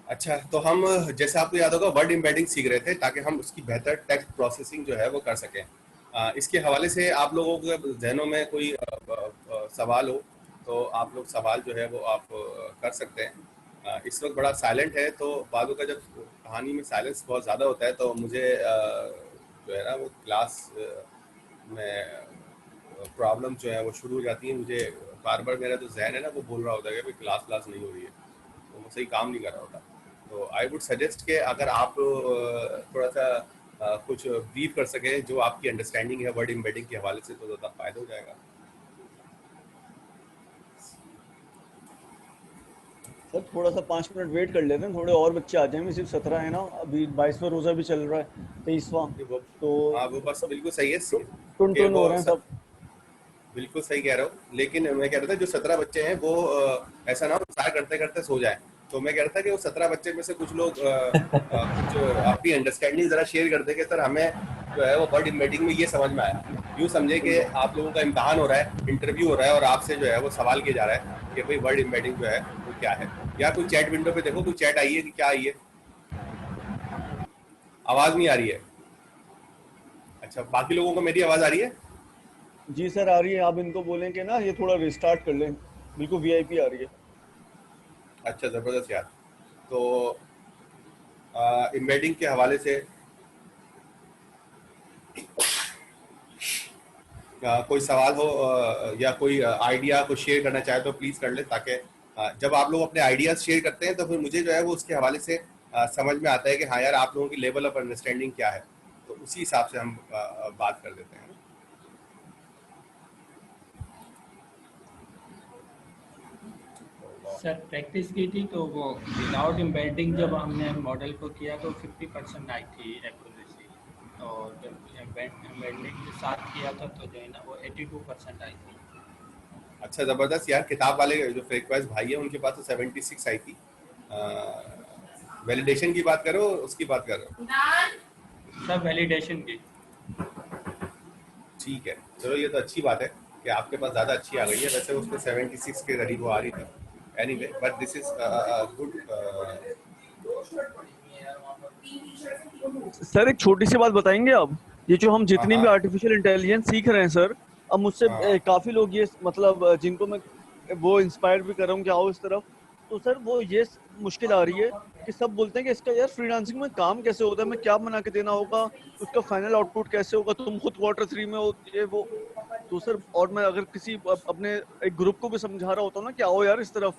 अच्छा, तो हम जैसे आपको याद होगा वर्ड एम्बेडिंग सीख रहे थे ताकि हम उसकी बेहतर टेक्स्ट प्रोसेसिंग जो है वो कर सकें। इसके हवाले से आप लोगों के जहनों में कोई सवाल हो तो आप लोग सवाल जो है वो आप कर सकते हैं। इस वक्त बड़ा साइलेंट है, तो बादों का जब कहानी में साइलेंस बहुत ज़्यादा होता है तो मुझे जो है ना वो क्लास में प्रॉब्लम जो है वो शुरू हो जाती है। मुझे बार बार मेरा जो जहन है ना वो बोल रहा होता है कि भाई क्लास क्लास नहीं हो रही है, तो वो सही काम नहीं कर रहा होता। तो आई वुड सजेस्ट कि अगर आप थोड़ा सा कुछ ब्रीफ कर सकें जो आपकी अंडरस्टैंडिंग है वर्ड एम्बेडिंग के हवाले से, तो ज़्यादा फायदा हो जाएगा। सर थोड़ा सा 5 मिनट वेट कर लेते हैं, थोड़े और बच्चे आ जाएंगे। सिर्फ 17 है ना, अभी 22वां रोजा भी चल रहा है, 23वां। वो तो हाँ, वो बस सब बिल्कुल सही है टुन कि टुन हो वो रहे हैं सब। बिल्कुल सही कह रहा हूँ, लेकिन मैं कह रहा था जो 17 बच्चे हैं वो ऐसा ना हो ट्राई करते करते सो जाए। तो मैं कह रहा था कि वो 17 बच्चे में से कुछ लोग कुछ अपनी अंडरस्टैंडिंग जरा शेयर करते कि सर हमें जो है वो वर्ड मीटिंग में ये समझ में आया। यूँ समझे कि आप लोगों का इम्तहान हो रहा है, इंटरव्यू हो रहा है और आपसे जो है वो सवाल किया जा रहा है कि भाई वर्ड एम्बेडिंग जो है वो क्या है। या कोई चैट विंडो पे देखो, कोई चैट आई है कि क्या आई है? आवाज़ नहीं आ रही है। अच्छा, बाकी लोगों को मेरी आवाज़ आ रही है? जी सर आ रही है। आप इनको बोलें कि ना ये थोड़ा रिस्टार्ट कर लें, बिल्कुल वीआईपी आ रही है। अच्छा, ज़बरदस्त यार। तो एम्बेडिंग के हवाले से कोई सवाल हो या कोई आइडिया को शेयर करना चाहे तो प्लीज़ कर ले, ताकि जब आप लोग अपने आइडियाज़ शेयर करते हैं तो फिर मुझे जो है वो उसके हवाले से समझ में आता है कि हाँ यार आप लोगों की लेवल ऑफ अंडरस्टैंडिंग क्या है। तो उसी हिसाब से हम बात कर देते हैं। सर प्रैक्टिस की थी तो वो विदाउट एम्बेडिंग जब हमने मॉडल को किया तो 50% आई थी एक्यूरेसी, और जब एम्बेडिंग के साथ किया था तो जो है ना वो 82% आई थी। अच्छा, ज़बरदस्त यार। किताब वाले जो फ्रेकवाइज भाई है उनके पास तो 76 आई थी। वैलिडेशन की बात करो, उसकी बात कर रहे हो? सब वैलिडेशन की। ठीक है, चलो ये तो अच्छी बात है कि आपके पास ज़्यादा अच्छी आ गई है। वैसे उसको 76 के करीब वो आ रही थी। Anyway, but this is good. Sir एक छोटी सी बात बताएंगे आप? ये जो हम हाँ जितनी हाँ भी आर्टिफिशियल इंटेलिजेंस सीख रहे हैं सर, अब मुझसे हाँ काफी लोग ये मतलब जिनको मैं वो इंस्पायर भी कर रहा हूँ कि आओ इस तरफ। तो सर वो ये मुश्किल आ रही है कि सब बोलते हैं कि इसका यार फ्रीलांसिंग में काम कैसे होता है, मैं क्या बना के देना होगा, उसका फाइनल आउटपुट कैसे होगा, तुम खुद क्वार्टर 3 में हो ये वो। तो सर और मैं अगर किसी अपने एक ग्रुप को भी समझा रहा होता हूँ ना कि आओ यार इस तरफ,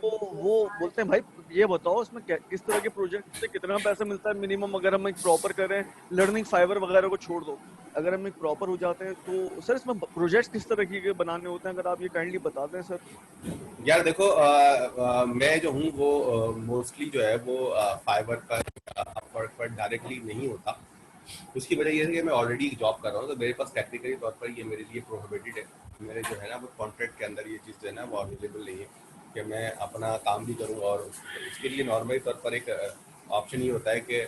तो वो बोलते हैं भाई ये बताओ इसमें किस तरह के प्रोजेक्ट से कितना पैसा मिलता है मिनिमम, अगर हम एक प्रॉपर करें। लर्निंग फाइवर वगैरह को छोड़ दो, अगर हम एक प्रॉपर हो जाते हैं तो सर इसमें प्रोजेक्ट्स किस तरह के बनाने होते हैं, अगर आप ये काइंडली बता दें सर। यार देखो, मैं जो हूँ वो मोस्टली जो है वो फाइवर पर अपवर्क पर डायरेक्टली नहीं होता। उसकी वजह ये है कि मैं ऑलरेडी जॉब कर रहा हूँ, तो मेरे पास टेक्निकली तौर पर ये मेरे लिए प्रोहिबिटेड है। मेरे जो है ना वो कॉन्ट्रैक्ट के अंदर ये चीज़ जो है ना वो अवेलेबल नहीं है कि मैं अपना काम भी करूँ। और उसके लिए नॉर्मली तौर पर एक ऑप्शन ये होता है कि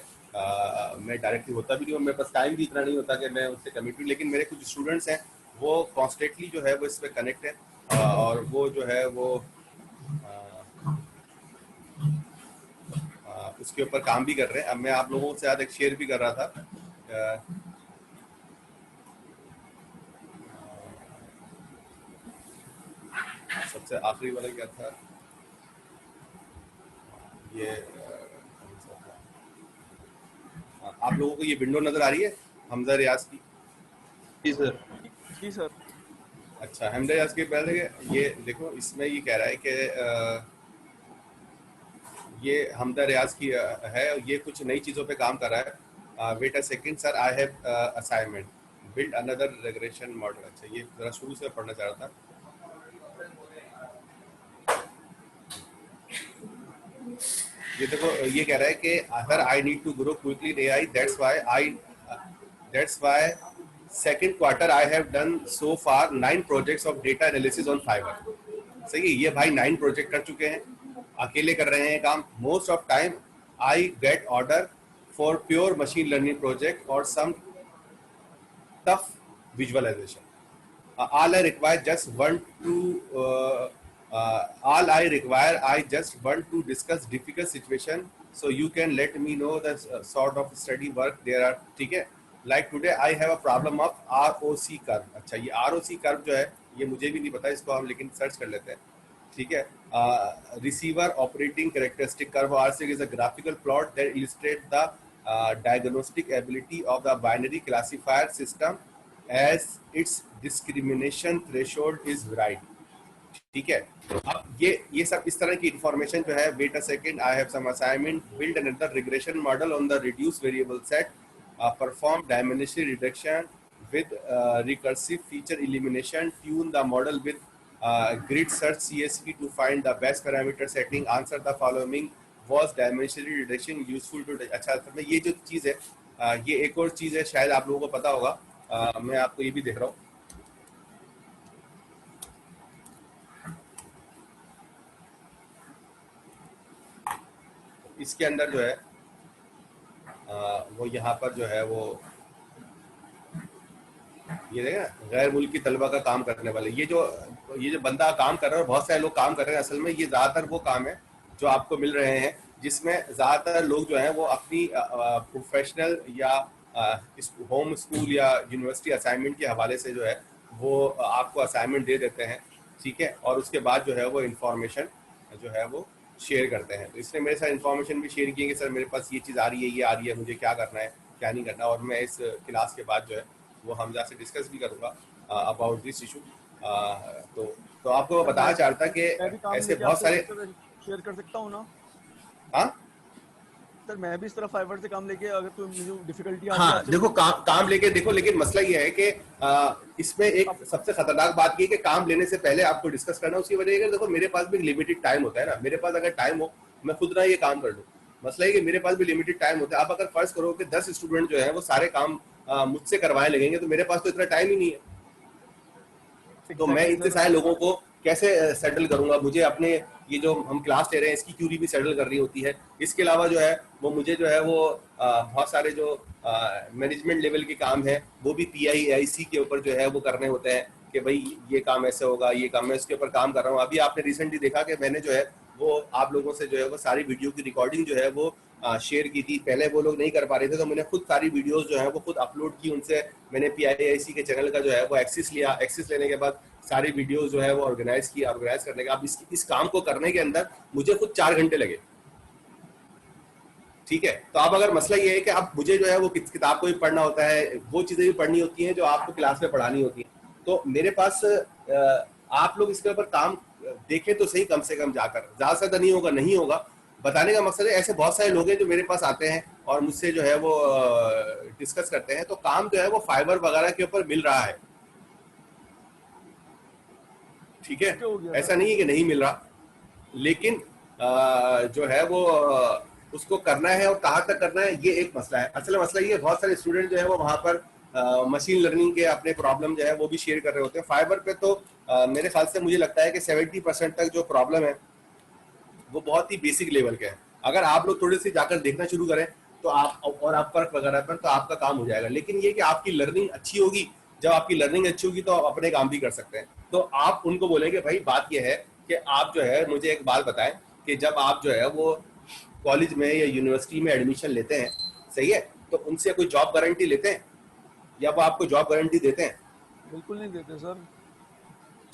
मैं डायरेक्टली होता भी नहीं हूँ, मेरे पास टाइम भी इतना नहीं होता कि मैं उससे कमिट हूँ। लेकिन मेरे कुछ स्टूडेंट्स हैं वो कॉन्स्टेंटली जो है वो इस पर कनेक्ट है, और वो जो है वो उसके ऊपर काम भी कर रहे हैं। अब मैं आप लोगों के साथ एक शेयर भी कर रहा था। सबसे आखिरी वाला क्या था ये? आप लोगों को ये विंडो नजर आ रही है हमजा रियाज की? जी सर। जी सर। अच्छा, हमजा रियाज के पहले ये देखो, इसमें ये कह रहा है कि ये हमजा रियाज की है, ये कुछ नई चीज़ों पे काम कर रहा है। Wait a second sir, I have assignment build another regression model. अच्छा, ये ज़रा शुरू से पढ़ना चाह रहा था। ये देखो, ये कह रहा है कि sir I need to grow quickly in AI, that's why second quarter I have done so far 9 projects of data analysis on Fiverr. सही है, ये भाई 9 प्रोजेक्ट कर चुके हैं, अकेले कर रहे हैं काम। Most of time I get order for pure machine learning project और some tough visualisation. All I require just one to all I require, I just want to discuss difficult situation, so you can let me know the sort of study work there are. ठीक है, like today I have a problem of ROC curve. अच्छा, ये ROC curve जो है ये मुझे भी नहीं पता, इसको हम लेकिन सर्च कर लेते हैं. ठीक है, receiver operating characteristic curve ROC is a graphical plot that illustrates the diagnostic ability of the binary classifier system as its discrimination threshold is right. ठीक है, अब ये सब इस तरह की इंफॉर्मेशन जो है. Wait a second, I have some assignment. Build another regression model on the reduce variable set. Perform dimensional reduction with recursive feature elimination. Tune the model with grid search CSV to find the best parameter setting. Answer the following. Was dimensional reduction useful to? अच्छा, तो ये जो चीज़ है, ये एक और चीज़ है, शायद आप लोगों को पता होगा. मैं आपको ये भी देख रहा हूँ. इसके अंदर जो है वो यहाँ पर जो है वो ये देखा, गैर मुल्की तलबा का काम करने वाले. ये जो बंदा काम कर रहा है, बहुत सारे लोग काम कर रहे हैं. असल में ये ज़्यादातर वो काम है जो आपको मिल रहे हैं, जिसमें ज़्यादातर लोग जो हैं वो अपनी प्रोफेशनल या होम स्कूल या यूनिवर्सिटी असाइनमेंट के हवाले से जो है वो आपको असाइनमेंट दे देते हैं. ठीक है, और उसके बाद जो है वो इंफॉर्मेशन जो है वो शेयर करते हैं. तो इसने मेरे साथ इन्फॉर्मेशन भी शेयर की है कि सर मेरे पास ये चीज़ आ रही है, ये आ रही है, मुझे क्या करना है, क्या नहीं करना. और मैं इस क्लास के बाद जो है वो हमजा से डिस्कस भी करूँगा अबाउट दिस इशू. तो आपको मैं बताना चाहता कि ऐसे बहुत सारे शेयर कर सकता हूँ ना. हाँ सर, मैं भी इस तरह फाइवर से काम लेके, अगर कोई मुझे डिफिकल्टी आ हाँ, देखो काम लेके देखो, लेकिन मसला ये है कि इसमें एक सबसे खतरनाक बात ये है कि काम लेने से पहले आपको डिस्कस करना. उसकी वजह है कि देखो मेरे पास भी लिमिटेड टाइम होता है ना. मेरे पास अगर टाइम हो, मैं खुद ना ये काम कर लूँ. मसला है कि मेरे पास भी लिमिटेड टाइम होता है. आप अगर फर्ज करो कि 10 स्टूडेंट जो है वो सारे काम मुझसे करवाने लगेंगे, तो मेरे पास तो इतना टाइम ही नहीं है. तो मैं इतने सारे लोगों को कैसे सेटल करूंगा. मुझे अपने ये जो हम क्लास ले रहे हैं इसकी क्यूरी भी सेटल करनी होती है. इसके अलावा जो है वो मुझे जो है वो बहुत सारे जो मैनेजमेंट लेवल के काम है वो भी PIAIC के ऊपर जो है वो करने होते हैं कि भाई ये काम ऐसे होगा, ये काम मैं उसके ऊपर काम कर रहा हूँ. अभी आपने रिसेंटली देखा कि मैंने जो है वो आप लोगों से जो है वो सारी वीडियो की रिकॉर्डिंग जो है वो शेयर की थी. पहले वो लोग नहीं कर पा रहे थे, तो मैंने खुद सारी वीडियोस जो है वो खुद अपलोड की. उनसे मैंने PIAIC के चैनल का जो है वो एक्सेस लिया. एक्सेस लेने के बाद सारी वीडियोस जो है वो ऑर्गेनाइज किया. ऑर्गेनाइज करने का अब इस काम को करने के अंदर मुझे खुद 4 घंटे लगे. ठीक है, तो अब अगर मसला ये है कि अब मुझे जो है वो किताब को भी पढ़ना होता है, वो चीजें भी पढ़नी होती हैं जो आपको क्लास में पढ़ानी होती हैं. तो मेरे पास आप लोग इसके ऊपर काम देखें तो सही, कम से कम जाकर. ज्यादा से ज्यादा नहीं होगा, नहीं होगा. बताने का मकसद है ऐसे बहुत सारे लोग हैं जो मेरे पास आते हैं और मुझसे जो है वो डिस्कस करते हैं. तो काम जो है वो फाइबर वगैरह के ऊपर मिल रहा है. ठीक है, ऐसा नहीं है कि नहीं मिल रहा, लेकिन जो है वो उसको करना है और कहाँ तक करना है ये एक मसला है. असल मसला ये बहुत सारे स्टूडेंट जो है वो वहाँ पर मशीन लर्निंग के अपने प्रॉब्लम जो है वो भी शेयर कर रहे होते हैं. फाइबर पे तो मेरे ख्याल से मुझे लगता है कि 70% तक जो प्रॉब्लम है वो बहुत ही बेसिक लेवल के हैं. अगर आप लोग थोड़े से जाकर देखना शुरू करें तो आप और आप वर्क वगैरह पर तो आपका काम हो जाएगा. लेकिन ये कि आपकी लर्निंग अच्छी होगी. जब आपकी लर्निंग अच्छी होगी तो आप अपने काम भी कर सकते हैं. तो आप उनको बोलेंगे भाई बात यह है कि आप जो है मुझे एक बात बताएं कि जब आप जो है वो कॉलेज में या यूनिवर्सिटी में एडमिशन लेते हैं, सही है, तो उनसे कोई जॉब गारंटी लेते हैं या वो आपको जॉब गारंटी देते हैं? बिल्कुल नहीं देते सर.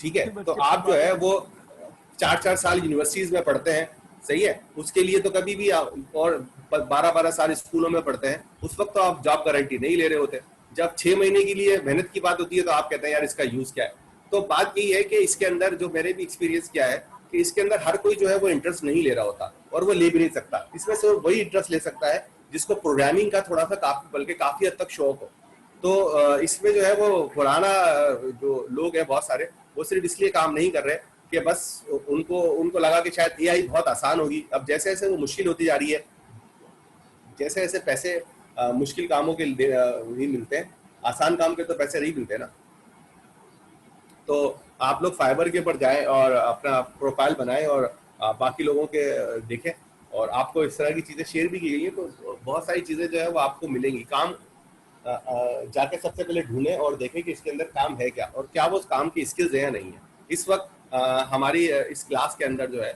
ठीक है, तो आप जो है वो 4-4 साल यूनिवर्सिटीज में पढ़ते हैं, सही है, उसके लिए तो कभी भी और 12-12 साल स्कूलों में पढ़ते हैं, उस वक्त तो आप जॉब गारंटी नहीं ले रहे होते. जब 6 महीने के लिए मेहनत की बात होती है तो आप कहते हैं यार इसका यूज क्या है. तो बात यही है कि इसके अंदर जो मेरे भी एक्सपीरियंस क्या है कि इसके अंदर हर कोई जो है वो इंटरेस्ट नहीं ले रहा होता और वो ले भी नहीं सकता. इसमें से वही इंटरेस्ट ले सकता है जिसको प्रोग्रामिंग का थोड़ा सा बल्कि काफी हद तक शौक हो. तो इसमें जो है वो पुराना जो लोग हैं बहुत सारे, वो सिर्फ इसलिए काम नहीं कर रहे कि बस उनको लगा कि शायद AI बहुत आसान होगी. अब जैसे जैसे वो मुश्किल होती जा रही है, जैसे जैसे पैसे मुश्किल कामों के नहीं मिलते हैं, आसान काम के तो पैसे नहीं मिलते ना. तो आप लोग फाइबर के ऊपर जाएं और अपना प्रोफाइल बनाएं और बाकी लोगों के देखें. और आपको इस तरह की चीज़ें शेयर भी की गई है तो बहुत सारी चीज़ें जो है वो आपको मिलेंगी. काम जाके सबसे पहले ढूंढें और देखें कि इसके अंदर काम है क्या और क्या वो उस काम की स्किल्स है या नहीं है. इस वक्त हमारी इस क्लास के अंदर जो है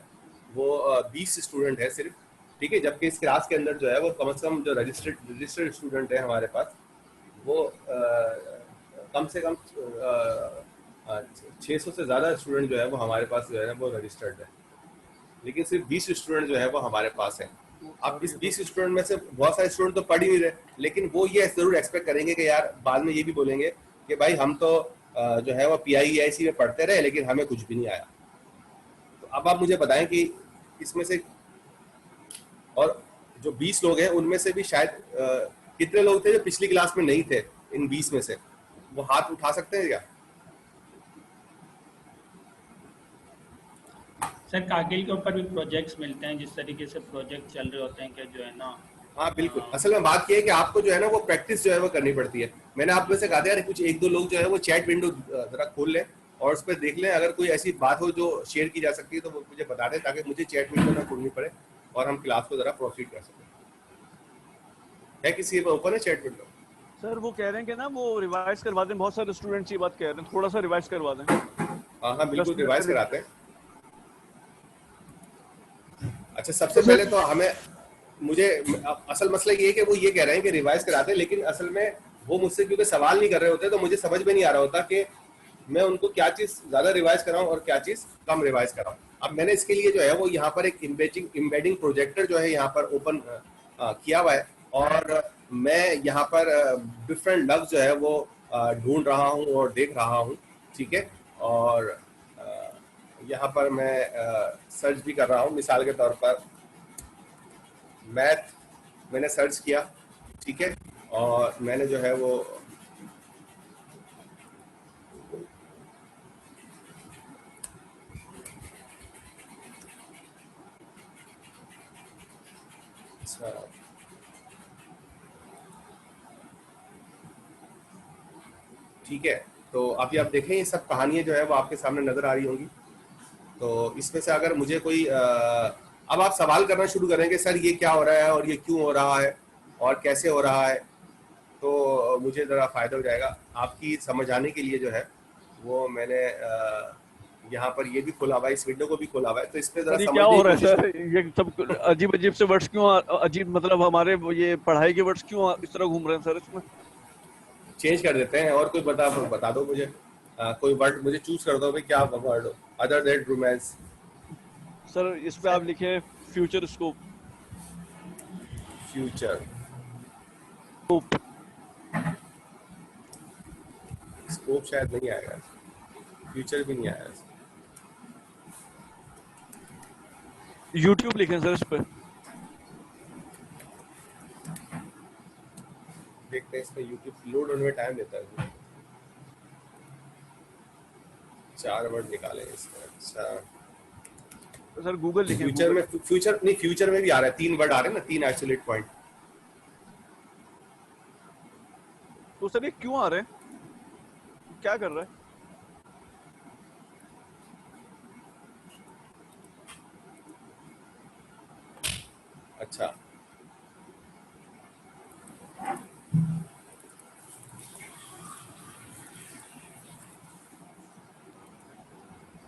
वो 20 स्टूडेंट है सिर्फ, ठीक है, जबकि इस क्लास के अंदर जो है वो कम से कम जो रजिस्टर्ड स्टूडेंट है हमारे पास वो कम से कम 600 से ज़्यादा स्टूडेंट जो है वो हमारे पास जो है ना वो रजिस्टर्ड है, लेकिन सिर्फ 20 स्टूडेंट जो है वो हमारे पास है। अब इस 20 स्टूडेंट में से बहुत सारे स्टूडेंट तो पढ़ ही नहीं रहे, लेकिन वो ये जरूर एक्सपेक्ट करेंगे कि यार बाद में ये भी बोलेंगे कि भाई हम तो जो है वो PIEIC में पढ़ते रहे लेकिन हमें कुछ भी नहीं आया। तो अब आप मुझे बताएं कि इसमें से और जो 20 लोग हैं उनमें से भी शायद कितने लोग थे जो पिछली क्लास में नहीं थे? इन 20 में से वो हाथ उठा सकते हैं क्या? सर कारगिल के ऊपर भी प्रोजेक्ट्स मिलते हैं, जिस तरीके से प्रोजेक्ट चल रहे होते हैं कि जो है ना। हाँ बिल्कुल, असल में बात ये है कि आपको जो है ना वो प्रैक्टिस जो है वो करनी पड़ती है। मैंने आप में से कहा था यार कुछ एक दो लोग जो है वो चैट विंडो जरा खोल लें और उस पर देख लें, अगर कोई ऐसी बात हो जो शेयर की जा सकती है तो वो मुझे बता दें ताकि मुझे चैट विंडो ना खोलनी पड़े और हम क्लास को जरा प्रोसीड कर सकें। है किसी पर ओपन है चैट विंडो? सर वो कह रहे हैं कि ना वो रिवाइज करवा दें, बहुत सारे स्टूडेंट्स ये बात कह रहे हैं, थोड़ा सा रिवाइज करवा दें। हाँ हाँ बिल्कुल रिवाइज कराते हैं। अच्छा, सबसे पहले तो मुझे असल मसला ये है कि वो ये कह रहे हैं कि रिवाइज कराते हैं, लेकिन असल में वो मुझसे क्योंकि सवाल नहीं कर रहे होते तो मुझे समझ में नहीं आ रहा होता कि मैं उनको क्या चीज ज्यादा रिवाइज कराऊं और क्या चीज कम रिवाइज कराऊं। अब मैंने इसके लिए जो है वो यहाँ पर एक इम्बेडिंग प्रोजेक्टर जो है यहाँ पर ओपन किया हुआ है और मैं यहाँ पर डिफरेंट लफ्ज जो है वो ढूंढ रहा हूँ और देख रहा हूँ, ठीक है। और यहाँ पर मैं सर्च भी कर रहा हूँ, मिसाल के तौर पर मैथ मैंने सर्च किया, ठीक है, और मैंने जो है वो ठीक है। तो अभी आप देखें ये सब कहानियां जो है वो आपके सामने नजर आ रही होंगी। तो इसमें से अगर मुझे कोई अब आप सवाल करना शुरू करेंगे, सर ये क्या हो रहा है और ये क्यों हो रहा है और कैसे हो रहा है, तो मुझे ज़रा फ़ायदा हो जाएगा आपकी समझ आने के लिए। जो है वो मैंने यहाँ पर ये भी खोला हुआ है, इस विंडो को भी खोला हुआ है, तो इस पे जरा क्या हो रहा है सर? ये सब अजीब अजीब से वर्ड्स क्यों अजीब, मतलब हमारे ये पढ़ाई के वर्ड्स क्यों इस तरह घूम रहे हैं सर? इसमें चेंज कर देते हैं और कोई बता दो मुझे, कोई वर्ड मुझे चूज कर दो भाई, क्या वर्ड हो अदर देन रोमांस। सर इस पे आप लिखे फ्यूचर स्कोप। फ्यूचर स्कोप शायद नहीं आएगा, फ्यूचर भी नहीं आया। यूट्यूब लिखें सर इस पे। देखते हैं इसमें यूट्यूब लोड होने में टाइम लेता है। 4 वर्ड निकाले इसमें। अच्छा तो सर गूगल लिखें। फ्यूचर में फ्यूचर में भी आ रहा है, 3 वर्ड आ रहे हैं ना, 3 आइसोलेट पॉइंट। तो सर ये क्यों आ रहे हैं, क्या कर रहा है? अच्छा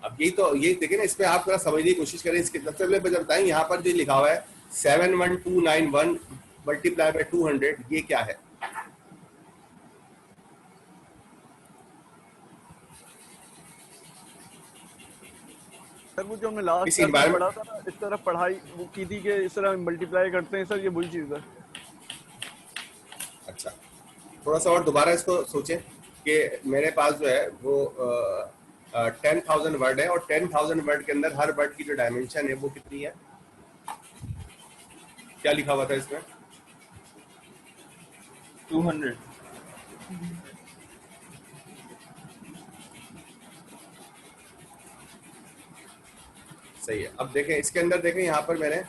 अब ये देखिए ना, इसमें आप थोड़ा समझने की कोशिश करें। इसके सबसे पहले मुझे बताएं, यहाँ पर जो लिखा हुआ है 71291 मल्टीप्लाई बाय 200, ये क्या है? सर वो जो हमने लास्ट में पढ़ा था ना, इस तरह पढ़ाई वो की थी कि इस तरह मल्टीप्लाई करते हैं सर, ये वही चीज है। अच्छा थोड़ा सा और दोबारा इसको सोचें कि मेरे पास जो है वो 10,000 वर्ड है और 10,000 वर्ड के अंदर हर वर्ड की जो डायमेंशन है वो कितनी है? क्या लिखा हुआ था इसमें? 200। सही है। अब देखें इसके अंदर, देखें यहाँ पर मैंने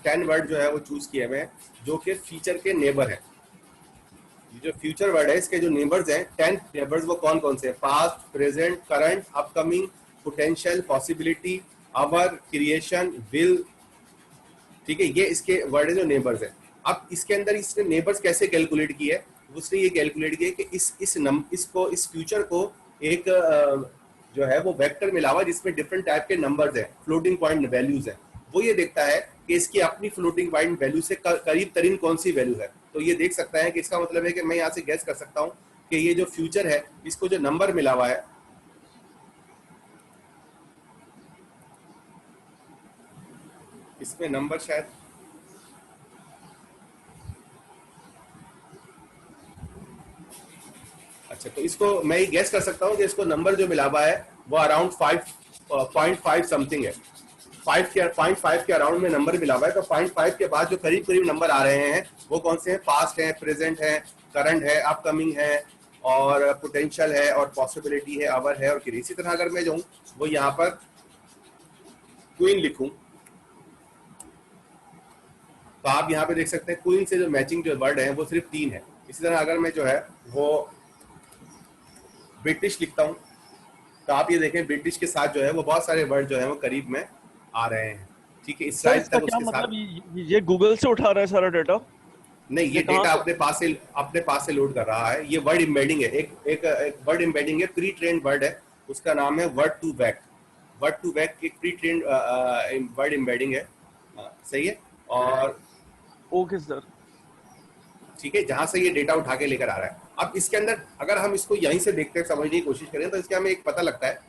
10 वर्ड जो है वो चूज किए हुए हैं जो कि फीचर के नेबर है। जो फ्यूचर वर्ड है इसके जो नेबर्स हैं, 10 नेबर्स, वो कौन कौन से हैं? Past, present, current, upcoming, potential, possibility, our, creation, will, ठीक है, ये इसके वर्ड है जो नेबर्स है। अब इसके अंदर इसने नेबर्स कैसे कैलकुलेट किए? उसने ये कैलकुलेट किया कि इस फ्यूचर को एक जो है वो वेक्टर मिला हुआ जिसमें डिफरेंट टाइप के नंबर्स हैं, फ्लोटिंग पॉइंट वैल्यूज हैं, वो ये देखता है कि इसकी अपनी फ्लोटिंग पॉइंट वैल्यू से करीब तरीन कौन सी वैल्यू है। तो ये देख सकता है कि इसका मतलब है कि मैं यहाँ से गैस कर सकता हूँ कि ये जो फ्यूचर है इसको जो नंबर मिला हुआ है, इसमें नंबर शायद अच्छा, तो इसको मैं ये गैस कर सकता हूँ कि इसको नंबर जो मिला हुआ है वो अराउंड 5.5 समथिंग है, 0.5 के अराउंड में नंबर मिला हुआ है। तो 0.5 के बाद जो करीब करीब नंबर आ रहे हैं वो कौन से हैं, पास्ट है, प्रेजेंट है, करंट है, अपकमिंग है, और पोटेंशियल है, और पॉसिबिलिटी है, आवर है, और किरी। इसी तरह अगर मैं जाऊँ वो यहाँ पर क्वीन लिखूं तो आप यहाँ पे देख सकते हैं क्वीन से जो मैचिंग जो वर्ड है वो सिर्फ 3 है। इसी तरह अगर मैं जो है वो ब्रिटिश लिखता हूँ तो आप ये देखें ब्रिटिश के साथ जो है वो बहुत सारे वर्ड जो है वो करीब में आ रहे हैं। ठीक है, सर इसराइल इसका तक क्या उसके मतलब, साथ ये गूगल से उठा रहा है सारा डेटा? नहीं, ये कहाँ डेटा से? अपने पास से लोड कर रहा है। ये वर्ड एम्बेडिंग है, एक वर्ड एम्बेडिंग है, प्री ट्रेन वर्ड है, उसका नाम है word two vec. Word two vec एक प्री ट्रेन वर्ड एम्बेडिंग है, सही है। और ओके सर। ठीक है, जहां से ये डेटा उठा के लेकर आ रहा है। अब इसके अंदर अगर हम इसको यहीं से देखते हैं, समझने की कोशिश करें तो इसके हमें एक पता लगता है,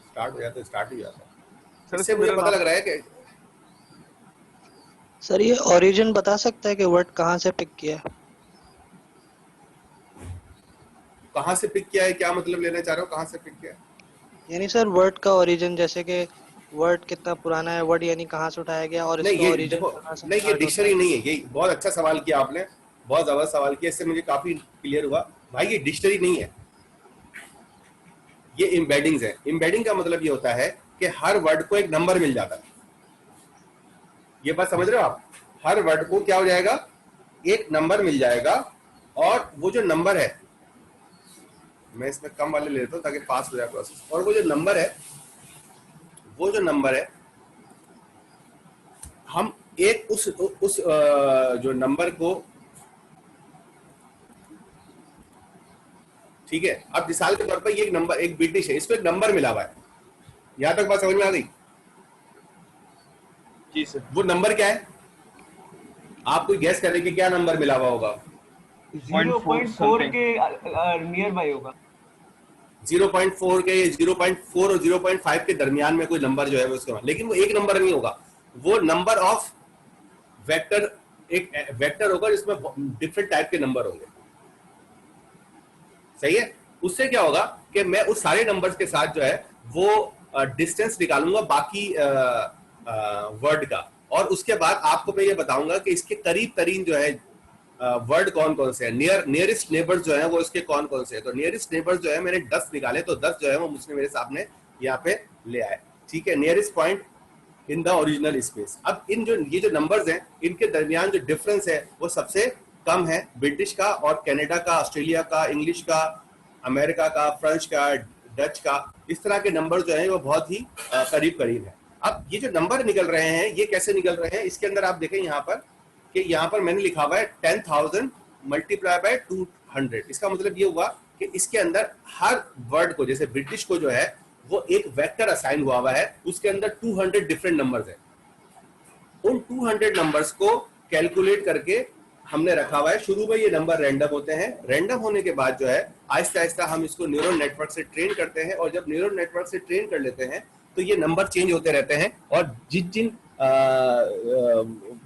स्टार्ट हो जाता है, स्टार्ट हो जाता है। सर इससे इसमें मुझे मेरा पता नाम, लग रहा है कि सर ये ओरिजिन बता सकता है कि वर्ड कहाँ से पिक किया है? कहाँ से पिक किया है, क्या मतलब लेना चाह रहे हो, कहाँ से पिक किया है? यानी सर वर्ड का ओरिजिन, जैसे कि वर्ड कितना पुराना है, वर्ड यानी कहाँ से उठाया गया और नहीं इसका ये ओरिजिन देखो, कहाँ से नहीं ये स्टार्ट होता डिक्शनरी है। नहीं है। ये बहुत अच्छा सवाल किया आपने, बहुत जबरदस्त सवाल किया, इससे मुझे काफी क्लियर हुआ। भाई ये डिक्शनरी नहीं है, ये इम्बेडिंग्स है। इम्बेडिंग का मतलब ये होता है कि हर वर्ड को एक नंबर मिल जाता है। ये बात समझ रहे हो आप? हर वर्ड को क्या हो जाएगा, एक नंबर मिल जाएगा, और वो जो नंबर है, मैं इसमें कम वाले ले लेता हूं ताकि फास्ट हो जाए प्रोसेस। और वो जो नंबर है, वो जो नंबर है, हम एक उस जो नंबर को, ठीक है, अब मिसाल के तौर पर ये एक नंबर, एक ब्रिटिश है, इसको एक नंबर मिला हुआ है। यहां तक बात समझ में आ गई? जी सर। वो नंबर क्या है, आप कोई गैस करें कि क्या नंबर मिला हुआ होगा? 0.4 के नियर बाय होगा। 0.4 के, 0.4 और 0.5 के दरमियान में कोई नंबर जो है वो उसका, लेकिन वो एक नंबर नहीं होगा, वो नंबर ऑफ वेक्टर, एक वेक्टर होगा जिसमें डिफरेंट टाइप के नंबर होंगे। सही है। उससे क्या होगा कि मैं उस सारे नंबर्स के साथ जो है वो डिस्टेंस निकालूंगा बाकी वर्ड का, और उसके बाद आपको मैं ये बताऊंगा कि इसके करीब तरीन जो है वर्ड कौन कौन से हैं, नियरेस्ट नेबर्स जो है वो इसके कौन कौन से हैं। तो नियरेस्ट नेबर्स जो है मैंने 10 निकाले, तो 10 जो है वो मुझे मेरे सामने यहाँ पे ले आए। ठीक है, nearest point in the original space. अब ये जो नंबर्स हैं, इनके दरमियान जो डिफरेंस है वो सबसे कम है ब्रिटिश का, और कनाडा का, ऑस्ट्रेलिया का, इंग्लिश का, अमेरिका का, फ्रेंच का, डच का। इस तरह के नंबर जो है वो बहुत ही करीब करीब है। अब ये जो नंबर निकल रहे हैं ये कैसे निकल रहे हैं, इसके अंदर आप देखें यहाँ पर कि यहाँ पर मैंने लिखा हुआ है 10,000 मल्टीप्लाई बाय 200। इसका मतलब ये हुआ कि इसके अंदर हर वर्ड को, जैसे ब्रिटिश को जो है वो एक वेक्टर असाइन हुआ है, उसके अंदर 200 डिफरेंट नंबर्स है। उन 200 नंबर्स को कैलकुलेट करके हमने रखा हुआ है। शुरू में ये नंबर रैंडम होते हैं, रैंडम होने के बाद जो है आहिस्ता आहिस्ता हम इसको न्यूरल नेटवर्क से ट्रेन करते हैं, और जब न्यूरल नेटवर्क से ट्रेन कर लेते हैं तो ये नंबर चेंज होते रहते हैं, और जिन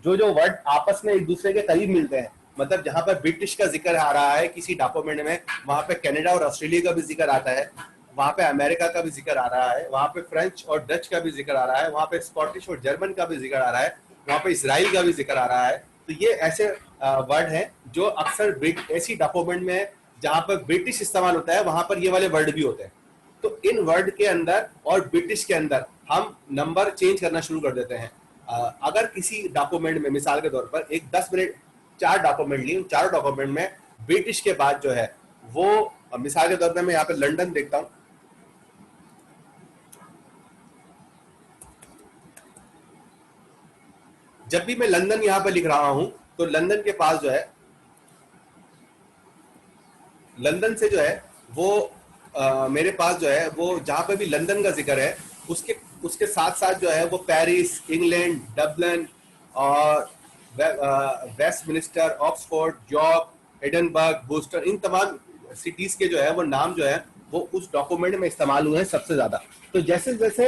जो वर्ड आपस में एक दूसरे के करीब मिलते हैं, मतलब जहां पर ब्रिटिश का जिक्र आ रहा है किसी डॉक्यूमेंट में, वहां पे कनाडा और ऑस्ट्रेलिया का भी जिक्र आता है, वहां पे अमेरिका का भी जिक्र आ रहा है, वहां पे फ्रेंच और डच का भी जिक्र आ रहा है, वहां पे स्कॉटिश और जर्मन का भी जिक्र आ रहा है, वहां पे इसराइल का भी जिक्र आ रहा है। तो ये ऐसे वर्ड हैं जो अक्सर ऐसी डॉक्यूमेंट में जहां पर ब्रिटिश इस्तेमाल होता है वहां पर ये वाले वर्ड भी होते हैं। तो इन वर्ड के अंदर और ब्रिटिश के अंदर हम नंबर चेंज करना शुरू कर देते हैं। अगर किसी डॉक्यूमेंट में, मिसाल के तौर पर एक 10 मिनट 4 डॉक्यूमेंट ली, 4 डॉक्यूमेंट में ब्रिटिश के बाद जो है वो, मिसाल के तौर पर मैं यहाँ पे लंदन देखता हूँ, जब भी मैं लंदन यहाँ पे लिख रहा हूं तो लंदन के पास जो है, लंदन से जो है वो मेरे पास जो है वो जहां पे भी लंदन का जिक्र है उसके उसके साथ साथ जो है वो पेरिस, इंग्लैंड, डबलिन और Westminster, Oxford, York, Edinburgh, Boston, इन तमाम सिटीज के जो है वो नाम जो है वो उस डॉक्यूमेंट में इस्तेमाल हुए हैं सबसे ज्यादा। तो जैसे जैसे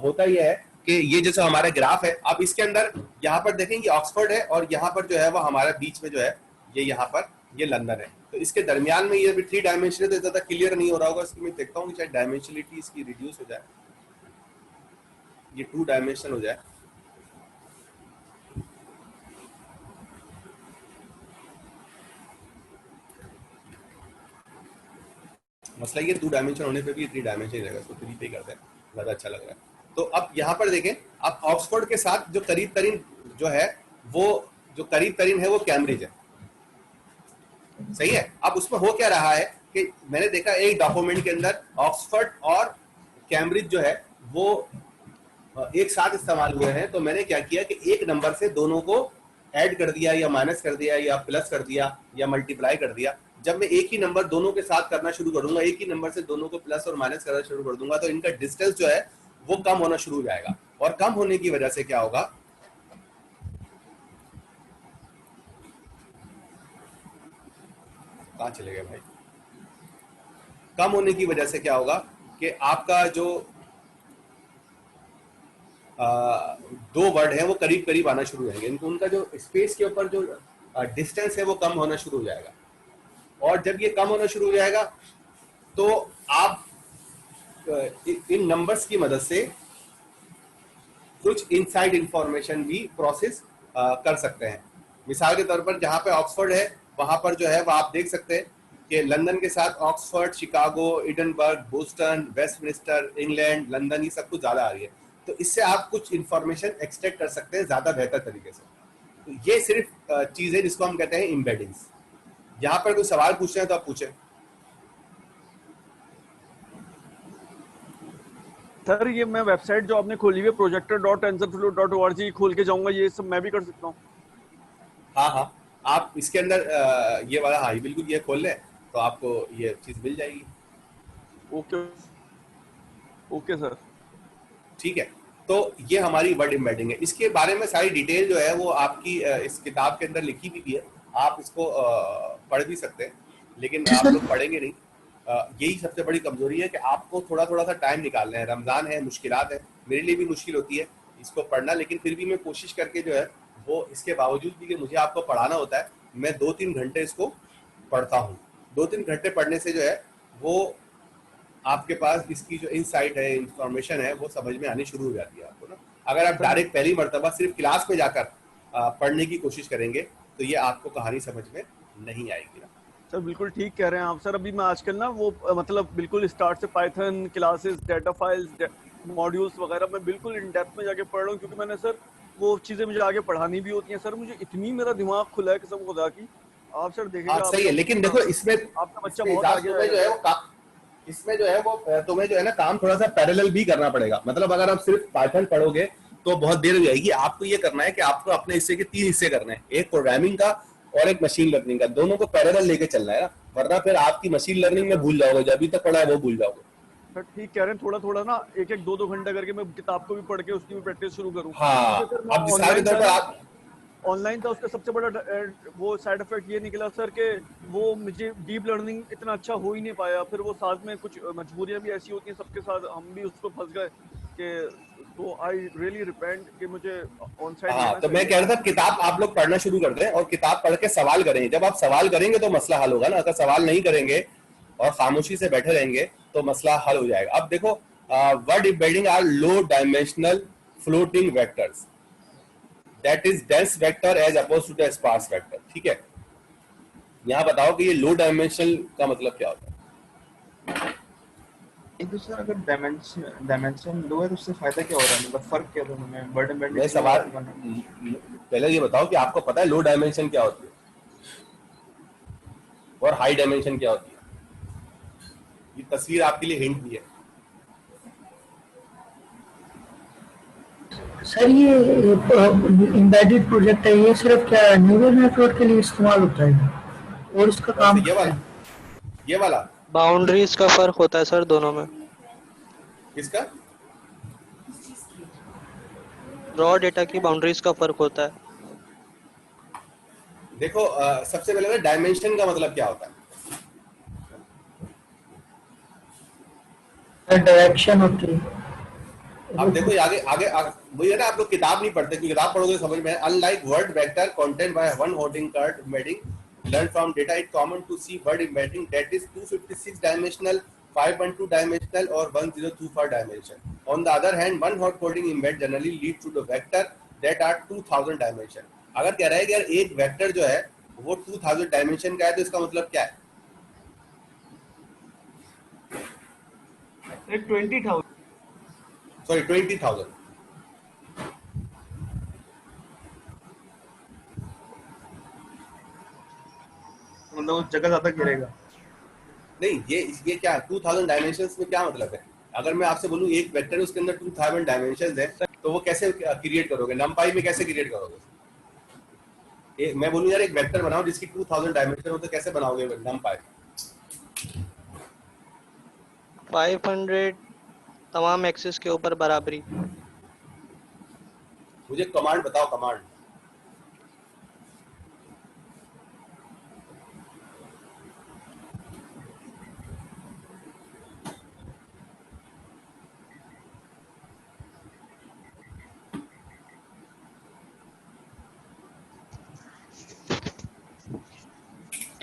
होता यह है कि ये जैसे हमारा ग्राफ है, आप इसके अंदर यहाँ पर देखेंगे ऑक्सफोर्ड है और यहाँ पर जो है वो हमारा बीच में जो है ये यहाँ पर ये लंदन है। तो इसके दरमियान में ये भी 3 डायमेंशन है तो ज्यादा क्लियर नहीं हो रहा होगा, इसकी मैं देखता हूँ कि शायद डायमेंशनलिटी इसकी रिड्यूस हो जाए, ये 2 डायमेंशन हो जाए। मसला ये 2 डायमेंशन होने पे भी 3 डायमेंशन रहेगा, इसको 3 पे करते हैं, ज्यादा अच्छा लग रहा है। तो अब यहाँ पर देखें, अब ऑक्सफोर्ड के साथ जो करीब तरीन जो है वो जो करीब तरीन है वो कैम्ब्रिज है, सही है। अब उसमें हो क्या रहा है कि मैंने देखा एक डॉक्यूमेंट के अंदर ऑक्सफोर्ड और कैम्ब्रिज जो है वो एक साथ इस्तेमाल हुए हैं, तो मैंने क्या किया कि एक नंबर से दोनों को ऐड कर दिया या माइनस कर दिया या प्लस कर दिया या मल्टीप्लाई कर दिया। जब मैं एक ही नंबर दोनों के साथ करना शुरू करूंगा, एक ही नंबर से दोनों को प्लस और माइनस करना शुरू कर दूंगा, तो इनका डिस्टेंस जो है वो कम होना शुरू हो जाएगा। और कम होने की वजह से क्या होगा, कहां चले गए भाई, कम होने की वजह से क्या होगा कि आपका जो 2 वर्ड है वो करीब करीब आना शुरू हो जाएंगे, इनको उनका जो स्पेस के ऊपर जो डिस्टेंस है वो कम होना शुरू हो जाएगा। और जब ये कम होना शुरू हो जाएगा तो आप इन नंबर्स की मदद से कुछ इनसाइड इंफॉर्मेशन भी प्रोसेस कर सकते हैं। मिसाल के तौर पर जहां पे ऑक्सफोर्ड है वहां पर जो है वो आप देख सकते हैं कि लंदन के साथ Oxford, Chicago, Edinburgh, Boston, Westminster, England, London, ये सब कुछ ज्यादा आ रही है। तो इससे आप कुछ इंफॉर्मेशन एक्सट्रैक्ट कर सकते हैं ज्यादा बेहतर तरीके से। तो ये सिर्फ चीज है जिसको हम कहते हैं इम्बेडिंग्स। यहाँ पर कोई सवाल पूछना है तो आप पूछें। सर ये मैं वेबसाइट जो आपने खोली हुई है projector.tensorflow.org खोल के जाऊंगा, ये सब मैं भी कर सकता हूँ? हाँ हाँ, आप इसके अंदर ये वाला, हाँ बिल्कुल ये खोल लें तो आपको ये चीज मिल जाएगी। ओके ओके सर, ठीक है। तो ये हमारी वर्ड एम्बेडिंग है। इसके बारे में सारी डिटेल जो है वो आपकी इस किताब के अंदर लिखी भी है, आप इसको पढ़ भी सकते हैं, लेकिन आप लोग पढ़ेंगे नहीं। यही सबसे बड़ी कमजोरी है कि आपको थोड़ा थोड़ा सा टाइम निकालना है। रमजान है, मुश्किलात है, मेरे लिए भी मुश्किल होती है इसको पढ़ना, लेकिन फिर भी मैं कोशिश करके जो है वो इसके बावजूद भी कि मुझे आपको पढ़ाना होता है, मैं 2-3 घंटे इसको पढ़ता हूँ। 2-3 घंटे पढ़ने से जो है वो आपके पास इसकी जो इनसाइट है, इंफॉर्मेशन है, वो समझ में आनी शुरू हो जाती है आपको ना। अगर आप डायरेक्ट पहली मर्तबा सिर्फ क्लास में जाकर पढ़ने की कोशिश करेंगे तो ये आपको कहानी समझ में नहीं आएगी ना। सर बिल्कुल ठीक कह रहे हैं आप सर। अभी मैं आजकल ना वो मतलब बिल्कुल स्टार्ट से Python classes, data files, modules वगैरह मैं बिल्कुल इन डेप्थ में जाके पढ़ रहा हूँ, क्योंकि मैंने सर वो चीजें मुझे आगे पढ़ानी भी होती हैं। सर मुझे इतनी मेरा दिमाग खुला है कसम खुदा की, आप सर देखेंगे। सही है, लेकिन देखो इसमें आपका बच्चा बहुत आगे जो है वो इसमें जो है वो तुम्हें जो है ना काम थोड़ा सा पैरेलल भी करना पड़ेगा। मतलब अगर आप सिर्फ पाइथन पढ़ोगे तो बहुत देर हो जाएगी। आपको ये करना है कि आपको अपने हिस्से के 3 हिस्से करने हैं, एक प्रोग्रामिंग का और एक मशीन लर्निंग का, दोनों को पैरेलल लेके चलना है ना, वरना फिर आपकी मशीन लर्निंग में भूल जाओगे, जो अभी तक पढ़ा है वो भूल जाओगे। सर ठीक कह रहे हैं, थोड़ा थोड़ा ना 1-1, 2-2 घंटा करके मैं किताब को भी पढ़ के उसकी भी प्रैक्टिस शुरू करूँ। हाँ, अब मिसाल के तौर पर आप ऑनलाइन था, उसका सबसे बड़ा वो साइड इफेक्ट ये निकला सर कि वो मुझे डीप लर्निंग इतना अच्छा हो ही नहीं पाया। फिर वो साथ में कुछ मजबूरियां भी ऐसी होती हैं सबके साथ, हम भी उसको फंस गए कि तो आई रियली रिपेंट कि मुझे ऑन साइड। हाँ, तो मैं कह रहा था किताब आप लोग पढ़ना शुरू कर दें और किताब पढ़ के सवाल करेंगे। जब आप सवाल करेंगे तो मसला हल होगा ना, अगर सवाल नहीं करेंगे और खामोशी से बैठे रहेंगे तो मसला हल हो जाएगा। अब देखो, word embedding are low dimensional floating vectors, that is dense vector as opposed to the sparse vector. ठीक है, यहाँ बताओ कि ये लो डायमेंशनल का मतलब क्या होता है। एक दूसरे अगर डायमेंशन लो है तो उससे फायदा क्या हो रहा है, मतलब फर्क क्या दोनों में? वर्ड एम्बेडिंग मैं सवाल पहले ये बताओ कि आपको पता है लो डायमेंशन क्या होती है और हाई डायमेंशन क्या होती है। ये तस्वीर आपके लिए हिंट भी है। सर ये एम्बेडेड प्रोजेक्ट है, ये सिर्फ क्या न्यूरल नेटवर्क के लिए इस्तेमाल होता है और इसका कौन काम सा, ये क्या वाला? है? ये वाला बाउंड्रीज का फर्क होता है सर दोनों में। किसका? रॉ डेटा की बाउंड्रीज का फर्क होता है। देखो सबसे पहले डायमेंशन का मतलब क्या होता है? डायरेक्शन होती है। अब देखो ये आगे आगे वही है ना, आप लोग किताब नहीं पढ़ते, क्योंकि किताब पढ़ोगे समझ में। Unlike word vector content by one holding card embedding learn from data, it common to see word embedding that is 256 dimensional, 512 dimensional or 1024 dimension. On the other hand, one hot coding embed generally lead to the vector that are 2000 dimension. अगर कह रहा है कि यार एक vector जो है वो 2000 डायमेंशन का है, तो इसका मतलब क्या है? 20,000। सॉरी 20,000। मतलब उस जगह ज्यादा गिरेगा। नहीं, ये क्या 2000 डायमेंशंस में क्या मतलब है? अगर मैं आपसे बोलूं एक वेक्टर है उसके अंदर 2000 डायमेंशंस है, तो वो कैसे क्रिएट करोगे? नमपाई में कैसे क्रिएट करोगे? मैं बोलूं यार एक वेक्टर बनाओ जिसकी 2000 डायमेंशन हो, तो कैसे बनाओगे नमपाई? 500 तमाम एक्सिस के ऊपर बराबरी। मुझे कमांड बताओ, कमांड।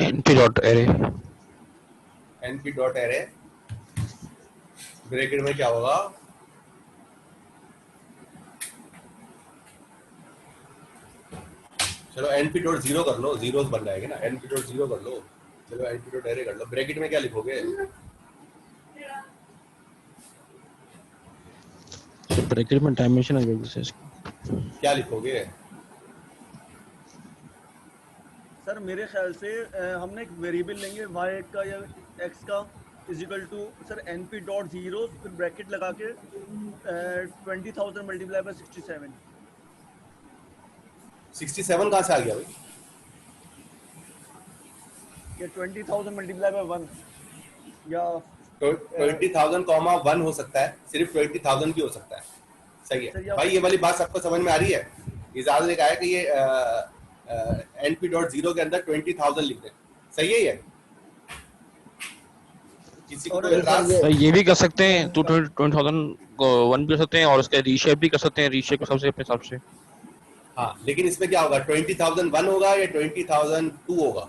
np.array np.array ब्रैकेट में क्या होगा? चलो np.0 कर लो, जीरोस बन जाएंगे ना, np.0 कर लो। चलो np.array कर लो, ब्रैकेट में क्या लिखोगे? ब्रैकेट में डायमेंशन आ जाएगी। क्या लिखोगे? सर मेरे ख्याल से हमने एक वेरिएबल लेंगे y का या x का is equal to sir np.0 फिर ब्रैकेट लगा के 20,000 मल्टीप्लाई बाय 67। 67 कहाँ से आ गया भाई? या 20,000 मल्टीप्लाई बाय 1 या 20,000 कॉमा 1 हो सकता है, सिर्फ 20,000 भी हो सकता है। सही सर, है भाई, ये वाली बात सबको समझ में आ रही है? इजाज ने कहा है कि ये np.0 के अंदर 20,000 लिख दें, सही है ये? किसी को कोई एतराज? ये भी कर सकते हैं, 20,000 को 1 भी कर सकते हैं और उसका रीशेप भी कर सकते हैं, रीशेप को सबसे अपने हिसाब से। हाँ, लेकिन इसमें क्या होगा? 20,001 होगा या 20,002 होगा?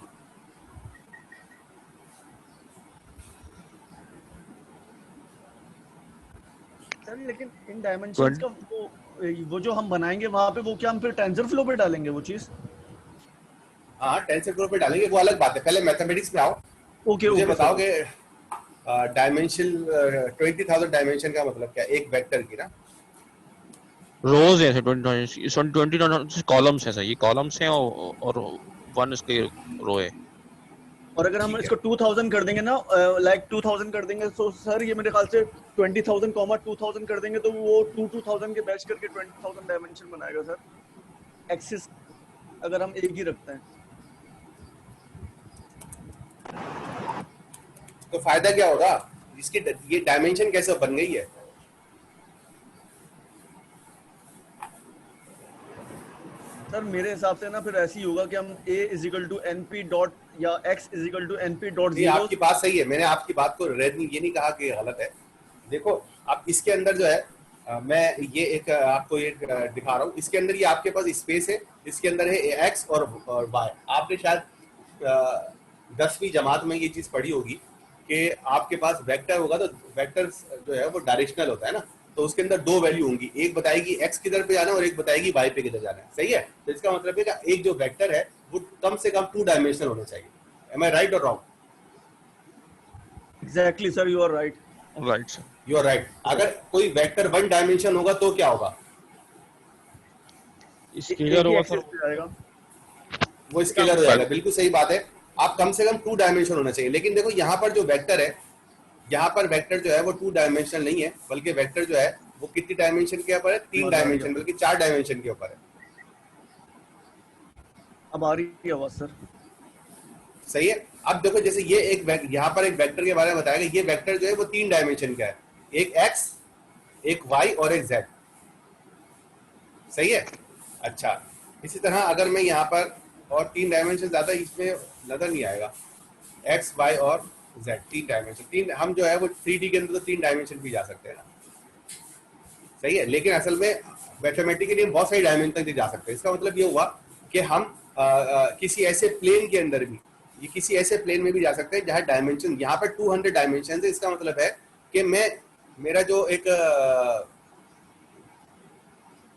सर लेकिन इन डायमेंशंस का वो जो हम बनाएंगे वहां पे, वो क्या हम फिर टेंसर फ्लो पे डालेंगे वो चीज? हाँ, टेंसर फ्लो पे डालेंगे, वो अलग बात है। पहले मैथमेटिक्स में आओ। ओके मुझे ओके बताओ कि डायमेंशन 20,000 डायमेंशन का मतलब क्या है एक वेक्टर की ना? रोज है 20 कॉलम्स है सर, ये कॉलम्स हैं और 1 इसके रो है। और अगर हम इसको 2000 कर देंगे ना, लाइक 2000 कर देंगे, तो सर ये मेरे ख्याल से 20,000 कॉमा 2000 कर देंगे तो वो 2000 के बैच करके 20,000 डायमेंशन बनाएगा सर। एक्सिस अगर हम एक ही रखते हैं तो फायदा क्या होगा इसकी? ये डायमेंशन कैसे बन गई है? सर मेरे हिसाब से ना फिर ऐसे ही होगा कि हम a is equal to np dot या x is equal to np dot ये आपकी बात सही है, मैंने आपकी बात को ये नहीं कहा कि गलत है। देखो अब इसके अंदर जो है मैं ये एक आपको ये दिखा रहा हूँ, इसके अंदर ये आपके पास स्पेस है, इसके अंदर है x और y। आपने शायद 10वीं जमात में ये चीज पढ़ी होगी कि आपके पास वेक्टर होगा तो वेक्टर जो है वो डायरेक्शनल होता है ना, तो उसके अंदर दो वैल्यू होंगी, एक बताएगी x किधर पे जाना है और एक बताएगी y पे किधर जाना है। सही है? तो इसका मतलब है कि एक जो वेक्टर है वो कम से कम 2 डायमेंशनल होना चाहिए। एम आई राइट और wrong? Exactly sir, you are right. Right sir, you are right. अगर कोई वेक्टर 1 डायमेंशन होगा तो क्या होगा? स्केलर होगा सर, वो स्केलर हो जाएगा। बिल्कुल सही बात है, आप कम से कम 2 डायमेंशन होना चाहिए। लेकिन देखो यहाँ पर जो वेक्टर है, यहाँ पर वेक्टर जो है वो 2 डायमेंशनल नहीं है, बल्कि वेक्टर जो है वो कितनी डायमेंशन के ऊपर है? 3 डायमेंशन, बल्कि 4 डायमेंशन के ऊपर है। अब आ रही है आवाज सर? सही है। अब देखो जैसे ये एक यहाँ पर एक वेक्टर के बारे में बताया गया, ये वेक्टर जो है वो 3 डायमेंशन का है, एक एक्स, एक वाई और एक जेड। सही है। अच्छा, इसी तरह अगर मैं यहाँ पर और 3 डायमेंशन ज्यादा इसमें नजर नहीं आएगा, एक्स वाई और जेड 3 डायमेंशन, 3 हम जो है वो 3D के अंदर तो 3 डायमेंशन भी जा सकते हैं ना। सही है। लेकिन असल में मैथमेटिकली बहुत सारी डायमेंशन तक जा सकते हैं। इसका मतलब ये हुआ कि हम किसी ऐसे प्लेन के अंदर भी, ये किसी ऐसे प्लेन में भी जा सकते हैं जहां डायमेंशन, यहाँ पर 200 डायमेंशन है। इसका मतलब है कि मेरा जो एक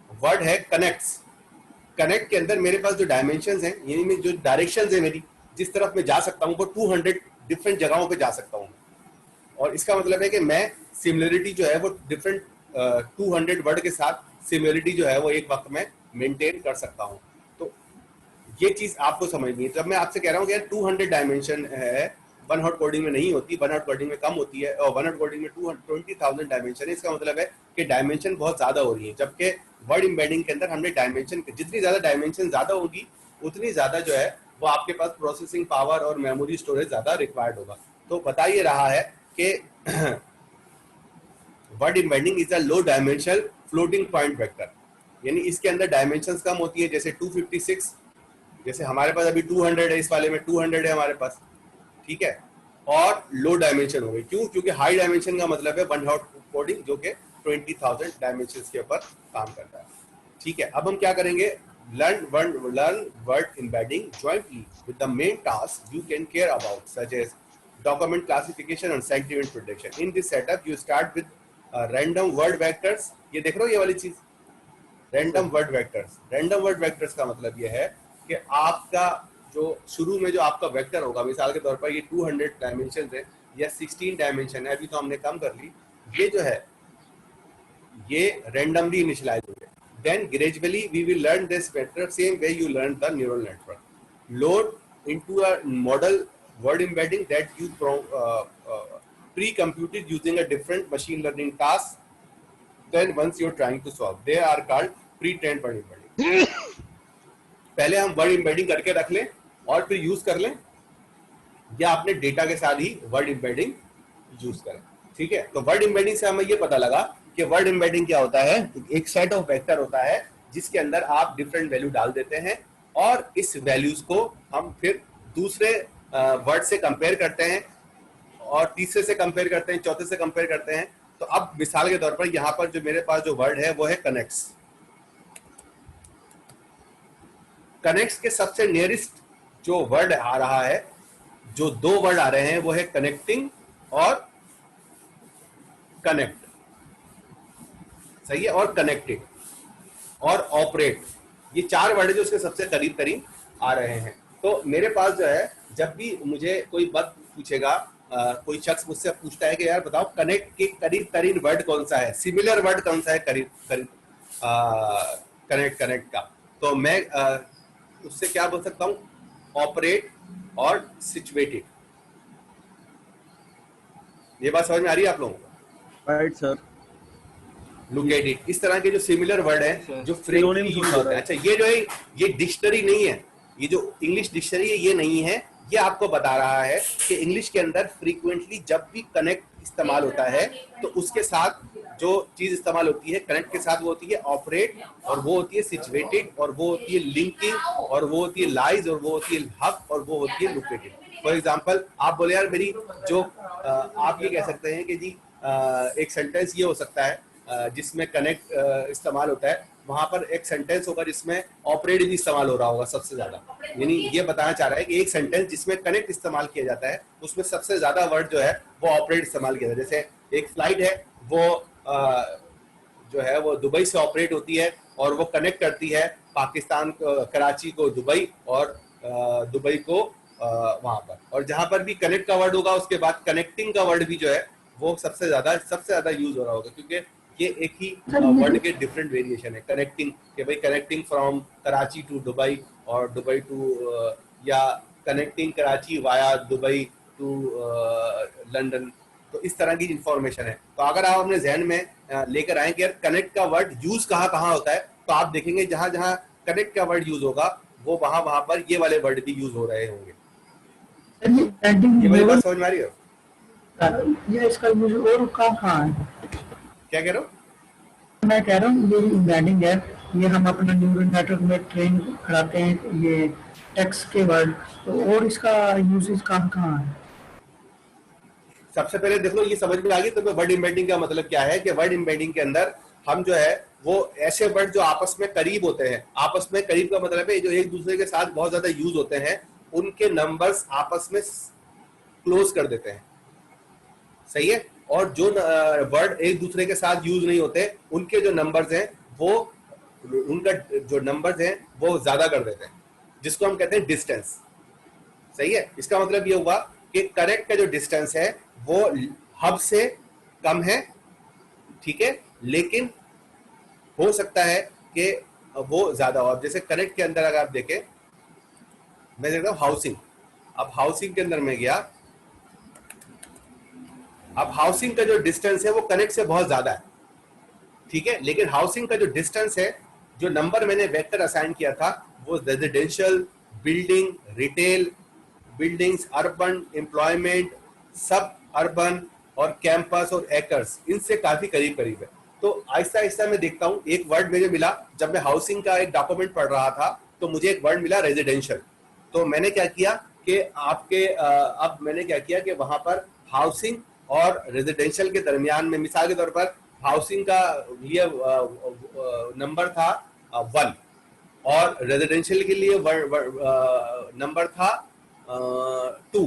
वर्ड है कनेक्ट्स, कनेक्ट के अंदर मेरे पास जो डायमेंशंस हैं, यानी जो डायरेक्शंस है मेरी, जिस तरफ मैं जा सकता हूँ वो 200 डिफरेंट जगहों पे जा सकता हूँ। और इसका मतलब है कि मैं सिमिलरिटी जो है वो डिफरेंट 200 वर्ड के साथ सिमिलरिटी जो है वो एक वक्त में मेंटेन कर सकता हूँ। तो ये चीज आपको समझनी है। जब मैं आपसे कह रहा हूँ कि यार 200 डायमेंशन है, वन हॉट कोडिंग में नहीं होती, वन हॉट कोडिंग में कम होती है, और वन हॉट कोडिंग में 20,000 डायमेंशन है। इसका मतलब है कि डायमेंशन बहुत ज्यादा हो रही है, जबकि वर्ड एम्बेडिंग के अंदर हमने डायमेंशन, जितनी ज्यादा डायमेंशन ज्यादा होगी उतनी ज्यादा जो है वो आपके पास प्रोसेसिंग पावर और मेमोरी स्टोरेज ज्यादा रिक्वायर्ड होगा। तो बता ये रहा है कि word embedding is a low dimensional floating point vector, यानी इसके अंदर डायमेंशंस कम होती है। जैसे 256, जैसे हमारे पास अभी 200 है, इस वाले में 200 है हमारे पास, ठीक है। और लो डायमेंशन हो गई, क्यों? क्योंकि हाई डायमेंशन का मतलब है वन हॉट कोडिंग, जो कि 20,000 डायमेंशंस के ऊपर काम करता है। ठीक है। अब हम क्या करेंगे? learn word embedding jointly with the main task you can care about, such as document classification and sentiment prediction. In this setup, you start with random word vectors. ये देख रहे हो ये वाली चीज, random word vectors. Random word vectors का मतलब ये है कि आपका जो शुरू में जो आपका वेक्टर होगा, मिसाल के तौर पर ये 200 डायमेंशन है या 16 डायमेंशन है, अभी तो हमने कम कर ली, ये जो है ये randomly इनिशियलाइज हो गए। Then gradually we will learn this vector same way you learn the neural network. Load into a model word embedding that you pre-computed using a different machine learning task than once you're trying to solve. They are called pre-trained word embedding. पहले हम word embedding करके रख लें और फिर use कर लें, या अपने डेटा के साथ ही word embedding यूज करें। ठीक है। तो वर्ड एम्बेडिंग से हमें ये पता लगा कि वर्ड एम्बेडिंग क्या होता है। एक सेट ऑफ वेक्टर होता है जिसके अंदर आप डिफरेंट वैल्यू डाल देते हैं, और इस वैल्यूज को हम फिर दूसरे वर्ड से कंपेयर करते हैं, और तीसरे से कंपेयर करते हैं, चौथे से कंपेयर करते हैं। तो अब मिसाल के तौर पर यहाँ पर जो मेरे पास जो वर्ड है वो है कनेक्ट्स। कनेक्ट्स के सबसे नियरेस्ट जो वर्ड आ रहा है, जो 2 वर्ड आ रहे हैं, वो है कनेक्टिंग और कनेक्ट। सही है। और कनेक्टेड और ऑपरेट, ये 4 वर्ड जो उसके सबसे करीब करीब आ रहे हैं। तो मेरे पास जो है, जब भी मुझे कोई बात पूछेगा, कोई शख्स मुझसे पूछता है कि यार बताओ कनेक्ट के करीब तरीन वर्ड कौन सा है, सिमिलर वर्ड कौन सा है करीब करीब कनेक्ट का, तो मैं उससे क्या बोल सकता हूं? ऑपरेट और सिचुएटेड। ये बात समझ में आ रही है आप लोगों को? Right sir. Look at it. इस तरह के जो सिमिलर वर्ड है जो फ्रीक्वेंटली यूज होते हैं। अच्छा, ये जो है ये डिक्शनरी नहीं है, ये जो इंग्लिश डिक्शनरी है ये नहीं है, ये आपको बता रहा है कि इंग्लिश के अंदर फ्रीक्वेंटली जब भी कनेक्ट इस्तेमाल होता है तो उसके साथ जो चीज इस्तेमाल होती है कनेक्ट के साथ, वो होती है ऑपरेट, और वो होती है सिचुएटेड, और वो होती है लिंकिंग, और वो होती है लाइज, और वो होती है हक, और वो होती है लोकेटेड। फॉर एग्जाम्पल, आप बोले यार मेरी जो आप ये कह सकते हैं कि जी एक सेंटेंस ये हो सकता है जिसमें कनेक्ट इस्तेमाल होता है, वहां पर एक सेंटेंस होगा जिसमें ऑपरेट भी इस्तेमाल हो रहा होगा सबसे ज्यादा। यानी ये बताना चाह रहा है कि एक सेंटेंस जिसमें कनेक्ट इस्तेमाल किया जाता है उसमें सबसे ज्यादा वर्ड जो है वो ऑपरेट इस्तेमाल किया जाता है। जैसे एक फ्लाइट है, वो जो है वो दुबई से ऑपरेट होती है और वो कनेक्ट करती है पाकिस्तान कराची को दुबई, और दुबई को वहां पर, और जहां पर भी कनेक्ट का वर्ड होगा उसके बाद कनेक्टिंग का वर्ड भी जो है वो सबसे ज्यादा यूज हो रहा होगा, क्योंकि ये एक ही वर्ड के डिफरेंट वेरिएशन है। कनेक्टिंग कि भाई connecting from Karachi to Dubai, और दुबई टू, या connecting Karachi via Dubai to London. तो इस तरह की इंफॉर्मेशन है। तो अगर आप अपने जहन में लेकर आए कि यार कनेक्ट का वर्ड यूज कहाँ कहाँ होता है, तो आप देखेंगे जहां जहां कनेक्ट का वर्ड यूज होगा वो वहां वहां पर ये वाले वर्ड भी यूज हो रहे होंगे। सर ये एम्बेडिंग ये मेरी बात लेवल, समझ में आ रही है? ये इसका यूज और कहाँ कहाँ है? क्या कह रहे हो? मैं कह रहा हूँ ये एम्बेडिंग है, ये हम अपना न्यूरल नेटवर्क में ट्रेन कराते हैं ये टेक्स्ट के वर्ड, तो और इसका यूजेज कहाँ कहाँ है? सबसे पहले देख लो ये समझ में आ गई तो वर्ड एम्बेडिंग का मतलब क्या है कि वर्ड एम्बेडिंग के अंदर हम जो है वो ऐसे वर्ड जो आपस में करीब होते हैं, आपस में करीब का मतलब है जो एक दूसरे के साथ बहुत ज्यादा यूज होते हैं उनके नंबर्स आपस में क्लोज कर देते हैं, सही है। और जो वर्ड एक दूसरे के साथ यूज नहीं होते उनके जो नंबर्स हैं वो उनका जो नंबर्स हैं वो ज्यादा कर देते हैं, जिसको हम कहते हैं डिस्टेंस, सही है। इसका मतलब ये हुआ कि करेक्ट का जो डिस्टेंस है वो हब से कम है, ठीक है, लेकिन हो सकता है कि वो ज्यादा हो। जैसे करेक्ट के अंदर अगर आप देखें, मैं देखता हूं हाउसिंग, अब हाउसिंग के अंदर में गया, अब हाउसिंग का जो डिस्टेंस है वो कनेक्ट से बहुत ज्यादा है, ठीक है, लेकिन हाउसिंग का जो डिस्टेंस है, जो नंबर मैंने वेक्टर असाइन किया था वो residential, building, retail, buildings, urban, employment, सब अर्बन और कैंपस और एकर्स, इनसे काफी करीब करीब है। तो आहिस्ता आहिस्ता मैं देखता हूँ, एक वर्ड मुझे मिला जब मैं हाउसिंग का एक डॉक्यूमेंट पढ़ रहा था, तो मुझे एक वर्ड मिला रेजिडेंशियल। तो मैंने क्या किया कि अब मैंने क्या किया कि वहां पर हाउसिंग और रेजिडेंशियल के दरमियान में, मिसाल के तौर पर हाउसिंग का ये नंबर था 1 और रेजिडेंशियल के लिए नंबर था 2,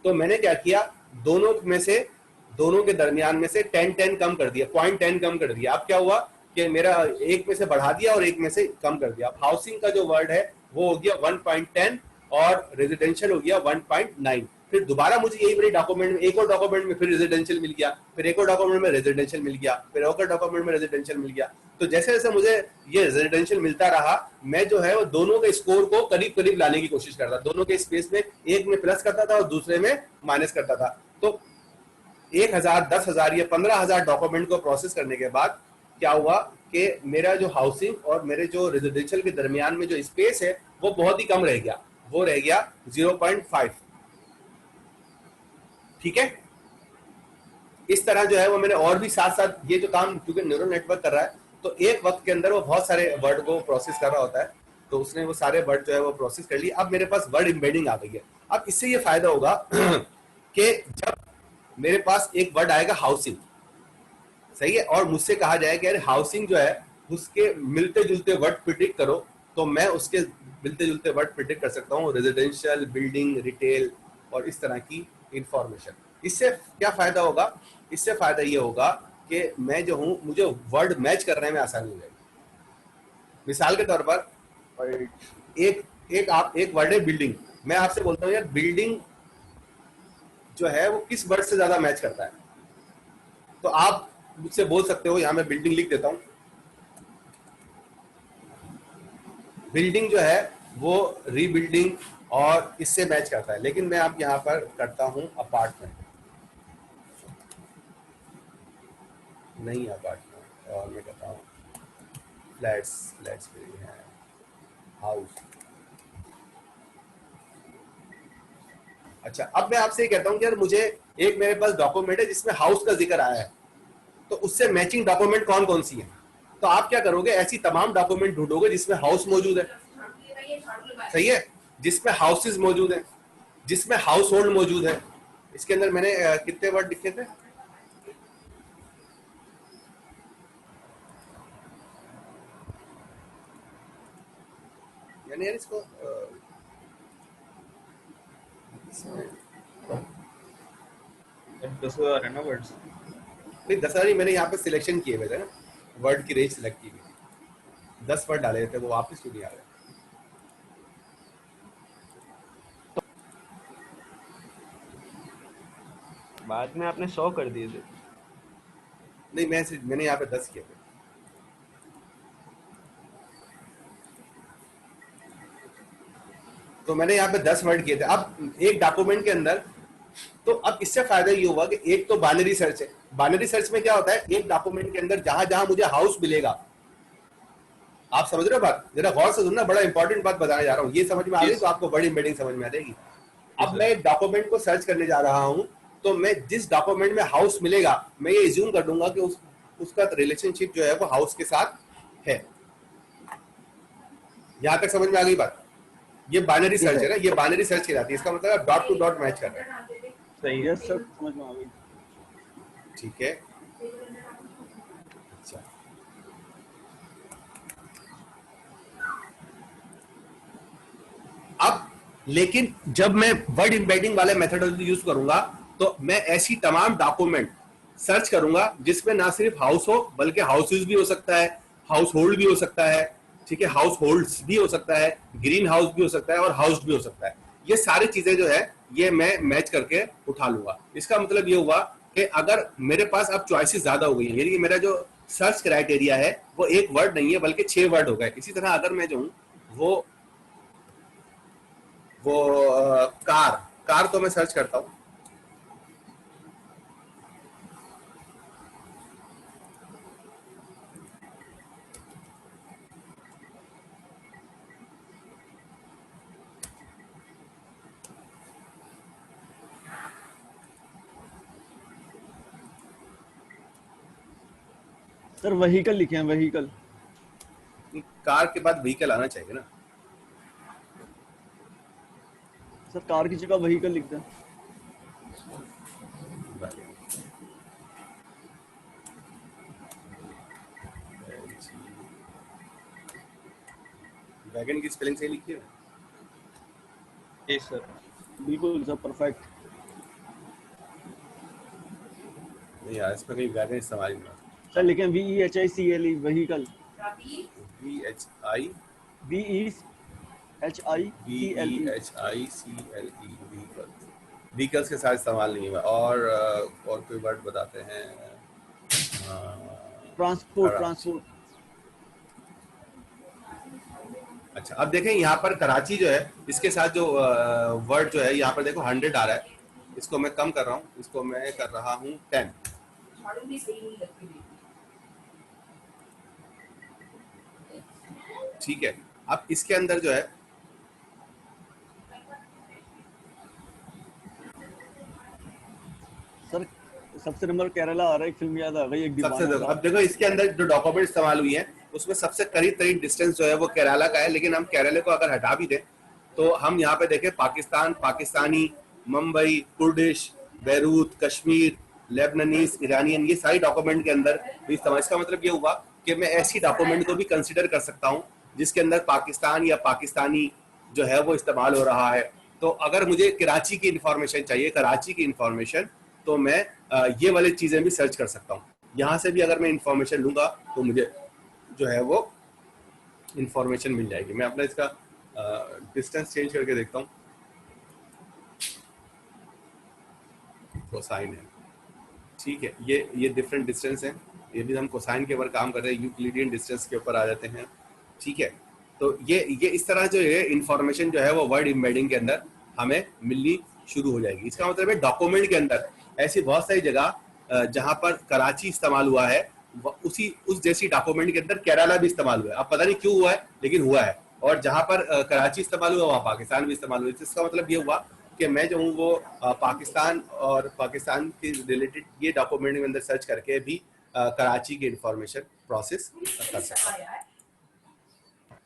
तो मैंने क्या किया, दोनों के दरमियान में से 10 कम कर दिया, 0.10 कम कर दिया। अब क्या हुआ कि मेरा एक में से बढ़ा दिया और एक में से कम कर दिया। अब हाउसिंग का जो वर्ड है वो हो गया 1.10 और रेजिडेंशियल हो गया 1.9। फिर दोबारा मुझे यही मेरे डॉक्यूमेंट में, एक और डॉक्यूमेंट में फिर रेजिडेंशियल मिल गया, फिर एक और डॉक्यूमेंट में रेजिडेंशियल मिल गया, फिर एक और डॉक्यूमेंट में रेजिडेंशियल मिल गया। तो जैसे जैसे मुझे ये रेजिडेंशियल मिलता रहा, मैं जो है वो दोनों के स्कोर को करीब करीब लाने की कोशिश करता, दोनों के स्पेस में एक में प्लस करता था और दूसरे में माइनस करता था। तो 1000, 10,000 या 15,000 डॉक्यूमेंट को प्रोसेस करने के बाद क्या हुआ कि मेरा जो हाउसिंग और मेरे जो रेजिडेंशियल के दरमियान में जो स्पेस है वो बहुत ही कम रह गया, वो रह गया 0.5, ठीक है। इस तरह जो है वो मैंने और भी साथ साथ ये जो काम, क्योंकि न्यूरल नेटवर्क कर रहा है तो एक वक्त के अंदर वो बहुत सारे वर्ड को प्रोसेस कर रहा होता है, तो उसने वो सारे वर्ड जो है वो प्रोसेस कर लिए। अब मेरे पास वर्ड एम्बेडिंग आ गई है। अब इससे ये फायदा होगा कि जब मेरे पास एक वर्ड आएगा हाउसिंग, सही है, और मुझसे कहा जाए कि यार हाउसिंग जो है उसके मिलते जुलते वर्ड प्रिडिक्ट करो, तो मैं उसके मिलते जुलते वर्ड प्रिडिक्ट कर सकता हूँ, रेजिडेंशियल, बिल्डिंग, रिटेल और इस तरह की इंफॉर्मेशन। इससे क्या फायदा होगा? इससे फायदा ये होगा कि मैं जो हूँ, मुझे वर्ड मैच करने में आसानी हो जाएगी। मिसाल के तौर पर एक वर्ड है बिल्डिंग, मैं आपसे बोलता हूँ यार बिल्डिंग जो है वो किस वर्ड से ज्यादा मैच करता है, तो आप मुझसे बोल सकते हो, यहां मैं बिल्डिंग लिख देता हूं, बिल्डिंग जो है वो रीबिल्डिंग और इससे मैच करता है, लेकिन मैं आप यहां पर करता हूं अपार्टमेंट, नहीं अपार्टमेंट, और मैं कहता हूं फ्लैट्स है, हाउस। अच्छा, अब मैं आपसे कहता हूं कि यार मुझे एक मेरे पास डॉक्यूमेंट है जिसमें हाउस का जिक्र आया है, तो उससे मैचिंग डॉक्यूमेंट कौन कौन सी है? तो आप क्या करोगे, ऐसी तमाम डॉक्यूमेंट ढूंढोगे जिसमें हाउस मौजूद है, सही है, जिसमें हाउसेस मौजूद है, जिसमें हाउस होल्ड मौजूद है। इसके अंदर मैंने कितने वर्ड लिखे थे? यानी यार इसको 10,000 है ना वर्ड्स? नहीं 10,000 ही, मैंने यहाँ पे सिलेक्शन किए हुए थे ना, वर्ड की रेंज सिलेक्ट की हुई, 10 वर्ड डाले थे, वो वापस क्यों नहीं आ रहे? बाद में आपने 100 कर दिए थे। नहीं, मैंने यहाँ पे 10 किए थे। तो मैंने यहाँ पे 10 वर्ड किए थे। अब एक डॉक्यूमेंट के अंदर तो अब इससे फायदा ये हुआ कि एक तो बाइनरी सर्च है। बाइनरी सर्च में क्या होता है, एक डॉक्यूमेंट के अंदर जहां जहां मुझे हाउस मिलेगा, आप समझ रहे हो बात, जरा गौर से सुनना, बड़ा इंपॉर्टेंट बात बताने जा रहा हूं, ये समझ में आ गई तो आपको वर्ड एम्बेडिंग समझ में आ जाएगी। अब मैं एक डॉक्यूमेंट को सर्च करने जा रहा हूं, तो मैं जिस डॉक्यूमेंट में हाउस मिलेगा मैं ये एज्यूम कर दूंगा कि उसका रिलेशनशिप जो है वो हाउस के साथ है। यहां तक समझ में आ गई बात? ये बाइनरी सर्च है ना, ये बाइनरी सर्च कहलाती है। इसका मतलब डॉट टू डॉट मैच कर रहे हैं। सही है। यस सर, समझ में आ गई। ठीक है, अच्छा अब लेकिन जब मैं वर्ड एम्बेडिंग वाले मेथोडोलॉजी यूज करूंगा तो मैं ऐसी तमाम डॉक्यूमेंट सर्च करूंगा जिसमें ना सिर्फ हाउस हो बल्कि हाउसेज भी हो सकता है, हाउस होल्ड भी हो सकता है, ठीक है, हाउस होल्ड्स भी हो सकता है, ग्रीन हाउस भी हो सकता है और हाउस भी हो सकता है। ये सारी चीजें जो है ये मैं मैच करके उठा लूंगा। इसका मतलब ये हुआ कि अगर मेरे पास अब चॉइसेस ज्यादा हो गई है, यानी कि मेरा जो सर्च क्राइटेरिया है वो एक वर्ड नहीं है बल्कि 6 वर्ड हो गए। इसी तरह अगर मैं जो हूं वो कार तो मैं सर्च करता हूं, सर व्हीकल लिखे हैं, व्हीकल। कार के बाद व्हीकल आना चाहिए ना। सर कार की जगह व्हीकल लिख दें। वैगन की स्पेलिंग सही लिखी है? Yes sir. बिल्कुल सर, परफेक्ट। नहीं यार, इसमें कहीं वैगन इस्तेमाल नहीं होता। सर लिखें VEHICLE, व्हीकल। VEHICLE व्हीकल्स के साथ इस्तेमाल नहीं हुआ। और कोई वर्ड बताते हैं? ट्रांसपोर्ट। अच्छा, अब देखें यहाँ पर कराची जो है इसके साथ जो वर्ड जो है यहाँ पर देखो 100 आ रहा है। इसको मैं कम कर रहा हूँ, इसको मैं कर रहा हूँ 10। ठीक है, अब इसके अंदर जो है सर सबसे नंबर केरला आ रहा है, एक फिल्म याद आ गई, एक सबसे दीवाना। अब देखो इसके अंदर जो डॉक्यूमेंट इस्तेमाल हुई है उसमें सबसे करीब डिस्टेंस जो है वो केरला का है। लेकिन हम केरला को अगर हटा भी दें तो हम यहाँ पे देखें Pakistan, Pakistani, Mumbai, Kurdish, Beirut, Kashmir, Lebanese, Iranian, ये सारी डॉक्यूमेंट के अंदर भी इस्तेमाल। इसका मतलब ये हुआ कि मैं ऐसी डॉक्यूमेंट को भी कंसिडर कर सकता हूँ जिसके अंदर पाकिस्तान या पाकिस्तानी जो है वो इस्तेमाल हो रहा है। तो अगर मुझे कराची की इंफॉर्मेशन चाहिए, कराची की इंफॉर्मेशन, तो मैं ये वाली चीजें भी सर्च कर सकता हूँ। यहाँ से भी अगर मैं इंफॉर्मेशन लूंगा तो मुझे जो है वो इंफॉर्मेशन मिल जाएगी। मैं अपना इसका डिस्टेंस चेंज करके देखता हूँ। कोसाइन है, ठीक है, ये डिफरेंट डिस्टेंस है। ये भी हम कोसाइन के ऊपर काम कर रहे हैं, यूक्लिडियन डिस्टेंस के ऊपर आ जाते हैं। ठीक है, तो ये इस तरह जो है इंफॉर्मेशन जो है वो वर्ड एम्बेडिंग के अंदर हमें मिलनी शुरू हो जाएगी। इसका मतलब है डॉक्यूमेंट के अंदर ऐसी बहुत सारी जगह जहां पर कराची इस्तेमाल हुआ है उस जैसी डॉक्यूमेंट के अंदर केरला भी इस्तेमाल हुआ है। अब पता नहीं क्यों हुआ है लेकिन हुआ है। और जहां पर कराची इस्तेमाल हुआ वहां पाकिस्तान भी इस्तेमाल हुआ। इसका मतलब ये हुआ कि मैं जो हूँ वो पाकिस्तान और पाकिस्तान के रिलेटेड ये डॉक्यूमेंट के अंदर सर्च करके भी कराची की इंफॉर्मेशन प्रोसेस कर सकता हूँ।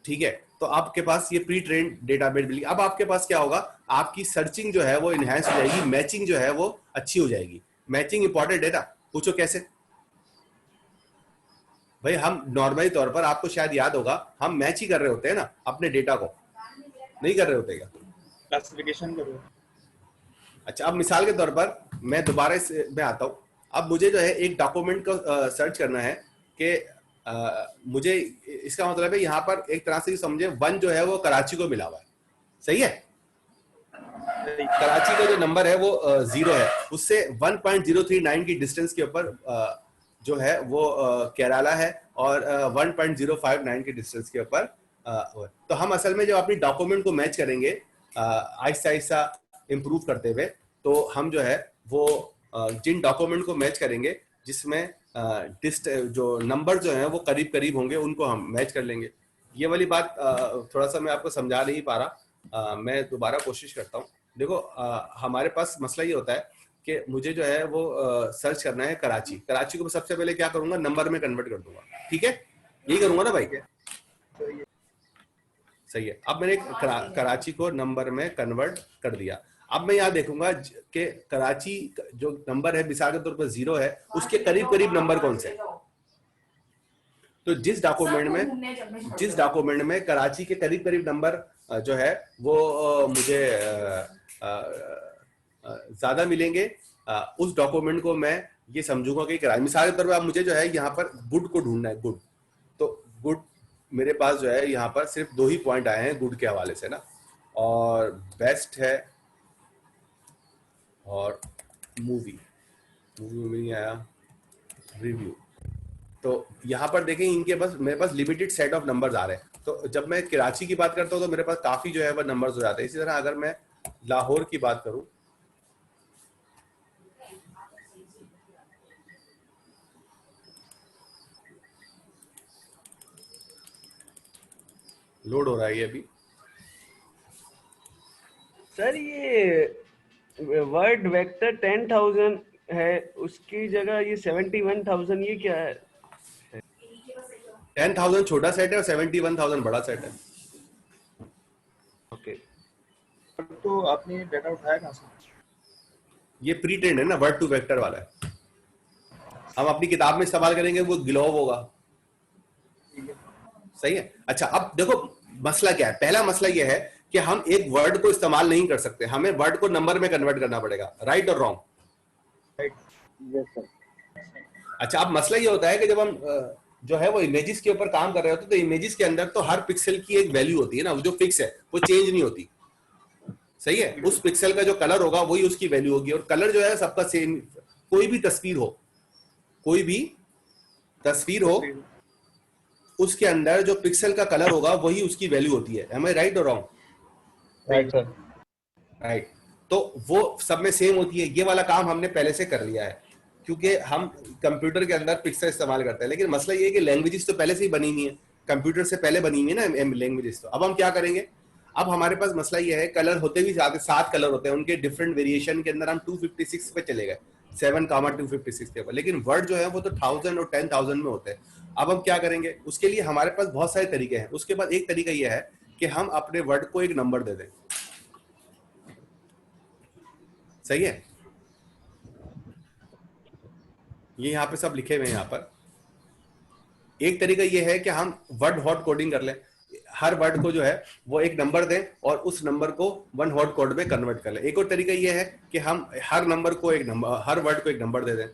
ठीक है, तो आपके पास ये प्री ट्रेन्ड डेटाबेस मिल गया। अब आपके पास क्या होगा, आपकी सर्चिंग जो है वो इनहेंस हो जाएगी, मैचिंग जो है वो अच्छी हो जाएगी। मैचिंग इंपॉर्टेंट है ना, पूछो कैसे? भाई हम नॉर्मली तौर पर, आपको शायद याद होगा, हम मैच ही कर रहे होते हैं ना अपने डेटा को, नहीं कर रहे होते क्या? क्लासिफिकेशन करो। अच्छा, अब मिसाल के तौर पर मैं दोबारा मैं आता हूँ। अब मुझे जो है एक डॉक्यूमेंट को सर्च करना है कि मुझे, इसका मतलब है यहाँ पर एक तरह से समझे 1 जो है वो कराची को मिला हुआ है। सही है, कराची का जो नंबर है वो 0 है, उससे 1.039 की डिस्टेंस के ऊपर जो है वो केरला है और 1.059 की डिस्टेंस के ऊपर। तो हम असल में जब अपनी डॉक्यूमेंट को मैच करेंगे आहिस्ता आहिस्ता इम्प्रूव करते हुए, तो हम जो है वो जिन डॉक्यूमेंट को मैच करेंगे जिसमें जो नंबर जो हैं वो करीब करीब होंगे उनको हम मैच कर लेंगे। ये वाली बात थोड़ा सा मैं आपको समझा नहीं पा रहा, मैं दोबारा कोशिश करता हूँ। देखो हमारे पास मसला ये होता है कि मुझे जो है वो सर्च करना है कराची। कराची को मैं सबसे पहले क्या करूंगा, नंबर में कन्वर्ट कर दूंगा, ठीक है, यही करूंगा ना भाई? सही है। अब मैंने कराची को नंबर में कन्वर्ट कर दिया। अब मैं यहाँ देखूंगा कि कराची जो नंबर है मिसाल के तौर पर 0 है, उसके करीब करीब नंबर कौन से हैं। तो जिस डॉक्यूमेंट में कराची के करीब करीब नंबर जो है वो मुझे ज्यादा मिलेंगे, उस डॉक्यूमेंट को मैं ये समझूंगा कि कराची। मिसाल के तौर पर अब मुझे जो है यहाँ पर गुड को ढूंढना है, गुड। तो गुड मेरे पास जो है यहाँ पर सिर्फ 2 ही पॉइंट आए हैं गुड के हवाले से ना, और बेस्ट है और मूवी में नहीं आया, रिव्यू। तो यहाँ पर देखें इनके बस मेरे पास लिमिटेड सेट ऑफ नंबर्स आ रहे हैं। तो जब मैं कराची की बात करता हूँ तो मेरे पास काफी जो है वो नंबर्स हो जाते हैं। इसी तरह अगर मैं लाहौर की बात करूं, लोड हो रहा है ये अभी। सर ये वर्ड वेक्टर 10,000 है, उसकी जगह ये 71,000, ये क्या है? 10,000 छोटा सेट है और 71,000 बड़ा सेट है। ओके। तो आपने डाटा उठाया कहाँ से? ये प्री ट्रेंड है ना, वर्ड टू वेक्टर वाला है। हम अपनी किताब में इस्तेमाल करेंगे वो ग्लोब होगा, सही है। अच्छा अब देखो मसला क्या है। पहला मसला ये है कि हम एक वर्ड को इस्तेमाल नहीं कर सकते, हमें वर्ड को नंबर में कन्वर्ट करना पड़ेगा, राइट और रॉन्ग? अच्छा अब मसला ये होता है कि जब हम जो है वो इमेजेस के ऊपर काम कर रहे होते हैं तो इमेजेस के अंदर तो हर पिक्सल की एक वैल्यू होती है ना, जो फिक्स है वो चेंज नहीं होती, सही है। उस पिक्सल का जो कलर होगा वही उसकी वैल्यू होगी, और कलर जो है सबका सेम। कोई भी तस्वीर हो उसके अंदर जो पिक्सल का कलर होगा वही उसकी वैल्यू होती है। एम आई राइट और रॉन्ग? Right sir. राइट। तो वो सब में सेम होती है। ये वाला काम हमने पहले से कर लिया है क्योंकि हम कंप्यूटर के अंदर पिक्सल इस्तेमाल करते हैं। लेकिन मसला ये है कि लैंग्वेजेस तो पहले से ही बनी हुई है, कंप्यूटर से पहले बनी हुई है ना लैंग्वेजेस। तो अब हम क्या करेंगे, अब हमारे पास मसला ये है कलर होते भी 7 कलर होते हैं, उनके डिफरेंट वेरिएशन के अंदर हम 256 पे चले गए, 7,256 के ऊपर। लेकिन वर्ड जो है वो तो 1000 और 10,000 में होते हैं। अब हम क्या करेंगे, उसके लिए हमारे पास बहुत सारे तरीके हैं। उसके बाद एक तरीका यह है कि हम अपने वर्ड को एक नंबर दे दें, सही है। ये यहाँ पे सब लिखे हुए हैं। यहाँ पर एक तरीका यह है कि हम वर्ड हॉट कोडिंग कर लें, हर वर्ड को जो है वो एक नंबर दें और उस नंबर को 1 हॉट कोड में कन्वर्ट कर लें। एक और तरीका यह है कि हम हर वर्ड को एक नंबर दे दें,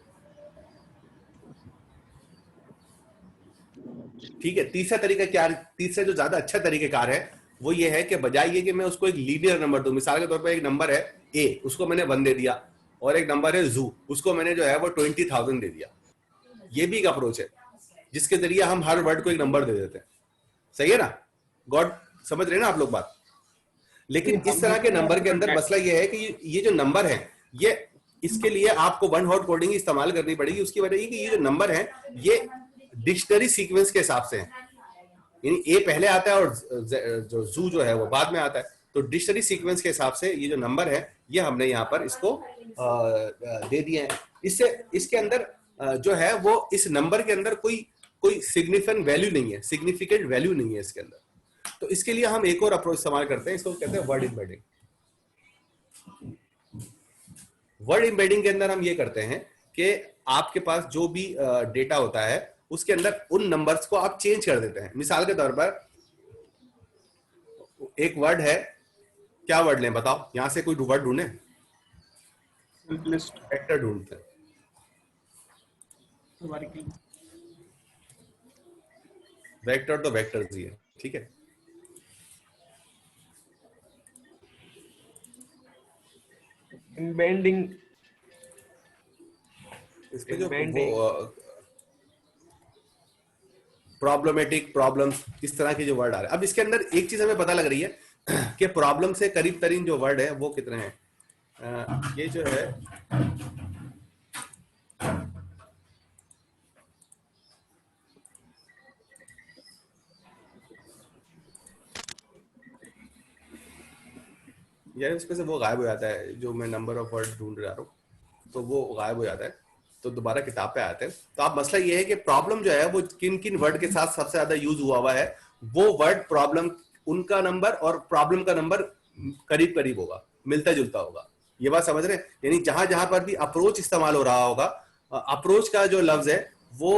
ठीक है। तीसरा जो ज्यादा अच्छा तरीकेकार है वो ये है कि बजाय ये कि मैं उसको एक लीनियर नंबर दूं, मिसाल के तौर पर एक नंबर है ए, उसको मैंने 1 दे दिया, और एक नंबर है जू, उसको मैंने जो है वो 20,000 दे दिया। ये भी एक अप्रोच है जिसके जरिए हम हर वर्ड को एक नंबर दे देते हैं, सही है ना। गॉड समझ रहे हैं ना आप लोग बात। लेकिन इस तरह के नंबर के अंदर मसला ये है कि ये जो नंबर है ये इसके लिए आपको 1 हॉट कोडिंग इस्तेमाल करनी पड़ेगी। उसकी वजह ये कि ये जो नंबर है ये डिक्शनरी सीक्वेंस के हिसाब से है, यानी ए पहले आता है और जो जू जो है वो बाद में आता है। तो डिक्शनरी सीक्वेंस के हिसाब से ये जो नंबर है ये हमने यहाँ पर इसको दे दिए हैं। इससे इसके अंदर जो है वो इस नंबर के अंदर कोई सिग्निफिकेंट वैल्यू नहीं है इसके अंदर। तो इसके लिए हम एक और अप्रोच इस्तेमाल करते हैं, इसको कहते हैं वर्ड एम्बेडिंग। वर्ड एम्बेडिंग के अंदर हम ये करते हैं कि आपके पास जो भी डेटा होता है उसके अंदर उन नंबर्स को आप चेंज कर देते हैं। मिसाल के तौर पर एक वर्ड है, क्या वर्ड लें बताओ, यहां से कोई वर्ड ढूंढे, वेक्टर ढूंढते हैं। वेक्टर तो वेक्टर ही है, ठीक है। एम्बेडिंग, इसके जो प्रॉब्लमेटिक, प्रॉब्लम्स, इस तरह के जो वर्ड आ रहे हैं। अब इसके अंदर एक चीज हमें पता लग रही है कि प्रॉब्लम से करीब तरीन जो वर्ड है वो कितने हैं। ये जो है यार इसमें से वो गायब हो जाता है, जो मैं नंबर ऑफ वर्ड ढूंढ रहा हूँ तो वो गायब हो जाता है, तो दोबारा किताब पे आते हैं। तो आप मसला ये है कि प्रॉब्लम जो है वो किन किन वर्ड के साथ सबसे ज्यादा यूज हुआ है, वो वर्ड प्रॉब्लम उनका नंबर और प्रॉब्लम का नंबर करीब करीब होगा, मिलता जुलता होगा। ये बात समझ रहे हैं? यानी जहां जहां पर भी अप्रोच इस्तेमाल हो रहा होगा, अप्रोच का जो लफ्ज है वो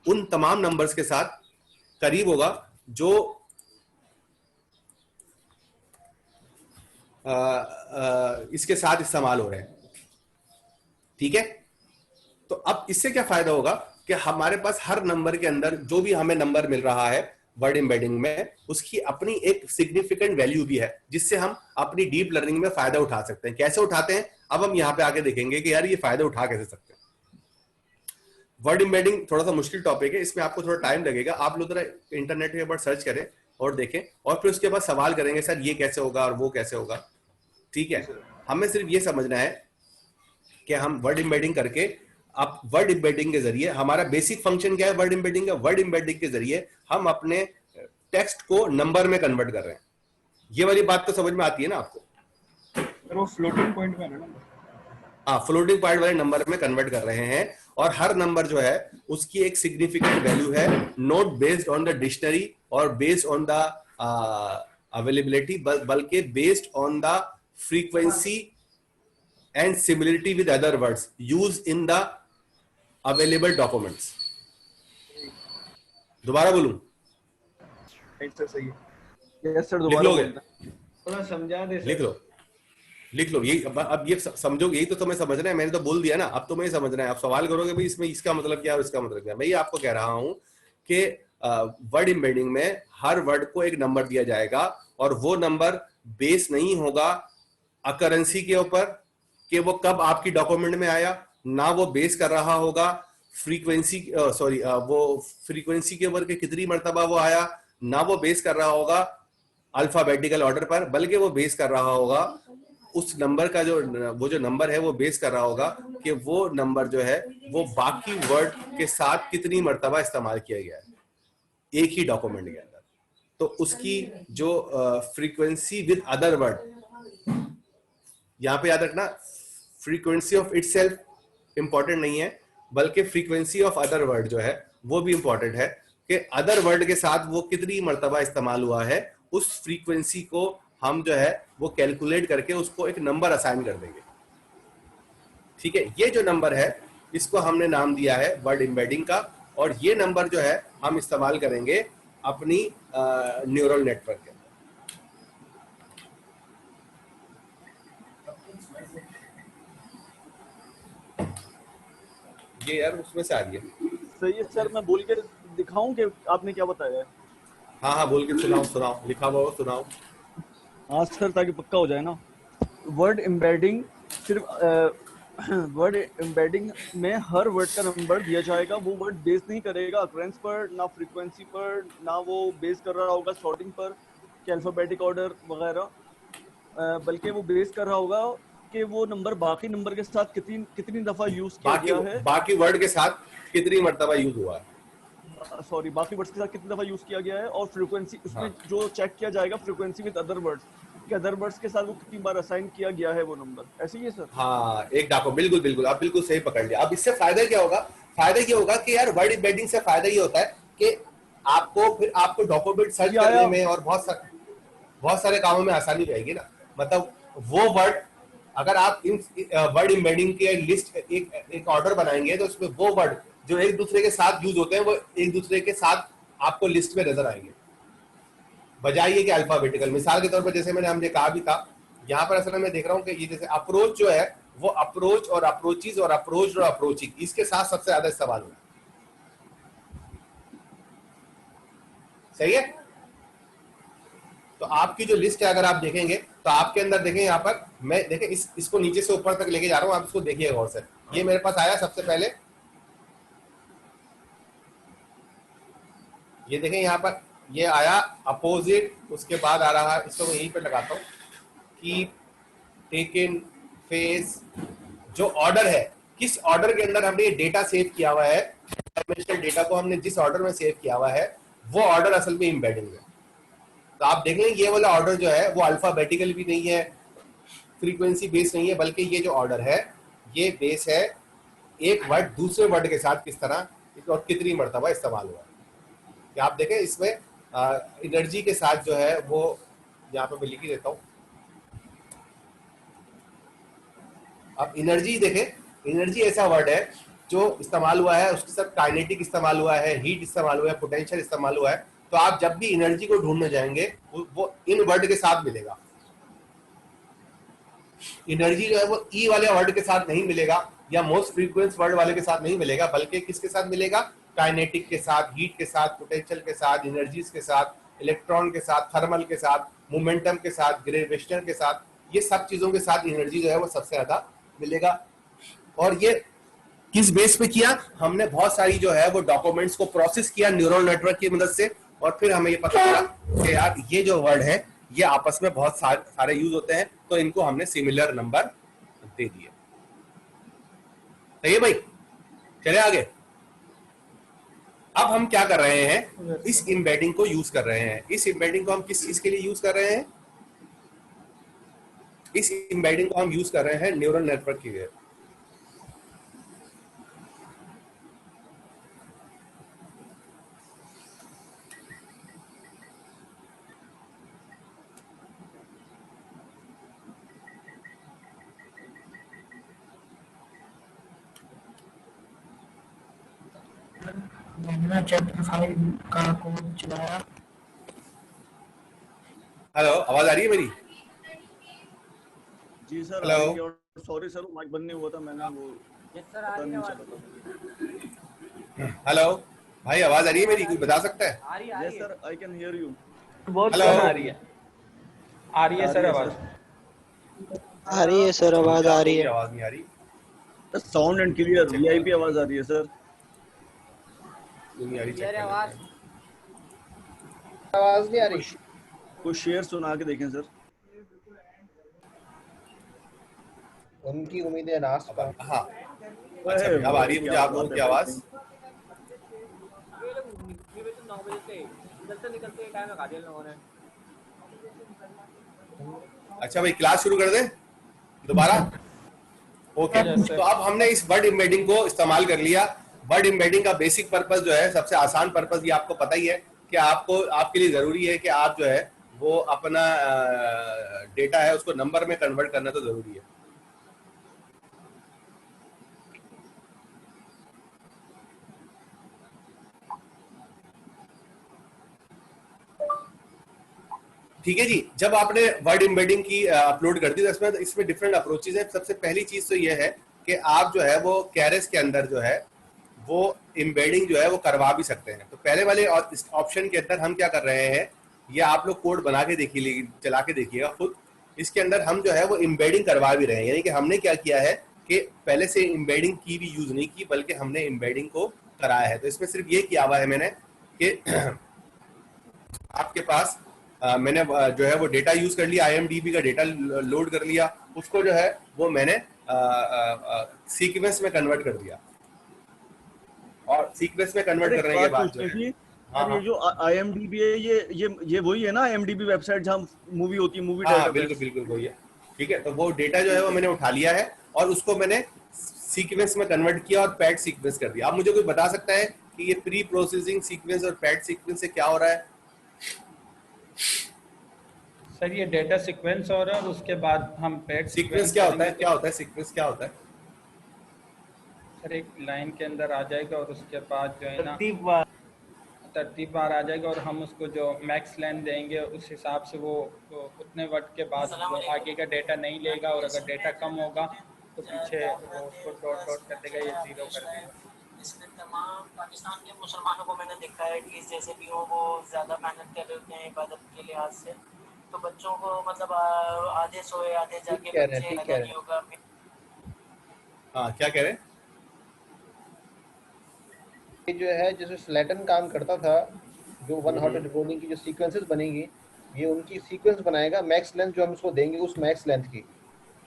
उन तमाम नंबर्स के साथ करीब होगा जो इसके साथ इस्तेमाल हो रहे हैं। ठीक है, तो अब इससे क्या फायदा होगा कि हमारे पास हर नंबर के अंदर जो भी हमें नंबर मिल रहा है वर्ड एम्बेडिंग में, उसकी अपनी एक सिग्निफिकेंट वैल्यू भी है, जिससे हम अपनी डीप लर्निंग में फायदा उठा सकते हैं। कैसे उठाते हैं अब हम यहां पे आके देखेंगे कि यार ये फायदा उठा कैसे सकते हैं। वर्ड एम्बेडिंग थोड़ा सा मुश्किल टॉपिक है, इसमें आपको थोड़ा टाइम लगेगा। आप लोग जरा इंटरनेट के ऊपर सर्च करें और देखें, और फिर उसके बाद सवाल करेंगे सर ये कैसे होगा और वो कैसे होगा। ठीक है, हमें सिर्फ ये समझना है कि हम वर्ड एम्बेडिंग करके, अब वर्ड एम्बेडिंग के जरिए हमारा बेसिक फंक्शन क्या है वर्ड एम्बेडिंग का, वर्ड एम्बेडिंग के जरिए हम अपने टेक्स्ट को नंबर में कन्वर्ट कर रहे हैं। ये वाली बात तो समझ में आती है ना आपको? सर वो फ्लोटिंग पॉइंट में है ना? हाँ, फ्लोटिंग पॉइंट वाले नंबर में कन्वर्ट कर रहे हैं, और हर नंबर जो है उसकी एक सिग्निफिकेंट वैल्यू है, not based on the dictionary और बेस्ड ऑन द अवेलेबिलिटी, बल्कि based on the frequency and similarity with other words used in the available documents। दोबारा बोलूं? सही है। यस सर, लिख दोबारा लोगे? थोड़ा समझा दे सर। लिख लो ये। अब ये समझोगे, यही तो तुम्हें समझना है। मैंने तो बोल दिया ना, अब तुम्हें समझना है। आप सवाल करोगे भाई इसमें इसका मतलब क्या है और इसका मतलब क्या है। मैं ये आपको कह रहा हूं कि वर्ड एम्बेडिंग में हर वर्ड को एक नंबर दिया जाएगा, और वो नंबर बेस नहीं होगा अकरेंसी के ऊपर कि वो कब आपकी डॉक्यूमेंट में आया, ना वो बेस कर रहा होगा फ्रीक्वेंसी, वो फ्रीक्वेंसी के ऊपर के कितनी मर्तबा वो आया, ना वो बेस कर रहा होगा अल्फाबेटिकल ऑर्डर पर, बल्कि वो बेस कर रहा होगा उस नंबर का वो जो नंबर है वो बेस कर रहा होगा कि वो नंबर जो है वो बाकी वर्ड के साथ कितनी मर्तबा इस्तेमाल किया गया है एक ही डॉक्यूमेंट के अंदर। तो उसकी जो फ्रीक्वेंसी विद अदर वर्ड, यहां पे याद रखना फ्रीक्वेंसी ऑफ इटसेल्फ इंपॉर्टेंट नहीं है, बल्कि फ्रीक्वेंसी ऑफ अदर वर्ड जो है वो भी इंपॉर्टेंट है, कि अदर वर्ड के साथ वो कितनी मर्तबा इस्तेमाल हुआ है, उस फ्रीक्वेंसी को हम जो है वो कैलकुलेट करके उसको एक नंबर असाइन कर देंगे। ठीक है, ये जो नंबर है इसको हमने नाम दिया है वर्ड एम्बेडिंग का, और ये नंबर जो है हम इस्तेमाल करेंगे अपनी न्यूरल नेटवर्क के। ये यार उसमें से आ रही है। सही है सर, मैं बोल के दिखाऊं कि आपने क्या बताया है? हाँ, बोल के सुनाओ, लिखा हुआ हो सुनाओ। हाँ सर, ताकि पक्का हो जाए ना। वर्ड एम्बेडिंग सिर्फ वर्ड एम्बेडिंग में हर वर्ड का नंबर दिया जाएगा। वो वर्ड बेस नहीं करेगा अकरेंस पर, ना फ्रीक्वेंसी पर, ना वो बेस कर रहा होगा सॉर्टिंग पर कि अल्फाबेटिक ऑर्डर वगैरह, बल्कि वो बेस कर रहा होगा कि वो नंबर बाकी नंबर के साथ कितनी दफा यूज किया गया है, बाकी वर्ड के साथ कितनी मर्तबा यूज हुआ है, सॉरी बाकी वर्ड्स के साथ कितनी दफा यूज किया गया है, और फ्रीक्वेंसी उसमें जो चेक किया जाएगा फ्रीक्वेंसी विद अदर वर्ड्स, कि अदर वर्ड्स के साथ वो कितनी बार असाइन किया गया है वो नंबर। ऐसे ही है सर? हाँ, एक डाको बिल्कुल आप बिल्कुल सही पकड़ लिया। अब इससे फायदा क्या होगा? फायदा ये होगा कि यार वर्ड एम्बेडिंग से फायदा ये होता है कि आपको डॉक्यूमेंट सर्च करने में और बहुत सारे कामों में आसानी रहेगी ना। मतलब वो वर्ड, अगर आप इन वर्ड एम्बेडिंग के लिस्ट एक ऑर्डर बनाएंगे तो उसमें वो वर्ड जो एक दूसरे के साथ यूज होते हैं वो एक दूसरे के साथ आपको लिस्ट में नजर आएंगे, बजाय ये कि अल्फाबेटिकल। मिसाल के तौर पर जैसे हमने कहा भी था, यहाँ पर असल में देख रहा हूँ कि ये जैसे अप्रोच जो है वो अप्रोच और अप्रोचीज और अप्रोच और अप्रोचिंग इसके साथ सबसे ज्यादा इस्तेमाल हो रहा है। सही है? तो आपकी जो लिस्ट है अगर आप देखेंगे तो आपके अंदर देखें, यहाँ पर मैं देखें इसको नीचे से ऊपर तक लेके जा रहा हूँ, आप इसको देखिए गौर से। ये मेरे पास आया सबसे पहले, ये देखें यहाँ पर ये आया अपोजिट, उसके बाद आ रहा है, इसको मैं यहीं पे लगाता हूँ, कीप, टेकन, फेस, जो ऑर्डर है, किस ऑर्डर के अंदर हमने ये डेटा सेव किया हुआ है, डायमेंशनल डेटा को हमने जिस ऑर्डर में सेव किया हुआ है वो ऑर्डर असल में एम्बेडिंग है। तो आप देख लेंगे ये वाला ऑर्डर जो है वो अल्फाबेटिकल भी नहीं है, फ्रीक्वेंसी बेस नहीं है, बल्कि ये जो ऑर्डर है ये बेस है एक वर्ड दूसरे वर्ड के साथ किस तरह और कितनी मर्तबा इस्तेमाल हुआ है। कि आप देखें इसमें एनर्जी के साथ जो है वो यहाँ पे मैं लिख ही देता हूँ। अब एनर्जी देखें, एनर्जी ऐसा वर्ड है जो इस्तेमाल हुआ है, उसके साथ काइनेटिक इस्तेमाल हुआ है, हीट इस्तेमाल हुआ है, पोटेंशियल इस्तेमाल हुआ है। तो आप जब भी एनर्जी को ढूंढने जाएंगे वो इन वर्ड के साथ मिलेगा। एनर्जी जो है वो ई वाले वर्ड के साथ नहीं मिलेगा या मोस्ट फ्रीक्वेंट वर्ड वाले के साथ नहीं मिलेगा, बल्कि किसके साथ मिलेगा? काइनेटिक के साथ, हीट के साथ, पोटेंशियल के साथ, एनर्जीज के साथ, इलेक्ट्रॉन के साथ, थर्मल के साथ, मोमेंटम के साथ, ग्रेविटेशन के साथ, ये सब चीजों के साथ एनर्जी जो है वो सबसे ज्यादा मिलेगा। और ये किस बेस पे किया? हमने बहुत सारी जो है वो डॉक्यूमेंट्स को प्रोसेस किया न्यूरल नेटवर्क की मदद से, और फिर हमें ये पता चला कि यार ये जो वर्ड है ये आपस में बहुत सारे यूज होते हैं, तो इनको हमने सिमिलर नंबर दे दिए। सही है भाई, चले आगे। अब हम क्या कर रहे हैं? इस एम्बेडिंग को यूज कर रहे हैं। इस एम्बेडिंग को हम किस चीज के लिए यूज कर रहे हैं? इस एम्बेडिंग को हम यूज कर रहे हैं न्यूरल नेटवर्क के लिए। मैंने चैप्टर 5 का कोड चलाया। हेलो, आवाज आ रही है मेरी? जी sir. Hello, sorry sir, mike बंद नहीं हुआ था, मैंने वो पता नहीं चला था। हेलो भाई, आवाज आ रही है मेरी? कोई बता सकता है? Yes sir, I can hear you. बहुत हेलो। कम आ रही है। आ रही है सर आवाज। आ रही है सर, आवाज आ रही है। आवाज नहीं आ रही। साउंड एंड क्लियर, वीआईपी आवाज आ रही है सर। नहीं आ रही, चेक कर लेते हैं। आवाज नहीं आ रही। कुछ शेयर सुना के देखें सर। उनकी उम्मीदें नाश पर। हाँ, अच्छा अब आ रही है मुझे आप लोगों की आवाज। अच्छा भाई, क्लास शुरू कर दें दोबारा? ओके। तो अब हमने इस वर्ड एम्बेडिंग को इस्तेमाल कर लिया। वर्ड एम्बेडिंग का बेसिक पर्पस जो है, सबसे आसान पर्पस, ये आपको पता ही है कि आपको, आपके लिए जरूरी है कि आप जो है वो अपना डेटा है उसको नंबर में कन्वर्ट करना तो जरूरी है। ठीक है जी। जब आपने वर्ड एम्बेडिंग की अपलोड कर दी तो इसमें डिफरेंट अप्रोचेज है। सबसे पहली चीज तो ये है कि आप जो है वो कैरेस के अंदर जो है वो एम्बेडिंग जो है वो करवा भी सकते हैं। तो पहले वाले ऑप्शन के अंदर हम क्या कर रहे हैं, ये आप लोग कोड बना के देखिए, चला के देखिएगा खुद। इसके अंदर हम जो है वो एम्बेडिंग करवा भी रहे हैं, यानी कि हमने क्या किया है कि पहले से एम्बेडिंग की भी यूज नहीं की, बल्कि हमने एम्बेडिंग को कराया है। तो इसमें सिर्फ ये किया हुआ है मैंने कि आपके पास मैंने जो है वो डेटा यूज कर लिया, IMDb का डेटा लोड कर लिया, उसको जो है वो मैंने सीक्वेंस में कन्वर्ट कर दिया, और सीक्वेंस में कन्वर्ट करने के बाद जो है, ये जो IMDb है, ये वही है ना IMDb वेबसाइट जहाँ मूवी होती है, मूवी हाँ डाटा? बिल्कुल बिल्कुल वही है। ठीक है, तो वो डेटा जो है वो मैंने उठा लिया है और उसको मैंने सीक्वेंस में कन्वर्ट किया और पैड सीक्वेंस कर दिया। अब मुझे कोई बता सकता है कि ये प्री प्रोसेसिंग सीक्वेंस और पैड सीक्वेंस से क्या हो रहा है? सर ये डेटा सीक्वेंस हो रहा है और उसके बाद हम पैड सीक्वेंस क्या होता है? क्या होता है सीक्वेंस? क्या होता है सर? एक लाइन के अंदर आ जाएगा और उसके बाद जो है ना तरतीब बार आ जाएगा, और हम उसको जो मैक्स लेंथ देंगे उस हिसाब से वो उतने वर्ड के बाद वो आगे का डेटा नहीं लेगा, और अगर डेटा कम होगा तो पीछे वो उसको डॉट डॉट कर देगा या जीरो कर देगा। इसमें तमाम पाकिस्तान के मुसलमानों को मैंने देखा है कि जैसे भी हो वो ज़्यादा मेहनत कर रहे होते हैं इबादत के लिहाज से, तो बच्चों को मतलब आधे सोए आधे जाके बच्चे नहीं होगा। हाँ, क्या कह रहे हैं? ये जो है जैसे स्लेटन काम करता था, जो 1 हॉट रिकॉर्डिंग की जो सीक्वेंसेस बनेंगी, ये उनकी सीक्वेंस बनाएगा मैक्स लेंथ जो हम उसको देंगे उस मैक्स लेंथ की।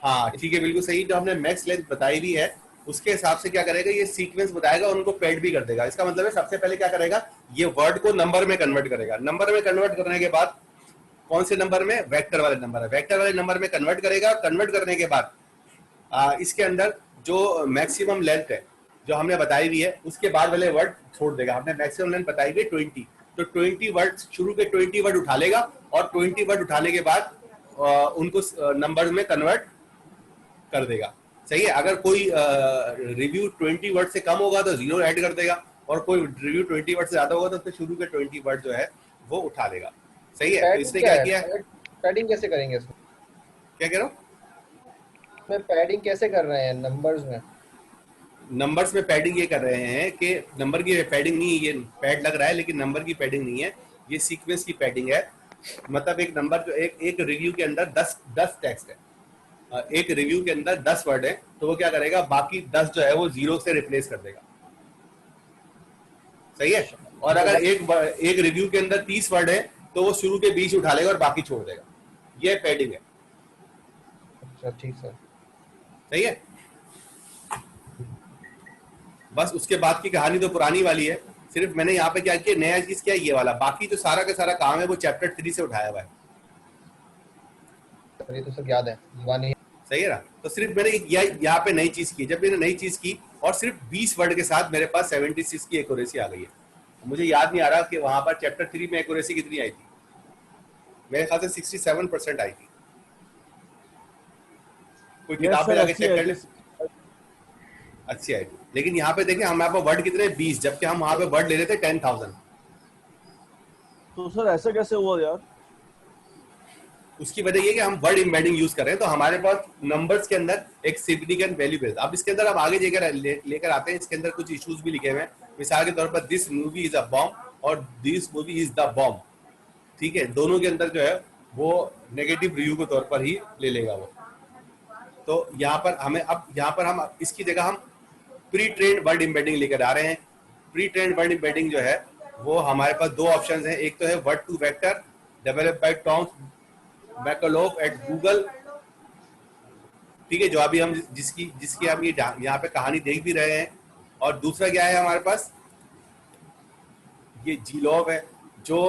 हाँ ठीक है, बिल्कुल सही। जो हमने मैक्स लेंथ बताई भी है उसके हिसाब से क्या करेगा, ये सीक्वेंस बताएगा, उनको पैड भी कर देगा। इसका मतलब है सबसे पहले क्या करेगा, ये वर्ड को नंबर में कन्वर्ट करेगा। नंबर में कन्वर्ट करने के बाद कौन से नंबर में, वेक्टर वाले नंबर है, वेक्टर वाले नंबर में कन्वर्ट करेगा। कन्वर्ट करने के बाद इसके अंदर जो मैक्सिमम लेंथ है जो हमने बताई हुई है उसके बाद वाले वर्ड छोड़ देगा। हमने मैक्सिमम लेंथ बताई हुई है 20, तो 20 वर्ड, शुरू के 20 वर्ड उठा लेगा और 20 वर्ड उठाने के बाद उनको नंबर में कन्वर्ट कर देगा। सही है। अगर कोई रिव्यू 20 वर्ड से कम होगा तो 0 ऐड कर देगा, और कोई रिव्यू 20 वर्ड से ज्यादा होगा तो शुरू के 20 वर्ड जो है वो उठा लेगा। सही है। तो इसने क्या किया, पैडिंग कैसे करेंगे इसमें? क्या कह रहा हूँ मैं, पैडिंग कैसे कर रहे हैं नंबर्स में? नंबर्स में पैडिंग ये कर रहे हैं कि नंबर की पैडिंग नहीं, ये पैड लग रहा है लेकिन नंबर की पैडिंग नहीं है, ये सीक्वेंस की पैडिंग है। मतलब एक नंबर जो एक रिव्यू के अंदर 10 टेक्स्ट है, एक रिव्यू के अंदर 10 वर्ड है, तो वो क्या करेगा, बाकी 10 जो है वो 0 से रिप्लेस कर देगा। सही है। और अगर एक रिव्यू के अंदर 30 वर्ड है तो वो शुरू के बीच उठा लेगा और बाकी छोड़ देगा। ये पैडिंग है। अच्छा ठीक है, सही है। बस उसके बाद की कहानी तो पुरानी वाली है। सिर्फ मैंने यहाँ पे क्या किया, नया चीज क्या, ये वाला। बाकी जो सारा का सारा काम है वो चैप्टर 3 से उठाया हुआ है। ये तो सब याद है, दीवानी। सही है ना। तो सिर्फ मैंने यहाँ पे नई चीज की। जब मैंने नई चीज की और सिर्फ 20 वर्ड के साथ मेरे पास 76 की एक्यूरेसी आ गई है। मुझे याद नहीं आ रहा कि वहां पर चैप्टर 3 में एक्यूरेसी कितनी आई थी। मेरे ख्याल से 67% आई थी। कोई किताब में जाके चेक कर ले। अच्छी आई थी। लेकिन यहाँ पे देखें हमारे पास वर्ड कितने, 20, जबकि हम वहां पे वर्ड ले रहे थे 10,000। तो सर ऐसा कैसे हुआ यार? उसकी वजह ये कि हम वर्ड एम्बेडिंग यूज कर रहे हैं, तो हमारे पास नंबर्स के अंदर एक सिग्निफिकेंट वैल्यू है। अब इसके अंदर हम आगे लेकर आते हैं। इसके अंदर कुछ इश्यूज भी लिखे हुए हैं। मिसाल के तौर पर this movie is a bomb और this movie is the bomb. ठीक है, दोनों के अंदर जो है वो नेगेटिव रिव्यू के तौर पर ही ले लेगा वो। तो यहाँ पर हमें हम इसकी जगह हम प्री ट्रेन्ड वर्ड एम्बेडिंग लेकर आ रहे हैं। प्री ट्रेन्ड वर्ड एम्बेडिंग जो है वो हमारे पास दो ऑप्शंस हैं। एक तो है word to vector developed by Tom Mikolov at Google. ठीक है, जो अभी हम जिसकी हम ये यहाँ पे कहानी देख भी रहे हैं। और दूसरा क्या है हमारे पास, ये जीलोव है जो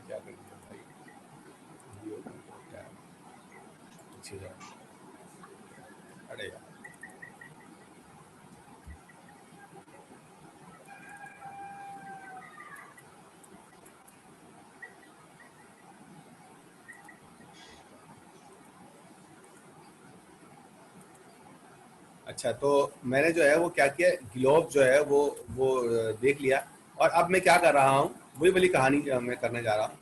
क्या कर दिया भाई, अरे यार अच्छा, तो मैंने जो है वो क्या किया, ग्लोब जो है वो देख लिया। और अब मैं क्या कर रहा हूँ, वही वाली कहानी मैं करने जा रहा हूँ।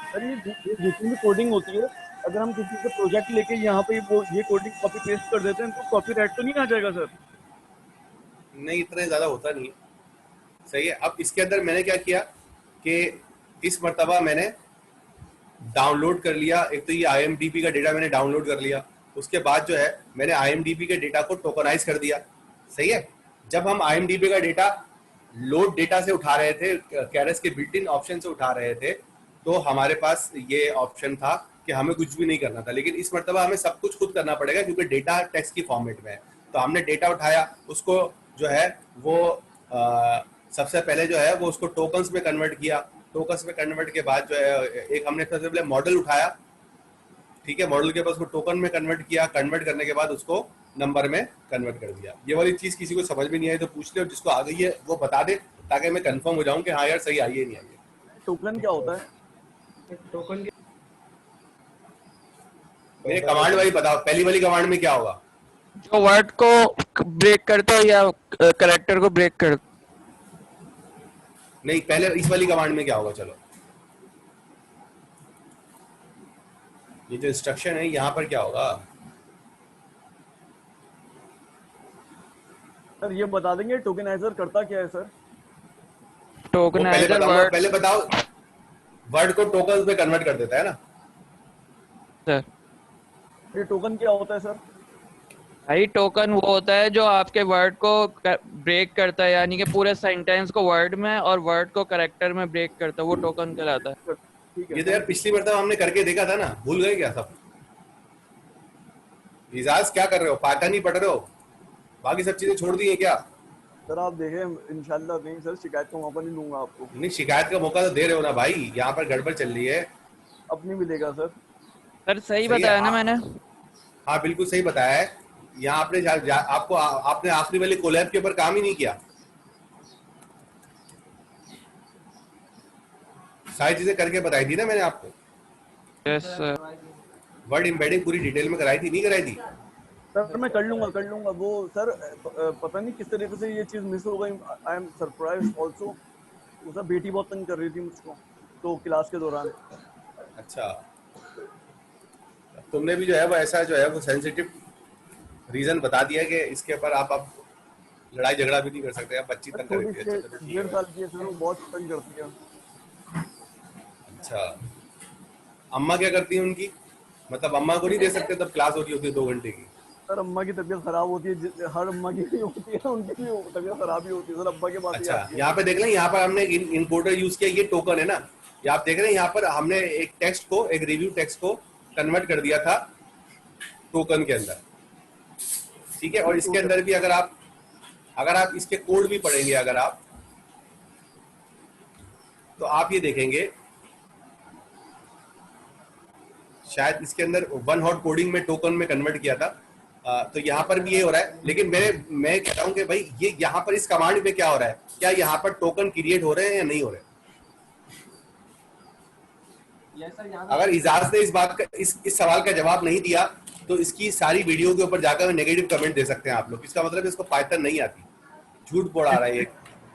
सर ये जितनी भी कोडिंग होती है, अगर हम किसी से प्रोजेक्ट लेके यहाँ पे ये कोडिंग कॉपी पेस्ट कर देते हैं तो कॉपीराइट तो नहीं आ जाएगा सर? नहीं, इतना ज्यादा होता नहीं है। सही है। अब इसके अंदर मैंने क्या किया कि इस मर्तबा मैंने डाउनलोड कर लिया। एक तो ये IMDb का डेटा मैंने डाउनलोड कर लिया। उसके बाद जो है मैंने IMDb के डेटा को टोकनाइज कर दिया। सही है। जब हम IMDb का डेटा लोड डेटा से उठा रहे थे, कैरस के बिल्ट इन ऑप्शन से उठा रहे थे, तो हमारे पास ये ऑप्शन था कि हमें कुछ भी नहीं करना था। लेकिन इस मर्तबा हमें सब कुछ खुद करना पड़ेगा क्योंकि डेटा टेक्स्ट की फॉर्मेट में है। तो हमने डेटा उठाया, उसको जो है वो सबसे पहले जो है वो उसको टोकन्स में कन्वर्ट किया। टोकन्स में कन्वर्ट के बाद जो है एक हमने सबसे पहले मॉडल उठाया। ठीक है, मॉडल के बाद उसको टोकन में कन्वर्ट किया। कन्वर्ट करने के बाद उसको नंबर में कन्वर्ट कर दिया। ये वाली चीज किसी को समझ में नहीं आई तो पूछ ले, और जिसको आ गई है वो बता दे ताकि मैं कंफर्म हो जाऊं कि हाँ यार सही आई है नहीं आई है। टोकन क्या होता है? टोकन मेरे कमांड वाली बताओ, पहली वाली कमांड में क्या होगा? जो वर्ड को ब्रेक करता है या करेक्टर को ब्रेक करता? नहीं, पहले इस वाली कमांड में क्या होगा, चलो ये जो इंस्ट्रक्शन है यहाँ पर क्या होगा? सर ये बता देंगे टोकनाइजर करता क्या है सर? टोकनाइजर वर्ड, पहले बताओ, वर्ड को टोकन में कन्वर्ट कर देता है ना सर। ये टोकन क्या होता है सर? भाई टोकन वो होता है जो आपके वर्ड को ब्रेक करता है, यानी कि पूरे सेंटेंस को वर्ड में और वर्ड को करेक्टर में ब्रेक करता है, वो टोकन कहलाता है। ये तो यार पिछली मरतबा हमने करके देखा था ना, भूल गए क्या सब? इजाज क्या कर रहे हो, पाइथन ही पढ़ रहे हो, बाकी सब चीजें छोड़ दी है क्या? सर आप देखें इंशाल्लाह नहीं सर, शिकायत का मौका नहीं दूंगा आपको। नहीं, शिकायत का मौका तो दे रहे हो ना भाई, यहाँ पर गड़बड़ चल रही है। अब नहीं मिलेगा सर। सर सही बताया ना मैंने? हाँ बिल्कुल सही बताया है। यहाँ आपने आपको आपने आखिरी वाले कोलैब के ऊपर काम ही नहीं किया, सारी चीजें करके बताई थी ना मैंने आपको। Yes sir. वर्ड एम्बेडिंग पूरी डिटेल में कराई थी, नहीं कराई थी? सर मैं कर लूंगा वो सर। पता नहीं किस तरीके से ये चीज मिस हो गई। I am surprise also. उसका बेटी बहुत तंग कर रही थी मुझको तो क्लास के दौरान। अच्छा, तुमने भी जो है वो ऐसा जो है वो सेंसिटिव रीजन बता दिया कि इसके ऊपर आप अब लड़ाई झगड़ा भी नहीं कर सकते। आप बच्ची तंग कर रही थी। 1.5 साल की है सर, वो बहुत तंग करती है। अच्छा, अम्मा क्या करती है उनकी? मतलब अम्मा को नहीं दे सकते तब क्लास होती है 2 घंटे की? सर अम्मा की तबीयत खराब होती है, हर अम्मा की भी होती है, उनकी भी तबीयत खराब ही होती है सर। अब्बा के पास। अच्छा, यहाँ पे देख लें, यहाँ पर हमने इनकोडर यूज किया, ये टोकन है ना। ये आप देख रहे हैं, यहाँ पर हमने एक टेक्स्ट को, एक रिव्यू टेक्स्ट को कन्वर्ट कर दिया था टोकन के अंदर, ठीक है। और इसके अंदर भी अगर आप इसके कोड भी पढ़ेंगे अगर आप, तो आप ये देखेंगे शायद इसके अंदर वन हॉट कोडिंग में टोकन में कन्वर्ट किया था। तो यहाँ पर भी ये हो रहा है, लेकिन मैं कह रहा हूँ कि भाई ये यहाँ पर इस कमांड में क्या हो रहा है, क्या यहाँ पर टोकन क्रिएट हो रहे हैं या नहीं हो रहे? अगर इजाज ने इस बात का इस सवाल का जवाब नहीं दिया तो इसकी सारी वीडियो के ऊपर जाकर नेगेटिव कमेंट दे सकते हैं आप लोग। इसका मतलब इसको पाइथन नहीं आती, झूठ बोल रहा है ये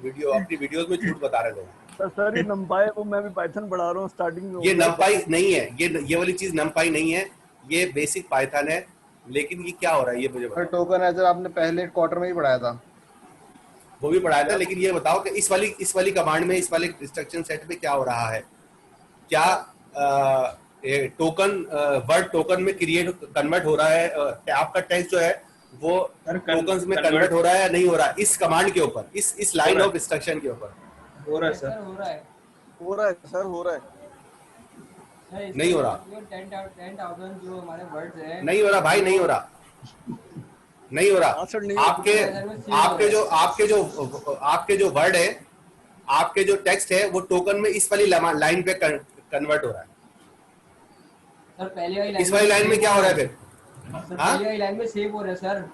वीडियो, अपनी वीडियोस में झूठ बता रहे लोग। सर ये नंपाई वो मैं भी पाइथन पढ़ा रहा हूँ स्टार्टिंग में। ये नंपाई नहीं है, ये वाली चीज नंपाई नहीं है, ये बेसिक पाइथन है। लेकिन ये क्या हो रहा है ये मुझे बताओ। टोकनाइजर आपने पहले क्वार्टर में ही पढ़ाया था। वो भी पढ़ाया था, लेकिन ये बताओ कि इस वाली कमांड में, इस वाले इंस्ट्रक्शन सेट में क्या हो रहा है? क्या टोकन वर्ड टोकन में कन्वर्ट हो रहा है? आपका टेक्स्ट जो है वो टोकन्स में कन्वर्ट हो रहा है या नहीं हो रहा है? इस कमांड के ऊपर, इस लाइन ऑफ इंस्ट्रक्शन के ऊपर हो रहा है सर। हो रहा है सर, हो रहा है। नहीं हो रहा। 10,000 जो हमारे वर्ड्स हैं, नहीं हो रहा भाई, नहीं हो रहा, नहीं हो रहा। आपके जो वर्ड है, आपके जो टेक्स्ट है वो टोकन में इस वाली लाइन पे कन्वर्ट हो रहा है। सर पहले वाली इस वाली लाइन में क्या हो रहा है फिर? सर पहले वाली लाइन में सेव हो रहा है सर,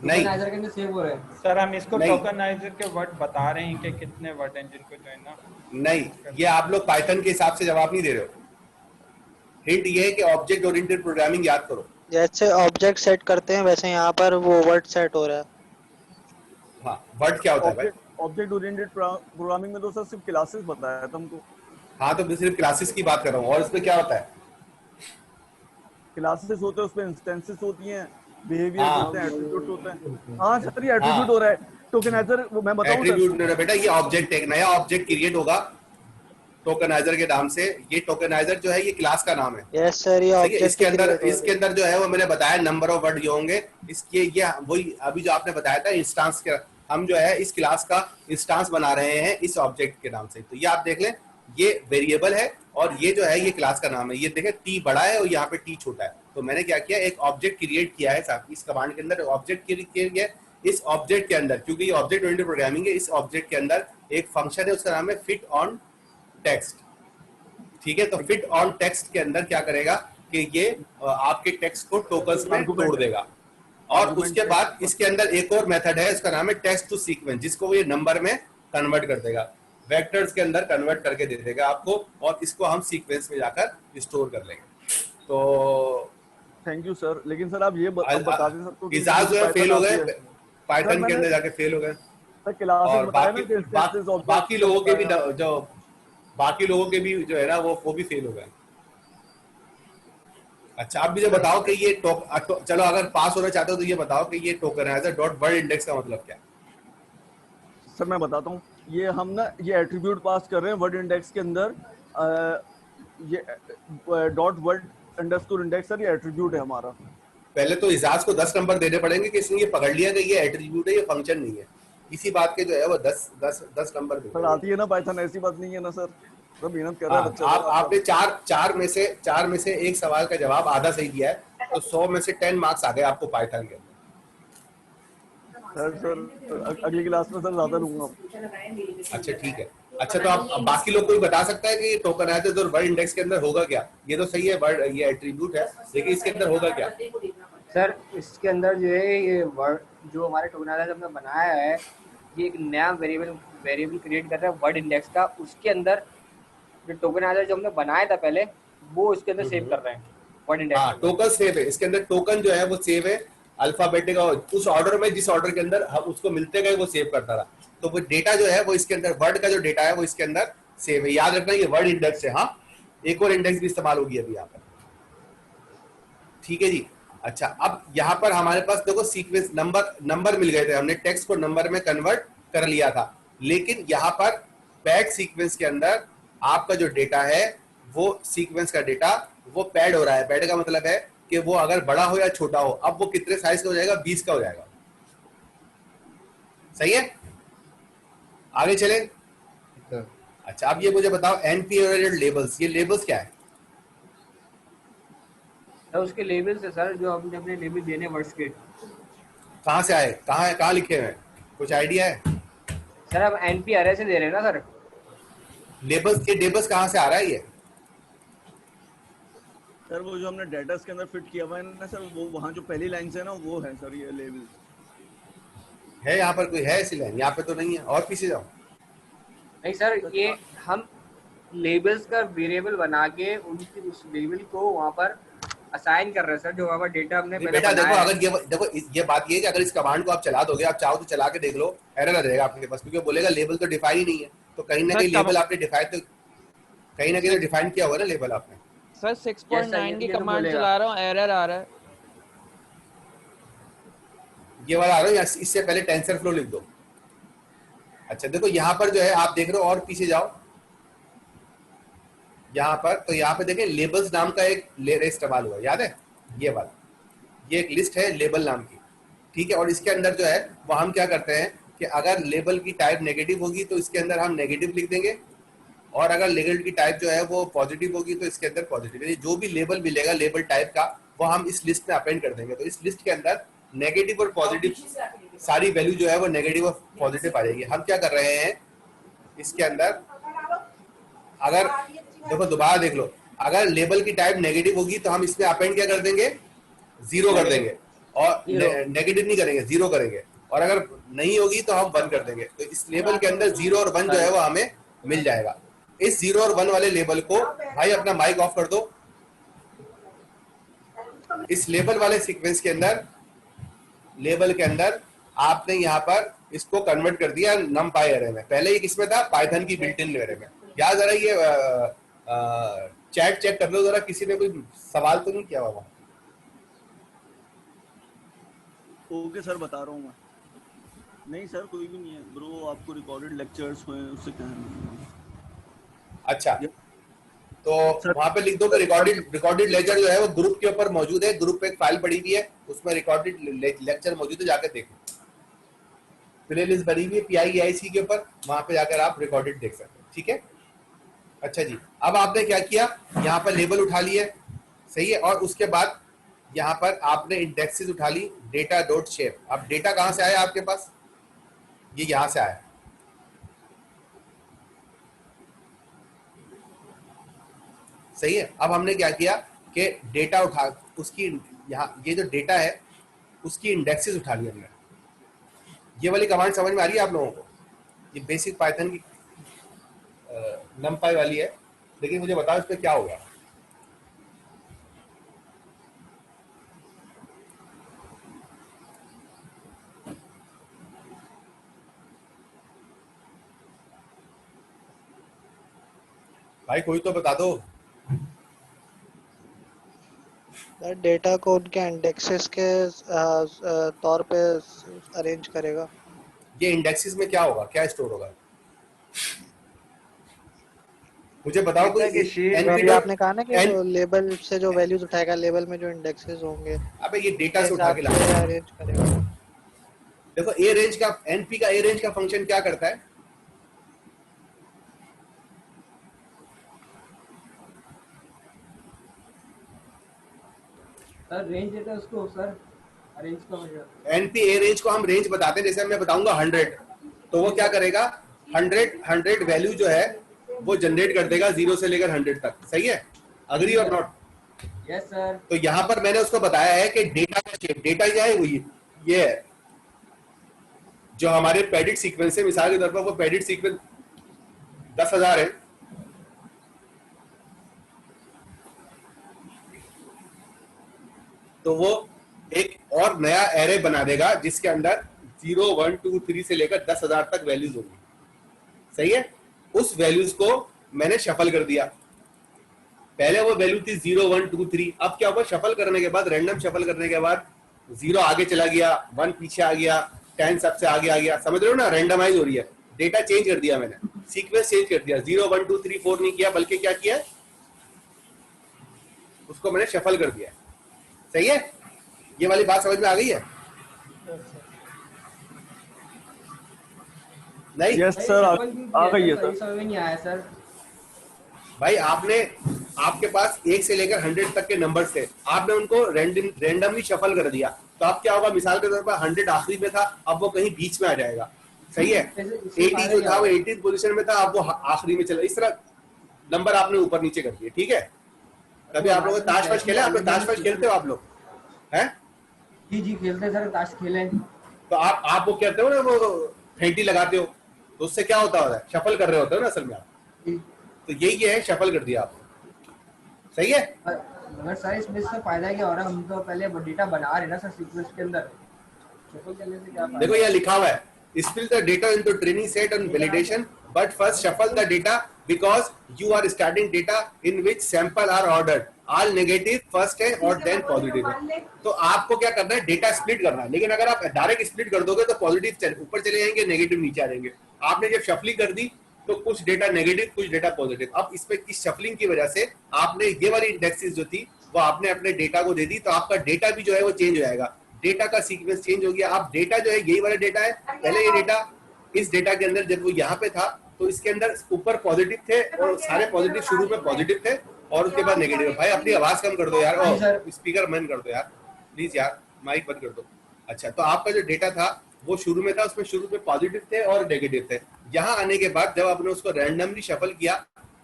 नहीं टोकनाइजर के अंदर सेव हो रहा है सर। हम इसको टोकनाइजर के वर्ड बता रहे हैं कि कितने वर्ड हैं जिनको जो है ना। नहीं, ये आप लोग पाइथन के हिसाब से जवाब नहीं दे रहे हो। हिंट ये है कि ऑब्जेक्ट ओरिएंटेड प्रोग्रामिंग याद करो। जैसे ऑब्जेक्ट सेट करते हैं वैसे यहाँ पर वो वर्ड सेट हो रहा है। हाँ, वर्ड क्या होता है भाई? ऑब्जेक्ट ओरिएंटेड प्रोग्रामिंग में तो सर सिर्फ क्लासेस बताया था हमको। हाँ तो मैं सिर्फ क्लासेस की बात कर रहा हूँ। और इसमें क्या होता है? क्लासेस होते हैं, उसमें इंस्टेंसेस होती हैं, बिहेवियर होते हैं, एट्रीब्यूट्स होते हैं। हाँ सर ये एट्रीब्यूट हो रहा है। टोकनाइजर मैं बताऊं एट्रीब्यूट नहीं बेटा, ये ऑब्जेक्ट, एक नया ऑब्जेक्ट क्रिएट होगा टोकनाइजर के नाम से। ये टोकनाइजर जो है ये क्लास का नाम है। यस सर, ये ऑब्जेक्ट इसके अंदर जो है वो मैंने बताया नंबर ऑफ वर्ड जो होंगे इसके, ये वही अभी जो आपने बताया था इंस्टांस के, हम जो है इस क्लास का इंस्टांस बना रहे हैं इस ऑब्जेक्ट के नाम से। तो ये आप देख लें, ये वेरिएबल है और ये जो है ये क्लास का नाम है। ये देखें टी बड़ा है और यहाँ पे टी छोटा है। तो मैंने क्या किया, एक ऑब्जेक्ट क्रिएट किया है साहब इस कमांड के अंदर। ऑब्जेक्ट क्रिएट किया, इस ऑब्जेक्ट के अंदर, क्योंकि ये ऑब्जेक्ट ओरिएंटेड प्रोग्रामिंग है, इस ऑब्जेक्ट के अंदर एक फंक्शन है, उसका नाम है फिट ऑन टेक्स्ट। ठीक है, तो फिट ऑन टेक्स्ट के अंदर क्या करेगा कि ये आपके टेक्स्ट को टोकन्स में तोड़ देगा। और उसके बाद इसके अंदर एक और मेथड है, उसका नाम है टेक्स्ट टू सीक्वेंस, जिसको ये नंबर में कन्वर्ट कर देगा, वेक्टर्स के अंदर कन्वर्ट करके दे देगा आपको, और इसको हम सीक्वेंस में जाकर स्टोर कर लेंगे। तो थैंक यू सर, लेकिन सर आप ये बता दें सर को इजाज जो है फेल हो गए सर, पाइथन के मैंने अंदर जाके फेल हो गए, सर क्लासेस और बताया ना बाकी कि बाकी लोगों के भी जो बाकी लोगों के भी जो है ना वो भी फेल हो गए। अच्छा, आप मुझे बताओ कि ये चलो अगर पास होना चाहते हो तो ये बताओ कि ये टोकनाइजर डॉट वर्ड इंडेक्स का मतलब क्या है? सर मैं बताता हूँ, ये हम ना ये एट्रीब्यूट पास कर रहे हैं वर्ड इंडेक्स के अंदर, ये dot word underscore index sir, ये एट्रीब्यूट है हमारा। पहले तो इजाज को 10 नंबर देने पड़ेंगे कि इसने ये पकड़ लिया कि ये एट्रीब्यूट है, ये फंक्शन नहीं है, इसी बात के जो है वो 10 नंबर सर आती है ना पाइथन, ऐसी बात नहीं है ना सर, सब मेहनत कर रहा है बच्चा। आपने चार में से एक सवाल का जवाब आधा सही दिया है तो 100 में से 10 मार्क्स आ गए आपको पाइथन के। सर अगली क्लास में सर ज्यादा लूंगा। अच्छा ठीक है। अच्छा तो आप बाकी लोग कोई बता सकता है कि टोकनाइजर और वर्ड इंडेक्स के अंदर होगा क्या? ये तो सही है, वर्ड ये एट्रीब्यूट है, लेकिन इसके अंदर होगा क्या? सर इसके अंदर जो है ये वर्ड जो हमारे टोकनाइजर हमने बनाया है, ये एक नया वेरिएबल क्रिएट कर रहा है वर्ड इंडेक्स का, उसके अंदर जो टोकनाइजर जो हमने बनाया था पहले वो इसके अंदर सेव कर रहे हैं वर्ड इंडेक्स। हाँ, टोकन सेव है इसके अंदर, टोकन जो है वो सेव है अल्फाबेटिक और उस ऑर्डर में जिस ऑर्डर के अंदर हम उसको मिलते गए वो सेव करता रहा, तो वो डेटा जो है वो इसके अंदर वर्ड का जो डेटा है वो इसके अंदर सेव है। याद रखना ये वर्ड इंडेक्स है। हाँ, एक और इंडेक्स भी इस्तेमाल होगी अभी यहाँ पर, ठीक है जी। अच्छा, अब यहाँ पर हमारे पास देखो सीक्वेंस नंबर मिल गए थे, हमने टेक्स्ट को नंबर में कन्वर्ट कर लिया था, लेकिन यहाँ पर पैड सीक्वेंस के अंदर आपका जो डेटा है वो सीक्वेंस का डेटा वो पैड हो रहा है। पैड का मतलब है कि वो अगर बड़ा हो या छोटा हो, अब वो कितने साइज का हो जाएगा? 20 का हो जाएगा। सही है, आगे चले। अच्छा, अब ये मुझे बताओ एनपीआर लेबल्स, ये लेबल्स क्या है? तो उसके लेबल्स है सर, जो हमने अपने लेबल देने वर्ड्स के। कहाँ से आए, कहाँ लिखे हुए हैं, कुछ आइडिया है? सर हम एनपी अरे से दे रहे हैं ना सर। लेबल्स कहाँ से आ रहा है ये? सर वो जो हमने डेटा के अंदर फिट किया हुआ है ना सर, वो वहाँ जो पहली लाइन से है ना वो है सर ये लेबल है। यहाँ पर कोई है ऐसी लाइन? यहाँ पे तो नहीं है, और पीछे जाओ। नहीं सर, ये हम लेबल्स का वेरिएबल बना के उनकी उस लेबल को वहाँ पर असाइन कर रहे हैं सर, जो वहाँ पर डेटा हमने पहले बेटा बनाया देखो, अगर ये बात ये है कि अगर इस कमांड को आप चला दोगे, आप चाहो तो चला के देख लो, एरर आ जाएगा आपके पास, क्योंकि बोलेगा लेबल तो डिफाइन ही नहीं है। तो कहीं ना कहीं लेबल आपने डिफाइन तो कहीं ना कहीं डिफाइन किया होगा ना लेबल आपने। सर 6.9 की कमांड चला रहा हूँ, एरर आ रहा है। ये वाला आ रहा है या इससे पहले टेंसर फ्लो लिख दो। अच्छा देखो यहाँ पर जो है आप देख रहे हो, और पीछे जाओ यहाँ पर, तो यहाँ पे देखें लेबल्स नाम का एक इस्तेमाल हुआ, याद है? ये वाला, ये एक लिस्ट है लेबल नाम की, ठीक है। और इसके अंदर जो है वो हम क्या करते हैं कि अगर लेबल की टाइप नेगेटिव होगी तो इसके अंदर हम नेगेटिव लिख देंगे, और अगर लेबल की टाइप जो है वो पॉजिटिव होगी तो इसके अंदर पॉजिटिव, यानी जो भी लेबल मिलेगा लेबल टाइप का वो हम इस लिस्ट में अपेंड कर देंगे। तो इस लिस्ट के अंदर नेगेटिव और पॉजिटिव सारी वैल्यू जो है वो नेगेटिव और पॉजिटिव आ जाएगी। हम क्या कर रहे हैं इसके अंदर, अगर देखो दोबारा देख लो, अगर लेबल की टाइप नेगेटिव होगी तो हम इसमें अपेंड क्या कर देंगे? 0 कर देंगे, और नेगेटिव नहीं करेंगे, 0 करेंगे, और अगर नहीं होगी तो हम 1 कर देंगे। तो इस लेबल के अंदर 0 और 1 जो है वो हमें मिल जाएगा। इस 0 और 1 वाले लेबल को, भाई अपना माइक ऑफ कर दो, इस लेबल वाले सीक्वेंस के अंदर, लेबल के अंदर आपने यहाँ पर इसको कन्वर्ट कर दिया नमपाई एरे में। पहले ये किसमें था? पाइथन की बिल्ट इन एरे में। यार जरा ये चैट चेक कर लो जरा, किसी ने कोई सवाल तो नहीं किया हुआ? ओके सर, बता रहा हूँ मैं। नहीं सर कोई भी नहीं है ब्रो, आपको रिकॉर्डेड लेक्चर्स हुए उससे क्या है? अच्छा तो वहां पे लिख दो कि रिकॉर्डेड लेक्चर जो है वो ग्रुप के ऊपर मौजूद है, ग्रुप पे एक फाइल पड़ी हुई है उसमें रिकॉर्डेड लेक्चर मौजूद है, जाकर देखो। प्लेलिस्ट बनी हुई है PIEIC के ऊपर, वहां पे जाकर आप रिकॉर्डेड देख सकते हैं, ठीक है। अच्छा जी, अब आपने क्या किया, यहाँ पर लेबल उठा लिए, सही है, और उसके बाद यहाँ पर आपने इंडेक्सेस उठा ली, डेटा डॉट शेप। अब डेटा कहाँ से आया आपके पास? ये यहाँ से आया, सही है। अब हमने क्या किया कि डेटा उठा, उसकी यहाँ ये जो डेटा है उसकी इंडेक्सेस उठा ली हमने। ये वाली कमांड समझ में आ रही है आप लोगों को? ये बेसिक पाइथन की नमपाई वाली है, लेकिन मुझे बताओ इस पर क्या होगा? भाई कोई तो बता दो। डेटा को उनके इंडेक्सेस के तौर पे अरेंज करेगा। ये इंडेक्सेस में क्या होगा, क्या स्टोर होगा? मुझे बताओ कोई डेटा के शेप अभी NP आपने कहा ना कि जो लेबल से जो वैल्यूज उठाएगा, लेबल में जो इंडेक्सेस होंगे अबे ये डेटा के से उठा हिसाब के से लाना। अरेंज करेगा। देखो ए रेंज का, NP का ए रेंज का फंक्शन क्या करता है? सर रेंज देता है उसको सर, रेंज का मतलब NP ए रेंज को हम रेंज बताते हैं, जैसे मैं बताऊंगा 100, तो वो क्या करेगा, 100 वैल्यू जो है वो जनरेट कर देगा 0 से लेकर 100 तक। सही है? अग्री और नॉट? Yes sir. तो यहाँ पर मैंने उसको बताया है कि डेटा का शेप, डेटा क्या है, वो ये है जो हमारे पैडिड सीक्वेंस है। मिसाल के तौर पर वो पैडिड सीक्वेंस 10,000 है, तो वो एक और नया एरे बना देगा जिसके अंदर 0, 1, 2, 3 से लेकर 10,000 तक वैल्यूज होगी। सही है? उस वैल्यूज को मैंने शफल कर दिया। पहले वो वैल्यू थी 0, 1, 2, 3। अब क्या हुआ, शफल करने के बाद, रैंडम शफल करने के बाद 0 आगे चला गया, 1 पीछे आ गया, 10 सबसे आगे आ गया। समझ रहे हो ना? रैंडमाइज हो रही है। डेटा चेंज कर दिया मैंने, सीक्वेंस चेंज कर दिया। 0, 1, 2, 3, 4 नहीं किया, बल्कि क्या किया, उसको मैंने शफल कर दिया। सही है? ये वाली बात समझ में आ गई है? नहीं? यस सर, आ गई है सर। समझ में नहीं आया सर। भाई आपके पास 1 से लेकर 100 तक के नंबर्स थे, आपने उनको रैंडमली शफल कर दिया, तो अब क्या होगा, मिसाल के तौर पर 100 आखिरी में था, अब वो कहीं बीच में आ जाएगा। सही है? 80 जो था वो 18th पोजीशन में था, अब वो आखिरी में चला। इस तरह नंबर आपने ऊपर नीचे कर दिए। ठीक है? कभी आप लोग ताश खेले? आप लोग ताश खेलते हो? आप लोग हैं? जी जी खेलते सर, ताश खेले। तो आप वो कहते हो ना, वो फेंटी लगाते हो, तो उससे क्या होता है, शफल कर रहे होते हो ना असल में आप। तो यही है, शफल कर दिया आपने। सही है? मगर सर इसमें से फायदा क्या हो रहा है, हम तो पहले डेटा बना रहे ना सर सीक्वेंस के अंदर, शफल करने से क्या फायदा? देखो यहाँ लिखा हुआ है, split the data into training set and validation, but first shuffle the data because you are starting data in which sample are ordered. All negative first है और then positive है। तो आपको क्या करना है, डेटा स्प्लिट करना है। लेकिन अगर आप डायरेक्ट स्प्लिट कर दोगे तो पॉजिटिव ऊपर चले जाएंगे, नेगेटिव नीचे आ जाएंगे। आपने जब शफलिंग कर दी तो कुछ डेटा नेगेटिव, कुछ डेटा पॉजिटिव। अब इस शफलिंग की वजह से आपने ये वाली इंडेक्सेस जो थी वो आपने अपने डेटा को दे दी, तो आपका डेटा भी जो है वो चेंज हो जाएगा। डेटा का सीक्वेंस चेंज हो गया। अब डेटा जो है यही वाला डेटा है, पहले ये डेटा, इस डेटा के अंदर जब वो यहाँ पे था तो इसके अंदर ऊपर पॉजिटिव थे और सारे पॉजिटिव शुरू में पॉजिटिव थे और उसके बाद नेगेटिव। भाई अपनी आवाज कम कर दो यार, और स्पीकर बंद कर दो यार प्लीज यार, माइक बंद कर दो। अच्छा, तो आपका जो डेटा था वो शुरू में था, उसमें शुरू में पॉजिटिव थे और नेगेटिव थे। यहाँ आने के बाद जब आपने उसको रैंडमली शफल किया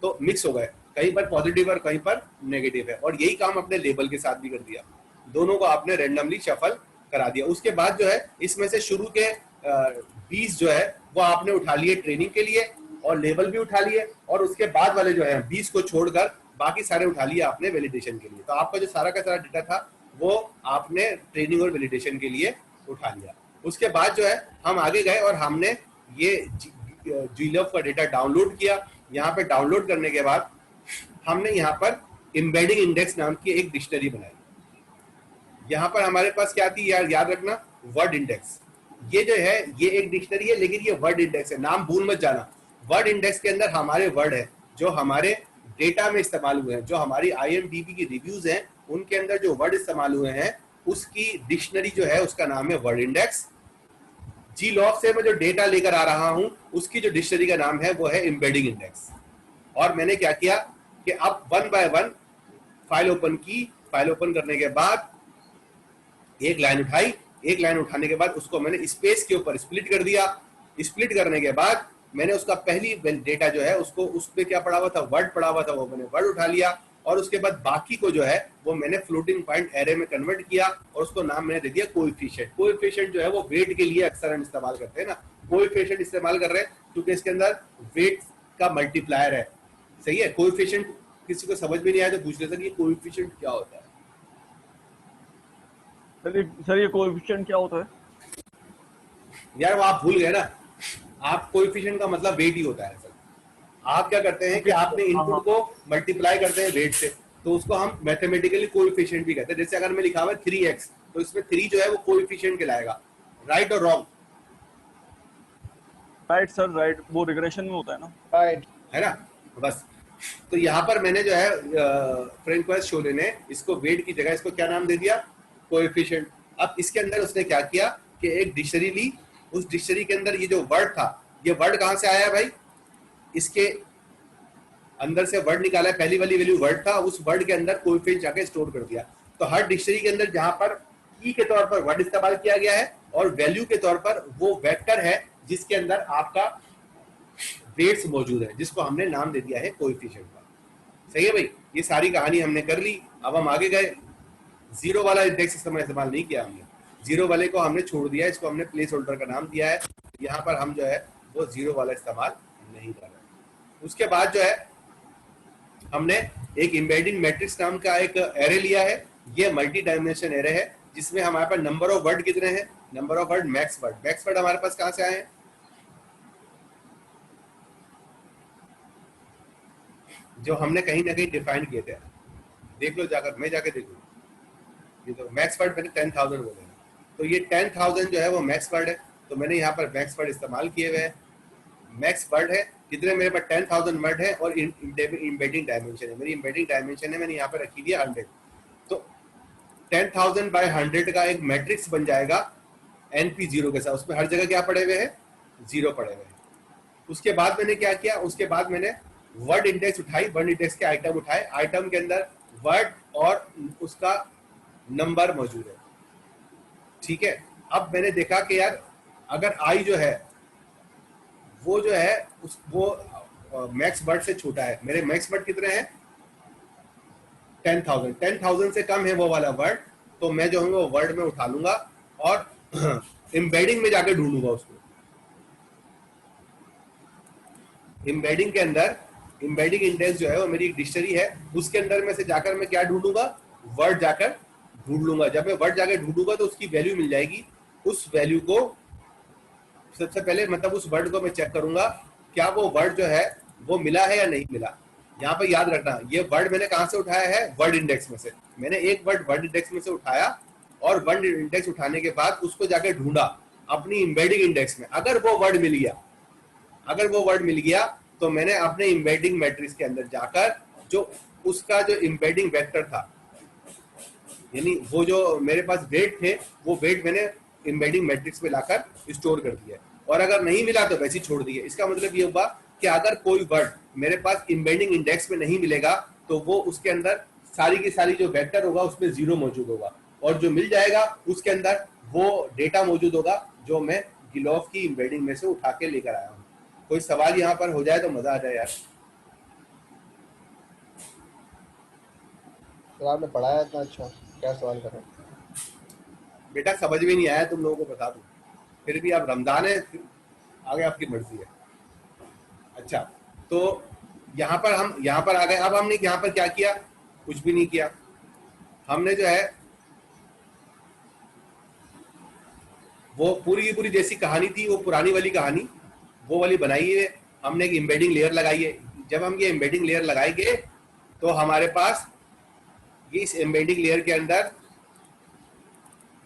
तो मिक्स हो गए, कहीं पर पॉजिटिव और कहीं पर नेगेटिव है। और यही काम अपने लेबल के साथ भी कर दिया, दोनों को आपने रैंडमली शफल करा दिया। उसके बाद जो है इसमें से शुरू के 20 जो है वो आपने उठा लिए ट्रेनिंग के लिए और लेबल भी उठा लिए, और उसके बाद वाले जो है 20 को छोड़कर बाकी सारे उठा लिए आपने वैलिडेशन के लिए। तो आपका जो सारा का सारा डेटा था वो आपने ट्रेनिंग और वैलिडेशन के लिए उठा लिया। उसके बाद जो है हम आगे गए और हमने ये GLOF का डेटा डाउनलोड किया। यहाँ पे डाउनलोड करने के बाद हमने यहाँ पर एम्बेडिंग इंडेक्स नाम की एक डिक्शनरी बनाई। यहाँ पर हमारे पास क्या थी यार, याद रखना, वर्ड इंडेक्स। ये जो है ये एक डिक्शनरी है, लेकिन ये वर्ड इंडेक्स है, नाम भूल मत जाना। वर्ड इंडेक्स के अंदर हमारे वर्ड है जो हमारे डेटा में इस्तेमाल हुए हैं, जो हमारी IMDb की रिव्यूज हैं उनके अंदर जो वर्ड इस्तेमाल हुए हैं उसकी डिक्शनरी जो है उसका नाम है वर्ड इंडेक्स। GLOF से मैं जो डेटा लेकर आ रहा हूं उसकी जो डिक्शनरी का नाम है वो है एम्बेडिंग इंडेक्स। और मैंने क्या किया कि अब 1 बाय 1 फाइल ओपन की। फाइल ओपन करने के बाद एक लाइन उठाई, एक लाइन उठाने के बाद उसको मैंने स्पेस के ऊपर स्प्लिट कर दिया। स्प्लिट करने के बाद मैंने उसका पहली डेटा जो है उसको, उस पे क्या पड़ा हुआ था, वर्ड पड़ा हुआ था, वो मैंने वर्ड उठा लिया। और उसके बाद बाकी को जो है वो मैंने फ्लोटिंग पॉइंट एरे में कन्वर्ट किया और उसको नाम मैंने दे दिया कोएफिशिएंट। कोएफिशिएंट जो है वो वेट के लिए अक्सर हम इस्तेमाल करते हैं ना, कोएफिशिएंट इस्तेमाल कर रहे हैं क्योंकि इसके अंदर वेट का मल्टीप्लायर है। सही है? कोएफिशिएंट किसी को समझ में नहीं आया तो पूछ लेते ये कोएफिशिएंट क्या होता है। सर ये कोएफिशिएंट क्या होता है यार वो आप भूल गए ना, आप कोएफिशिएंट का मतलब वेट ही होता है सर। आप क्या करते हैं कि आपने इनपुट को मल्टीप्लाई करते हैं वेट से, तो उसको हम मैथमेटिकली कोएफिशिएंट भी कहते हैं। जैसे अगर मैं लिखा हुआ है 3x, तो इसमें 3 जो है वो कोएफिशिएंट कहलाएगा। राइट और रॉन्ग? Right sir, right. वो रिग्रेशन में होता है ना, राइट, है ना? बस। तो यहाँ पर मैंने जो है फ्रेंकोइस शोले ने इसको वेट की जगह इसको क्या नाम दे दिया? कोएफिशिएंट। अब इसके अंदर उसने क्या किया कि एक डिक्शनरी ली, उस डिक्शनरी के अंदर ये जो वर्ड था, ये वर्ड कहाँ से आया भाई? इसके अंदर से वर्ड निकाला, पहली वाली वैल्यू वर्ड था, उस वर्ड के अंदर कोएफिशिएंट जाके स्टोर कर दिया। तो हर डिक्शनरी के अंदर जहां पर की के तौर पर वर्ड इस्तेमाल किया गया है और वैल्यू के तौर पर वो वेक्टर है जिसके अंदर आपका वेट्स मौजूद है, जिसको हमने नाम दे दिया है कोएफिशिएंट का। सही है भाई? ये सारी कहानी हमने कर ली। अब हम आगे गए। जीरो वाला इंडेक्स इस्तेमाल नहीं किया हमने, जीरो वाले को हमने छोड़ दिया, इसको हमने प्लेस होल्डर का नाम दिया है। यहाँ पर हम जो है वो जीरो वाला इस्तेमाल नहीं कर रहे। उसके बाद जो है हमने एक एम्बेडिंग मैट्रिक्स नाम का एक एरे लिया है। ये मल्टी डायमेंशन एरे है जिसमें हमारे पास नंबर ऑफ वर्ड कितने हैं? Number of word max word. Max word हमारे पास कहां से आए हैं? जो हमने कहीं ना कहीं डिफाइन किए थे। देख लो जाकर, मैं जाके देख लूँ। ये तो मैक्स वर्ड मैंने 10,000 बोले हैं, तो ये 10,000 जो है वो मैक्स वर्ड है। तो मैंने यहाँ पर मैक्स वर्ड इस्तेमाल किए हुए हैं। मैक्स वर्ड है कितने? मेरे पास 10,000 वर्ड है और एम्बेडिंग डायमेंशन है। मेरी एम्बेडिंग डायमेंशन है, मैंने यहाँ पर रखी हुई है 100। तो 10,000 बाय 100 का एक मैट्रिक्स बन जाएगा NP0 के साथ। उसमें हर जगह क्या पड़े हुए हैं? जीरो पड़े हुए हैं। उसके बाद मैंने क्या किया? उसके बाद मैंने वर्ड इंडेक्स उठाई, वर्ड इंडेक्स के आइटम उठाए। आइटम के अंदर वर्ड और उसका नंबर मौजूद है। ठीक है। अब मैंने देखा कि यार अगर आई जो है वो जो है वो मैक्स वर्ड से छोटा है। मेरे मैक्स वर्ड कितने हैं? 10,000। 10,000 से कम है वो वाला वर्ड, तो मैं जो है वो वर्ड में उठा लूंगा और एम्बेडिंग में जाके ढूंढूंगा उसको। एम्बेडिंग के अंदर एम्बेडिंग इंडेक्स जो है वो मेरी एक डिक्शनरी है, उसके अंदर में से जाकर मैं क्या ढूंढूंगा? वर्ड जाकर ढूंढ लूंगा। जब मैं वर्ड जाकर ढूंढूंगा तो उसकी वैल्यू मिल जाएगी। उस वैल्यू को सबसे पहले मतलब उस वर्ड को मैं चेक करूंगा क्या वो वर्ड जो है वो मिला है या नहीं मिला। यहाँ पर याद रखना, ये वर्ड मैंने कहां से उठाया है? वर्ड इंडेक्स में से। मैंने एक वर्ड वर्ड इंडेक्स में से उठाया और वर्ड इंडेक्स उठाने के बाद उसको जाकर ढूंढा अपनी एम्बेडिंग इंडेक्स में। अगर वो वर्ड मिल गया तो मैंने अपने एम्बेडिंग मैट्रिक्स के अंदर जाकर जो उसका जो एम्बेडिंग वेक्टर था, यानी वो जो मेरे पास वेट थे, वो वेट मैंने एम्बेडिंग मैट्रिक्स में लाकर स्टोर कर दिया। और अगर नहीं मिला तो वैसे ही छोड़ दिए। इसका मतलब ये हुआ कि अगर कोई वर्ड मेरे पास एम्बेडिंग इंडेक्स में नहीं मिलेगा तो वो उसके अंदर सारी की सारी जो वेक्टर होगा उसमें जीरो मौजूद होगा, और जो मिल जाएगा उसके अंदर वो डेटा मौजूद होगा जो मैं गिलोफ की एम्बेडिंग में से उठा के लेकर आया हूँ। कोई सवाल यहाँ पर हो जाए तो मजा आ जाए यार। आपने पढ़ाया इतना अच्छा, क्या सवाल कर रहे हैं? बेटा समझ में नहीं आया तुम लोगों को बता दूं, फिर भी आप रमजान है, आगे आपकी मर्जी है। अच्छा, तो यहाँ पर आ गए। अब हमने यहाँ पर क्या किया? कुछ भी नहीं किया। हमने जो है वो पूरी की पूरी जैसी कहानी थी, वो पुरानी वाली कहानी वो वाली बनाई है। हमने एक एम्बेडिंग लेयर लगाई है। जब हम ये एम्बेडिंग लेयर लगाएंगे तो हमारे पास ये इस एम्बेडिंग लेयर के अंदर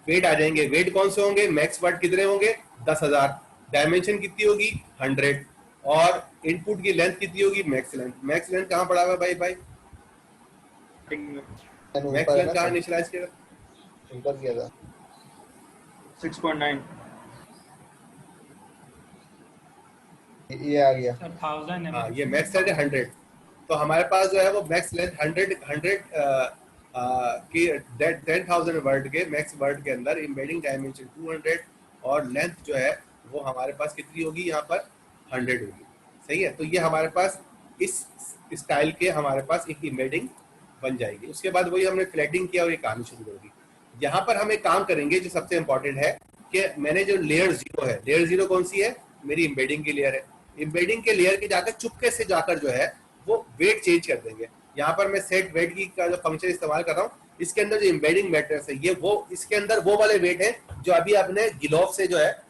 वेट आ जाएंगे। वेट कौन से होंगे? मैक्स वर्ड कितने होंगे? 10,000। डायमेंशन कितनी होगी? 100। और इनपुट की लेंथ कितनी होगी? Max length. मैक्स लेंथ कहाँ पड़ा हुआ भाई? मैक्स लेंथ कहाँ इनिशियलाइज किया? ऊपर किया था 6.9। ये आ गया सर 1000 है। हाँ, ये मैक्स लेंथ है 100। तो हमारे पास जो है वो मैक्स लेंथ 100 की 10,000 वर्ड के मैक्स वर्ड के अंदर एम्बेडिंग डायमेंशन 200 और लेंथ जो है वो हमारे पास कितनी होगी? यहाँ पर 100 होगी। सही है। तो ये हमारे पास इस स्टाइल के हमारे पास एक एम्बेडिंग बन जाएगी। उसके बाद वही हमने फ्लैटिंग किया और ये कहानी शुरू होगी। यहाँ पर हम एक काम करेंगे जो सबसे इंपॉर्टेंट है कि मैंने जो लेयर 0 है, लेयर 0 कौन सी है? मेरी एम्बेडिंग की लेयर है। एम्बेडिंग के लेयर के जाकर चुपके से जाकर जो है वो वेट चेंज कर देंगे। यहाँ पर मैं सेट वेट की का जो फंक्शन इस्तेमाल कर रहा हूँ, इसके अंदर जो एम्बेडिंग मैट्रिक्स है ये वो इसके अंदर वो वाले वेट है जो अभी आपने गिलोफ से जो है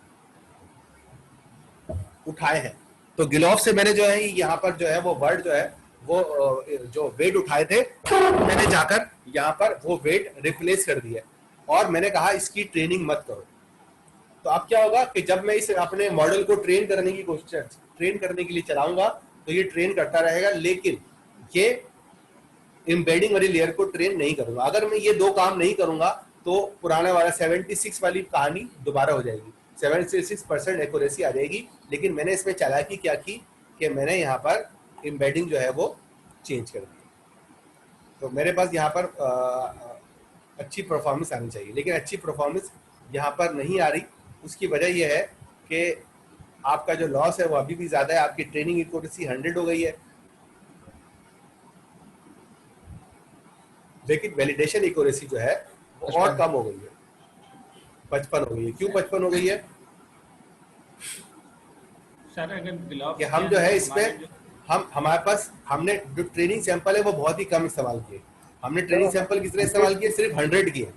उठाए हैं। तो गिलॉफ से मैंने जो है यहाँ पर जो है वो वर्ड जो है वो जो वेट उठाए थे मैंने जाकर यहाँ पर वो वेट रिप्लेस कर दिया और मैंने कहा इसकी ट्रेनिंग मत करो। तो अब क्या होगा कि जब मैं इस अपने मॉडल को ट्रेन करने के लिए चलाऊंगा तो ये ट्रेन करता रहेगा, लेकिन ये एम्बेडिंग वाली लेयर को ट्रेन नहीं करूंगा। अगर मैं ये दो काम नहीं करूंगा तो पुराना वाला 76 वाली कहानी दोबारा हो जाएगी, 76% एक्यूरेसी आ जाएगी। लेकिन मैंने इसमें चालाकी क्या की कि मैंने यहाँ पर एम्बेडिंग जो है वो चेंज कर दी। तो मेरे पास यहाँ पर अच्छी परफॉर्मेंस आनी चाहिए, लेकिन अच्छी परफॉर्मेंस यहाँ पर नहीं आ रही। उसकी वजह यह है कि आपका जो लॉस है वो अभी भी ज्यादा है, आपकी ट्रेनिंग एक्यूरेसी 100 हो गई है, लेकिन वैलिडेशन एक्यूरेसी जो है वो और कम हो गई है, 55 हो गई है। क्यों 55 हो गई है? सर अगर कि हम जो है इसमें हमारे पास हमने जो ट्रेनिंग सैंपल है वो बहुत ही कम इस्तेमाल किए। हमने ट्रेनिंग सैंपल कितने इस्तेमाल किए? सिर्फ 100 किए।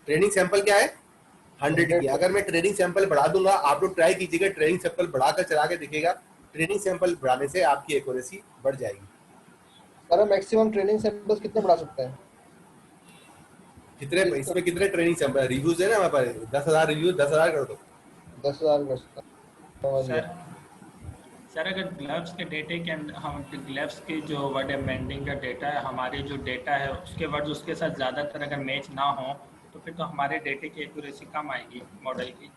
ट्रेनिंग सैंपल क्या है? 100 किए। अगर मैं ट्रेनिंग सैंपल बढ़ा दूंगा, आप लोग ट्राई कीजिएगा, ट्रेनिंग सैंपल बढ़ाकर चला के देखिएगा, ट्रेनिंग सैंपल बढ़ाने से आपकी एक्यूरेसी बढ़ जाएगी। सर मैक्सिमम ट्रेनिंग सैंपल्स कितने बढ़ा सकते हैं? कितने इसमें कितने ट्रेनिंग सैंपल रिव्यूज है ना हमारे पास? 10,000 रिव्यूज, 10,000 कर दो। 10,000 कर सकते। सर अगर ग्लव्स के डेटे के अंदर हम ग्लव्स के जो वर्ड एम्बेडिंग का डेटा है, हमारे जो डेटा है उसके वर्ड उसके साथ ज़्यादातर अगर मैच ना हो तो फिर तो हमारे डेटे की एक्यूरेसी कम आएगी मॉडल की।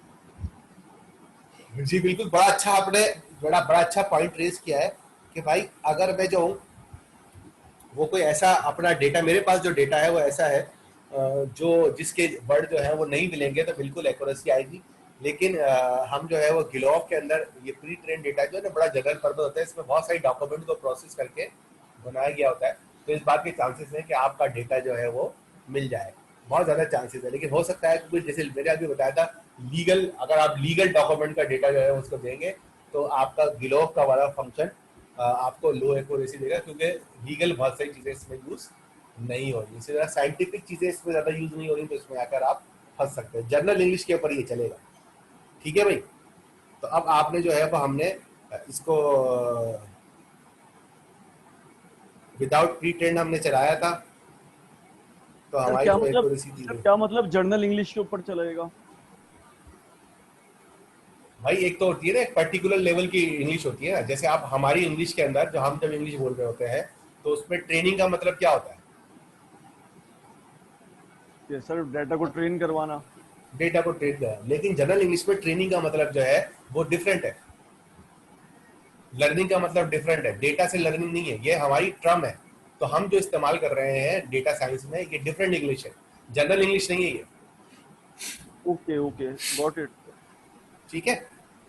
जी बिल्कुल, बड़ा अच्छा आपने बड़ा अच्छा पॉइंट रेज किया है कि भाई अगर मैं जो हूँ वो कोई ऐसा अपना डेटा, मेरे पास जो डेटा है वो ऐसा है जो जिसके वर्ड जो है वो नहीं मिलेंगे तो बिल्कुल एक्यूरेसी आएगी। लेकिन हम जो है वो गिलॉफ के अंदर ये प्री ट्रेन डेटा जो है ना बड़ा जगह पर्पज होता है, इसमें बहुत सारी डॉक्यूमेंट को प्रोसेस करके बनाया गया होता है, तो इस बात के चांसेस है कि आपका डेटा जो है वो मिल जाए, बहुत ज्यादा चांसेस है। लेकिन हो सकता है कि जैसे मैंने अभी बताया था लीगल, अगर आप लीगल डॉक्यूमेंट का डेटा जो है उसको देंगे तो आपका गिलॉफ का वाला फंक्शन आपको लो एक्यूरेसी देगा, क्योंकि लीगल बहुत सारी चीजें इसमें यूज नहीं हो रही, इससे ज्यादा साइंटिफिक चीजें इसमें ज्यादा यूज नहीं हो रही, तो इसमें आकर आप फंस सकते हैं। जनरल इंग्लिश के ऊपर ये चलेगा, ठीक है भाई। तो अब आपने जो है वो हमने इसको विदाउट प्री ट्रेंड हमने चलाया था, तो हमारी एक्यूरेसी थी। क्या मतलब जनरल इंग्लिश के ऊपर चलेगा? भाई एक तो होती है ना एक पर्टिकुलर लेवल की इंग्लिश होती है ना, जैसे आप हमारी इंग्लिश के अंदर जो हम जब इंग्लिश बोल रहे होते हैं तो उसमें ट्रेनिंग का मतलब क्या होता है? ये सर डेटा को ट्रेन करवाना, डेटा को ट्रेन करना। लेकिन जनरल इंग्लिश में ट्रेनिंग का मतलब जो है वो डिफरेंट है, लर्निंग का मतलब डिफरेंट है, डेटा से लर्निंग नहीं है, ये हमारी टर्म है। तो हम जो इस्तेमाल कर रहे हैं डेटा साइंस में ये डिफरेंट इंग्लिश है, जनरल इंग्लिश नहीं है ये। ओके ओके गॉट इट, ठीक है।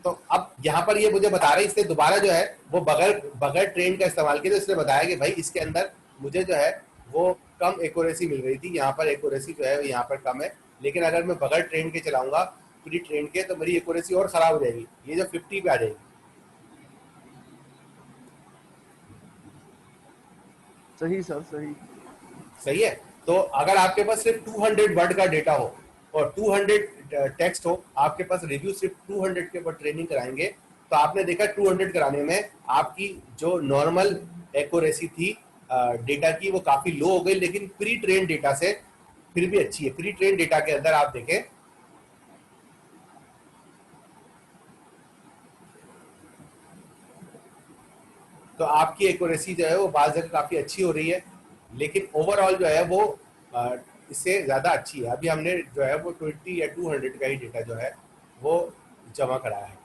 तो अब यहाँ पर ये मुझे बता रहे हैं, इसने दोबारा जो है वो बगैर ट्रेन का इस्तेमाल किया, तो इसने बताया कि भाई इसके अंदर मुझे जो है वो कम एक्यूरेसी मिल रही थी, यहाँ पर एक्यूरेसी जो है यहाँ पर कम है, लेकिन अगर मैं बगैर ट्रेन के चलाऊंगा प्री ट्रेन के तो मेरी एक्यूरेसी और खराब हो जाएगी, ये जो 50 पे आ जाएगी। सही सर, सही है। तो अगर आपके पास सिर्फ 200 वर्ड का डेटा हो और 200 टेक्स्ट हो, आपके पास रिव्यू सिर्फ 200 के ऊपर ट्रेनिंग कराएंगे, तो आपने देखा 200 कराने में आपकी जो नॉर्मल एक्यूरेसी थी डेटा की वो काफी लो हो गई, लेकिन प्री ट्रेन डेटा से फिर भी अच्छी है। प्री ट्रेन डेटा के अंदर आप देखें तो आपकी एक्यूरेसी जो है वो बाज़ जगह काफी अच्छी हो रही है, लेकिन ओवरऑल जो है वो इससे ज्यादा अच्छी है। अभी हमने जो है वो 20 या 200 का ही डेटा जो है वो जमा कराया है,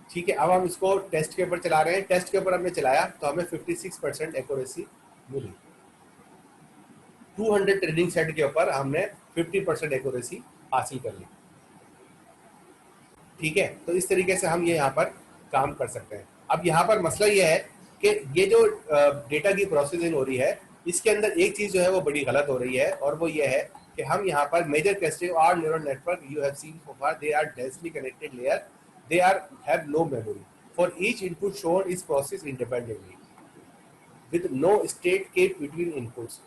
ठीक है। अब हम इसको टेस्ट के ऊपर चला रहे हैं, टेस्ट के ऊपर हमने चलाया तो हमें 56% एक्यूरेसी मिली। 200 ट्रेनिंग सेट के ऊपर हमने 50% एक्यूरेसी हासिल कर ली, ठीक है। तो इस तरीके से हम ये यहाँ पर काम कर सकते हैं। अब यहाँ पर मसला ये है कि ये जो डेटा की प्रोसेसिंग हो रही है इसके अंदर एक चीज जो है वो बड़ी गलत हो रही है, और वो ये है कि हम यहाँ पर मेजर कैरेक्टरिस्टिक और neural network you have seen so far, they are densely connected layer, they have no memory. For each input shown is processed independently with no state kept between inputs,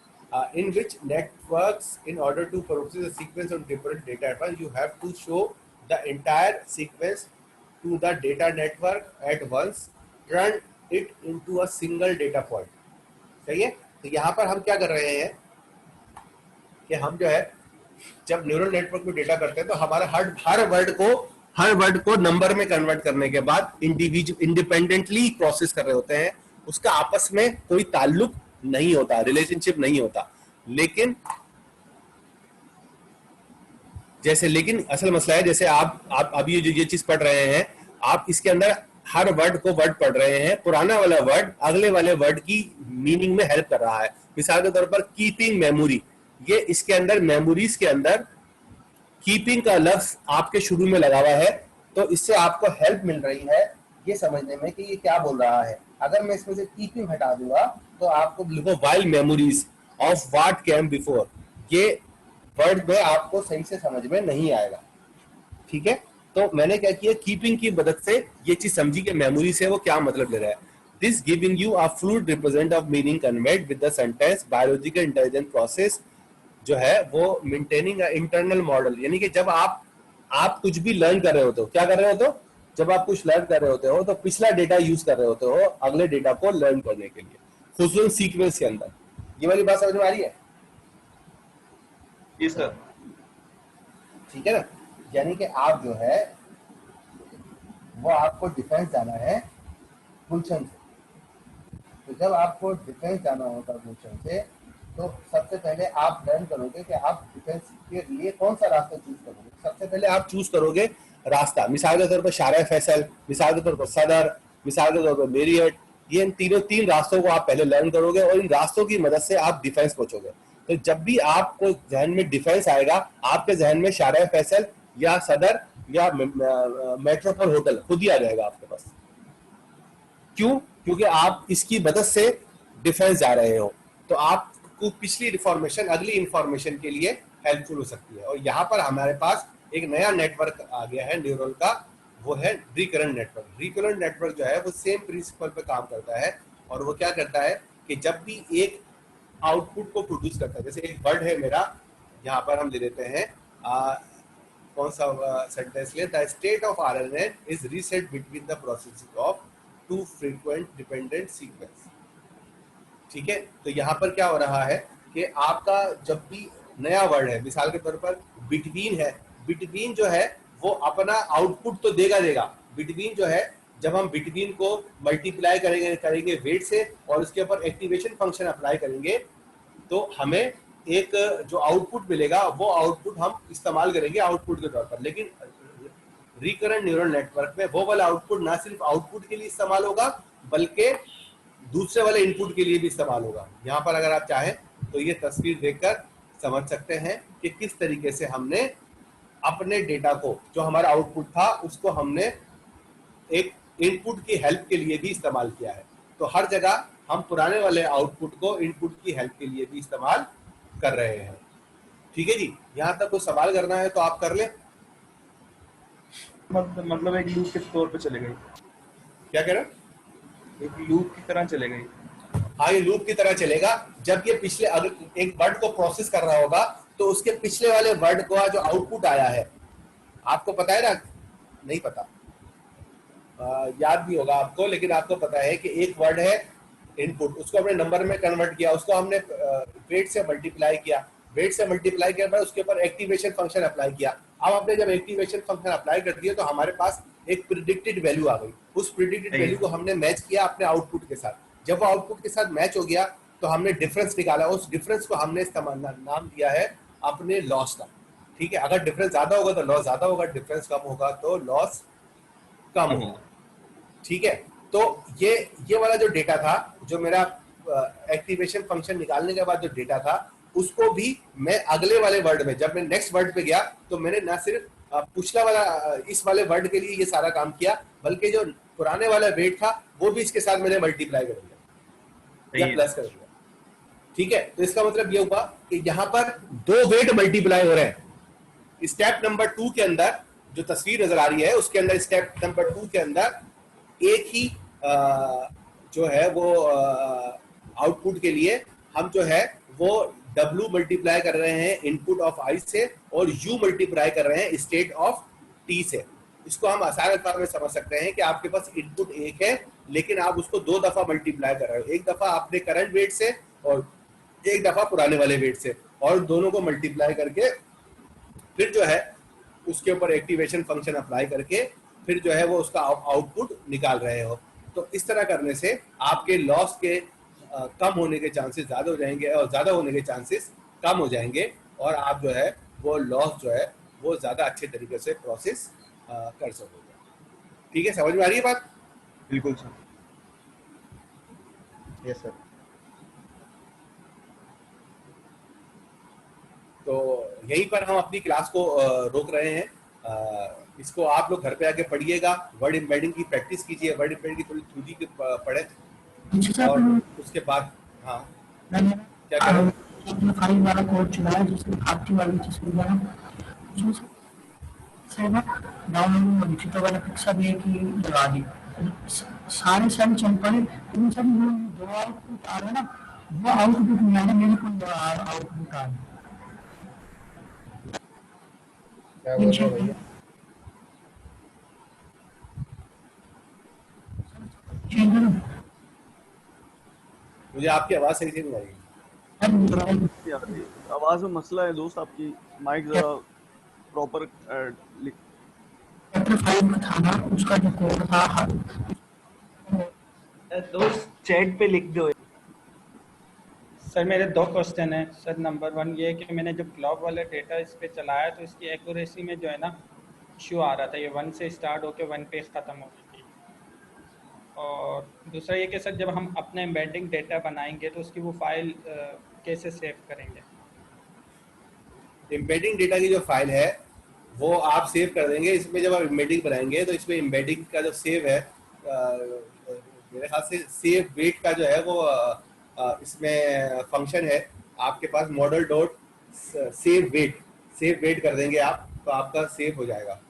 in which networks, in order to process a sequence of different data types, you have to show the entire sequence to the data network at once turn it into a single data point. सही है। तो यहाँ पर हम क्या कर रहे हैं कि हम जो है जब न्यूरल नेटवर्क में डेटा करते हैं तो हमारा हर वर्ड को नंबर में कन्वर्ट करने के बाद इंडिपेंडेंटली प्रोसेस कर रहे होते हैं, उसका आपस में कोई ताल्लुक नहीं होता, रिलेशनशिप नहीं होता। लेकिन असल मसला है, जैसे आप अभी ये चीज पढ़ रहे हैं, आप इसके अंदर हर वर्ड को वर्ड पढ़ रहे हैं, पुराना वाला वर्ड अगले वाले वर्ड की मीनिंग में हेल्प कर रहा है। मिसाल के तौर पर कीपिंग मेमोरी, ये इसके अंदर मेमोरीज के अंदर कीपिंग का लफ्ज आपके शुरू में लगा हुआ है, तो इससे आपको हेल्प मिल रही है ये समझने में कि ये क्या बोल रहा है। अगर मैं इसमें से कीपिंग हटा दूंगा तो आपको लिखो wild memories of what came before, ये वर्ड में आपको सही से समझ में नहीं आएगा। ठीक है, तो मैंने क्या किया, कीपिंग की मदद से ये चीज समझी कि मेमोरी से वो क्या मतलब ले रहा है। This giving you a fluid represent of meaning conveyed with the sentence. Biological intelligence process जो है वो मेंटेनिंग इंटरनल मॉडल, यानी कि जब आप कुछ भी लर्न कर रहे होते हो, क्या कर रहे होते हो, जब आप कुछ लर्न कर रहे होते हो तो पिछला डेटा यूज कर रहे होते हो अगले डेटा को लर्न करने के लिए, खुसूसन सीक्वेंस के अंदर। ये वाली बात समझ में आ रही है? जी सर। ठीक है ना, यानी कि आप जो है वो आपको डिफेंस जाना है गुलशन से, तो जब आपको डिफेंस जाना होगा गुलशन से तो सबसे पहले आप लर्न करोगे कि आप डिफेंस के लिए कौन सा रास्ता चूज करोगे। सबसे पहले आप चूज करोगे रास्ता, मिसाल के तौर पर शारा फैसल, मिसाल के तौर पर सदर, मिसाल के तौर पर मेरियट, ये इन तीन रास्तों को आप पहले लर्न करोगे और इन रास्तों की मदद से आप डिफेंस पहुंचोगे। तो जब भी आपको जहन में डिफेंस आएगा, आपके जहन में शारा फैसल या सदर या मेट्रोपोल होटल खुद ही आ जाएगा आपके पास। क्यों? क्योंकि आप इसकी मदद से डिफेंस जा रहे हो, तो आपको पिछली इंफॉर्मेशन अगली इंफॉर्मेशन के लिए हेल्पफुल हो सकती है। और यहाँ पर हमारे पास एक नया नेटवर्क आ गया है न्यूरल का, वो है रिकरेंट नेटवर्क। रिकरेंट नेटवर्क जो है वो सेम प्रिंसिपल पे काम करता है, और वो क्या करता है कि जब भी एक आउटपुट को प्रोड्यूस करता है, जैसे एक वर्ड है मेरा, यहाँ पर हम ले लेते हैं कौन सा सेंटेंस ले, the state of RNA is reset between the processing of two frequent dependent sequence. ठीक है, तो यहाँ पर क्या हो रहा है कि आपका जब भी नया वर्ड है, मिसाल के तौर पर बिटवीन है, बिटवीन जो है वो अपना आउटपुट तो देगा। बिटवीन जो है, जब हम बिटवीन को मल्टीप्लाई करेंगे वेट से और उसके ऊपर एक्टिवेशन फंक्शन अप्लाई करेंगे, तो हमें एक जो आउटपुट मिलेगा वो आउटपुट हम इस्तेमाल करेंगे आउटपुट के तौर पर। लेकिन रिकरेंट न्यूरल नेटवर्क में वो वाला आउटपुट ना सिर्फ आउटपुट के लिए इस्तेमाल होगा बल्कि दूसरे वाले इनपुट के लिए भी इस्तेमाल होगा। यहाँ पर अगर आप चाहें तो ये तस्वीर देखकर समझ सकते हैं कि किस तरीके से हमने अपने डेटा को, जो हमारा आउटपुट था, उसको हमने एक इनपुट की हेल्प के लिए भी इस्तेमाल किया है। तो हर जगह हम पुराने वाले आउटपुट को इनपुट की हेल्प के लिए भी इस्तेमाल कर रहे हैं। ठीक है जी, यहाँ तक कोई सवाल करना है तो आप कर लें। मतलब एक लूप के तौर पे चले गई। क्या कह रहे हैं? एक लूप की तरह चले गई। हाँ, ये लूप की तरह चलेगा। जब ये पिछले, अगर एक वर्ड को प्रोसेस कर रहा होगा तो उसके पिछले वाले वर्ड का जो आउटपुट आया है, आपको पता है ना? नहीं पता, याद नहीं होगा आपको, लेकिन आपको पता है कि एक वर्ड है इनपुट, उसको हमने नंबर में कन्वर्ट किया, उसको हमने वेट से मल्टीप्लाई किया, वेट से मल्टीप्लाई किया बाद उसके ऊपर एक्टिवेशन फंक्शन अप्लाई किया। अब हमने जब एक्टिवेशन फंक्शन अप्लाई कर दिया तो हमारे पास एक प्रिडिक्टेड वैल्यू आ गई। उस प्रिडिक्टेड वैल्यू को हमने मैच किया अपने आउटपुट के साथ। जब वो आउटपुट के साथ मैच हो गया तो हमने डिफरेंस निकाला, उस डिफरेंस को हमने नाम दिया है अपने लॉस का। ठीक है, अगर डिफरेंस ज्यादा होगा तो लॉस ज्यादा होगा, डिफरेंस कम होगा तो लॉस कम होगा। ठीक है, तो ये वाला जो डेटा था, जो मेरा एक्टिवेशन फंक्शन निकालने के बाद जो डेटा था, उसको भी मैं अगले वाले वर्ड में, जब मैं नेक्स्ट वर्ड पे गया तो मैंने ना सिर्फ पिछला वाला इस वाले वर्ड के लिए ये सारा काम किया, बल्कि जो पुराने वाला वेट था वो भी इसके साथ मैंने मल्टीप्लाई कर दिया या प्लस कर दिया। ठीक है, तो इसका मतलब ये हुआ कि यहाँ पर दो वेट मल्टीप्लाई हो रहे हैं। स्टेप नंबर 2 के अंदर जो तस्वीर नजर आ रही है, उसके अंदर स्टेप नंबर 2 के अंदर एक ही जो है वो आउटपुट के लिए हम जो है वो W मल्टीप्लाई कर रहे हैं इनपुट ऑफ I से और U मल्टीप्लाई कर रहे हैं स्टेट ऑफ T से। इसको हम आसान अल्फाज में समझ सकते हैं कि आपके पास इनपुट एक है लेकिन आप उसको 2 दफा मल्टीप्लाई कर रहे हो, एक दफा आपने करंट वेट से और एक दफा पुराने वाले वेट से, और दोनों को मल्टीप्लाई करके फिर जो है उसके ऊपर एक्टिवेशन फंक्शन अप्लाई करके फिर जो है वो उसका आउटपुट निकाल रहे हो। तो इस तरह करने से आपके लॉस के कम होने के चांसेस ज्यादा हो जाएंगे और ज्यादा होने के चांसेस कम हो जाएंगे, और आप जो है वो लॉस जो है वो ज्यादा अच्छे तरीके से प्रोसेस कर सकोगे। ठीक है, समझ में आ रही है बात? बिल्कुल सर। Yes sir. तो यहीं पर हम अपनी क्लास को रोक रहे हैं। इसको आप लोग घर पे आके पढ़िएगा, वर्ड एम्बेडिंग की प्रैक्टिस कीजिए, वर्ड एम्बेडिंग की थोड़ी थ्योरी पढ़े, और उसके बाद हाँ क्या करो फाइल वाला कोड चलाया जिसमें आपकी वाली चीज डाउनलोड होनी थी, तो वाला पिक्चर भी एक ही लगा दी, सारे सेल चल पड़े, इन सब जो आउटपुट आ रहा है ना, वो आउटपुट नहीं आ रहा, मेरे को आउटपुट आ रहा है। मुझे आपकी आवाज सही से नहीं आ रही। आवाज में मसला है दोस्त, आपकी माइक जरा प्रॉपर उसका जो कोड था दोस्त चैट पे लिख दो। सर मेरे 2 क्वेश्चन है सर। नंबर 1 ये है कि मैंने जब क्लॉक वाला डेटा इस पे चलाया तो इसकी एक्यूरेसी में जो है ना इशू आ रहा था, ये 1 से स्टार्ट होकर 1 पे ख़त्म हो गई थी। और दूसरा ये कि सर जब हम अपना एम्बेडिंग डेटा बनाएंगे तो उसकी वो फाइल कैसे सेव करेंगे? एम्बेडिंग डेटा की जो फाइल है वो आप सेव कर देंगे इसमें। जब आप एम्बेडिंग बनाएंगे तो इसमें एम्बेडिंग का जो सेव है, मेरे ख्याल से सेव वेट का जो है वो इसमें फंक्शन है आपके पास, मॉडल डॉट सेव वेट कर देंगे आप, तो आपका सेव हो जाएगा।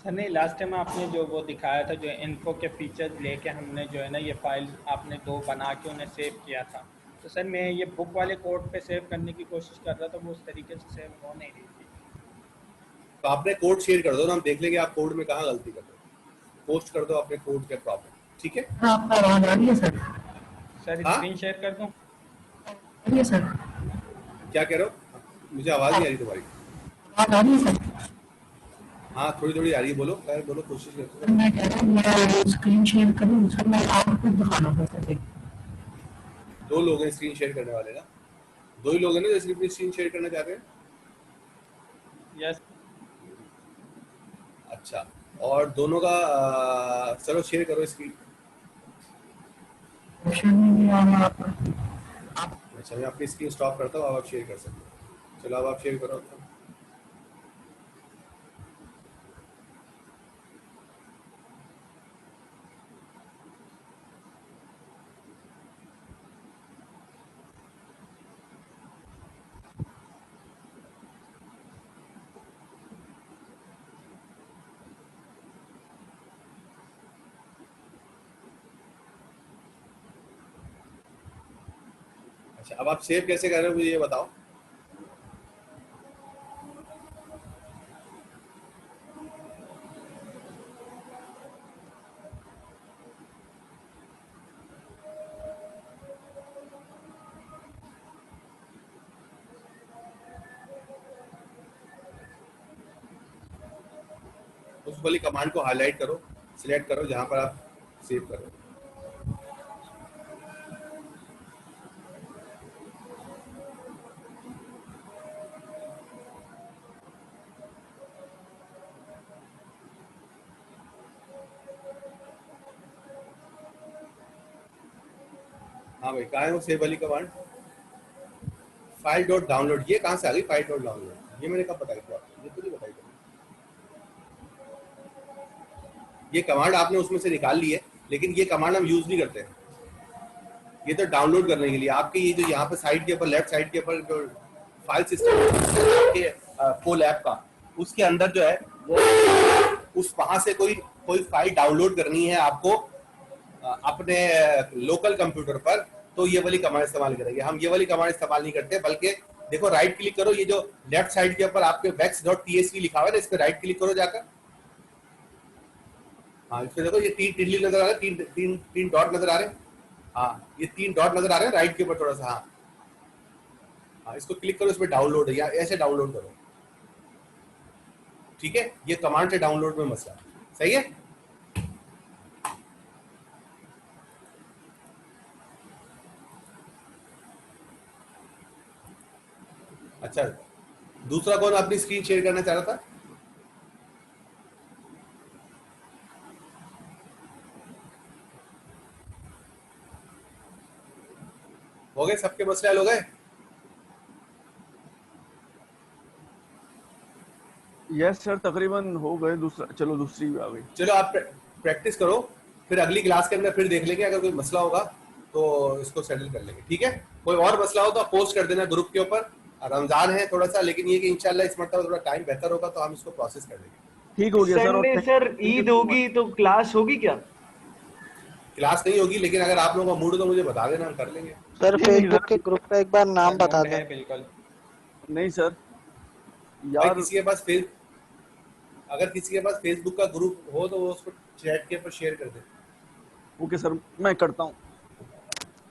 सर नहीं, लास्ट टाइम आपने जो वो दिखाया था, जो इन्फो के फीचर्स लेके हमने जो है ना ये फाइल आपने 2 बना के उन्हें सेव किया था, तो सर मैं ये बुक वाले कोड पे सेव करने की कोशिश कर रहा था, वो उस तरीके से सेव हो नहीं रही थी। तो आपने कोड शेयर कर दो ना, हम देख लेंगे आप कोड में कहाँ गलती कर रहे हो। पोस्ट कर दो अपने कोड के प्रॉब्लम, ठीक है? आपका आवाज आ रही है सर? सर स्क्रीन शेयर कर दूं? ये सर क्या कह रहे हो? मुझे आवाज नहीं आ रही तुम्हारी। आवाज आ रही है सर? हाँ थोड़ी थोड़ी आ रही है, बोलो बोलो, कोशिश करो। मैं कह रहा हूँ मेरा स्क्रीन शेयर करूँ सर, मैं आउटपुट दिखाना पड़ता है। 2 लोग हैं स्क्रीन शेयर करने वाले ना, 2 ही लोग हैं ना जो स्क्रीन शेयर करना चाहते हैं? यस। अच्छा, और दोनों का चलो शेयर करो स्क्रीन। अच्छा मैं अपनी स्क्रीन स्टॉप करता हूँ, अब आप शेयर कर सकते हो। चलो अब आप शेयर करो। अच्छा अब आप सेव कैसे कर रहे हो मुझे ये बताओ। उस वाली कमांड को हाईलाइट करो, सिलेक्ट करो जहां पर आप सेव करो। हाँ भाई कहाँ है वो सेव वाली कमांड? फाइल डॉट डाउनलोड, ये कहाँ से आ गई फाइल डॉट डाउनलोड? ये मैंने कब बताई थी आपको? ये तो नहीं बताई थी। ये कमांड आपने उसमें से निकाल ली है, लेकिन ये कमांड हम यूज नहीं करते हैं। ये तो डाउनलोड करने के लिए आपके ये जो यहाँ पे साइड के ऊपर लेफ्ट साइड के ऊपर जो फाइल सिस्टम के फुल ऐप का, उसके अंदर जो है वो उस वहां से कोई फाइल डाउनलोड करनी है आपको अपने लोकल कंप्यूटर पर, तो ये वाली कमांड इस्तेमाल करेंगे। हम ये वाली कमांड इस्तेमाल नहीं करते, बल्कि देखो राइट क्लिक करो, ये जो लेफ्ट साइड के ऊपर आपके vex.tsv लिखा हुआ है ना, इस पे राइट क्लिक करो जाकर। हाँ इसमें देखो ये 3 टिल्ली नजर आ रहे हैं, 3 डॉट नजर आ रहे हैं। हाँ ये 3 डॉट नजर आ रहे हैं राइट के ऊपर थोड़ा सा। हाँ इसको क्लिक करो, इसमें डाउनलोड है या ऐसे डाउनलोड करो। ठीक है, ये कमांड से डाउनलोड में मसला सही है। अच्छा दूसरा कौन अपनी स्क्रीन शेयर करना चाह रहा था? हो गए सबके मसले हल हो गए? यस सर तकरीबन हो गए। दूसरा चलो दूसरी भी आ गई। चलो आप प्रैक्टिस करो, फिर अगली क्लास के अंदर फिर देख लेंगे, अगर कोई मसला होगा तो इसको सेटल कर लेंगे। ठीक है, कोई और मसला हो तो आप पोस्ट कर देना ग्रुप के ऊपर। रमजान है थोड़ा सा, लेकिन ये कि इंशाल्लाह इस मरतबा थोड़ा टाइम बेहतर होगा तो हम इसको प्रोसेस कर देंगे। ठीक हो गया सर। संडे सर ईद होगी तो क्लास होगी क्या? क्लास नहीं होगी, लेकिन अगर आप लोगों का मूड हो तो मुझे बता देना, हम कर लेंगे। सर फेसबुक के ग्रुप का एक बार नाम बता दें। बिल्कुल नहीं सर यार किसी के पास अगर किसी के पास फेसबुक का ग्रुप हो तो वो उसको चैट के ऊपर शेयर कर दे। ओके सर मैं करता हूँ,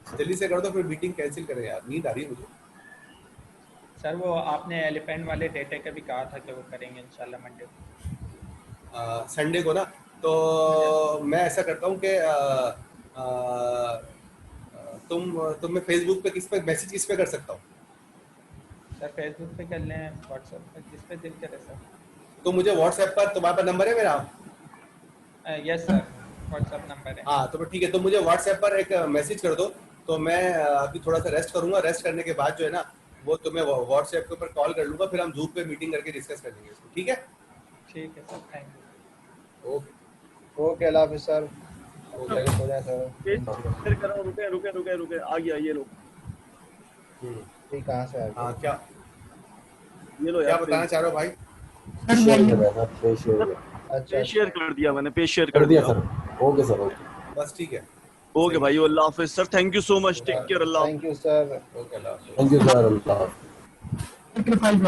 जल्दी से कर दो, फिर मीटिंग कैंसिल करें यार, नींद आ रही है मुझे। सर वो आपने एलिफेंट वाले डेटा का भी कहा था कि वो करेंगे इंशाल्लाह मंडे को, संडे को ना। तो मैं ऐसा करता हूँ कि तुम मैं फेसबुक पे किस पे मैसेज किस पे कर सकता हूँ? सर फेसबुक पे कर लें, व्हाट्सएप पे, जिस पे दिल करे सर। तो मुझे व्हाट्सएप पर तुम्हारे पास नंबर है मेरा? यस सर व्हाट्सएप नंबर है। हाँ तो ठीक है, तो मुझे व्हाट्सएप पर एक मैसेज कर दो, तो मैं अभी थोड़ा सा रेस्ट करूंगा। रेस्ट करने के बाद जो है ना वो तुम्हें व्हाट्सएप के ऊपर कॉल कर लूंगा, फिर हम जूम पे मीटिंग करके डिस्कस कर लेंगे इसको। ठीक है? ठीक है सर, थैंक ओके ओके अल्लाह हाफिज़ सर। ओके हो जाए सर। शेयर करो। रुके आ गया ये लो। ये कहाँ से आ गया? हाँ क्या ये लो क्या बताना चाह रहे हो भाई? अच्छा शेयर कर दिया मैंने, पेज शेयर कर दिया सर। ओके सर ओके बस ठीक है। ओके भाई अल्लाह हाफिज़ sir. Thank you so much. Take care. अल्लाह थैंक यू सर। ओके अल्लाह हाफिज़। Thank you sir. अल्लाह सेक्रीफाइस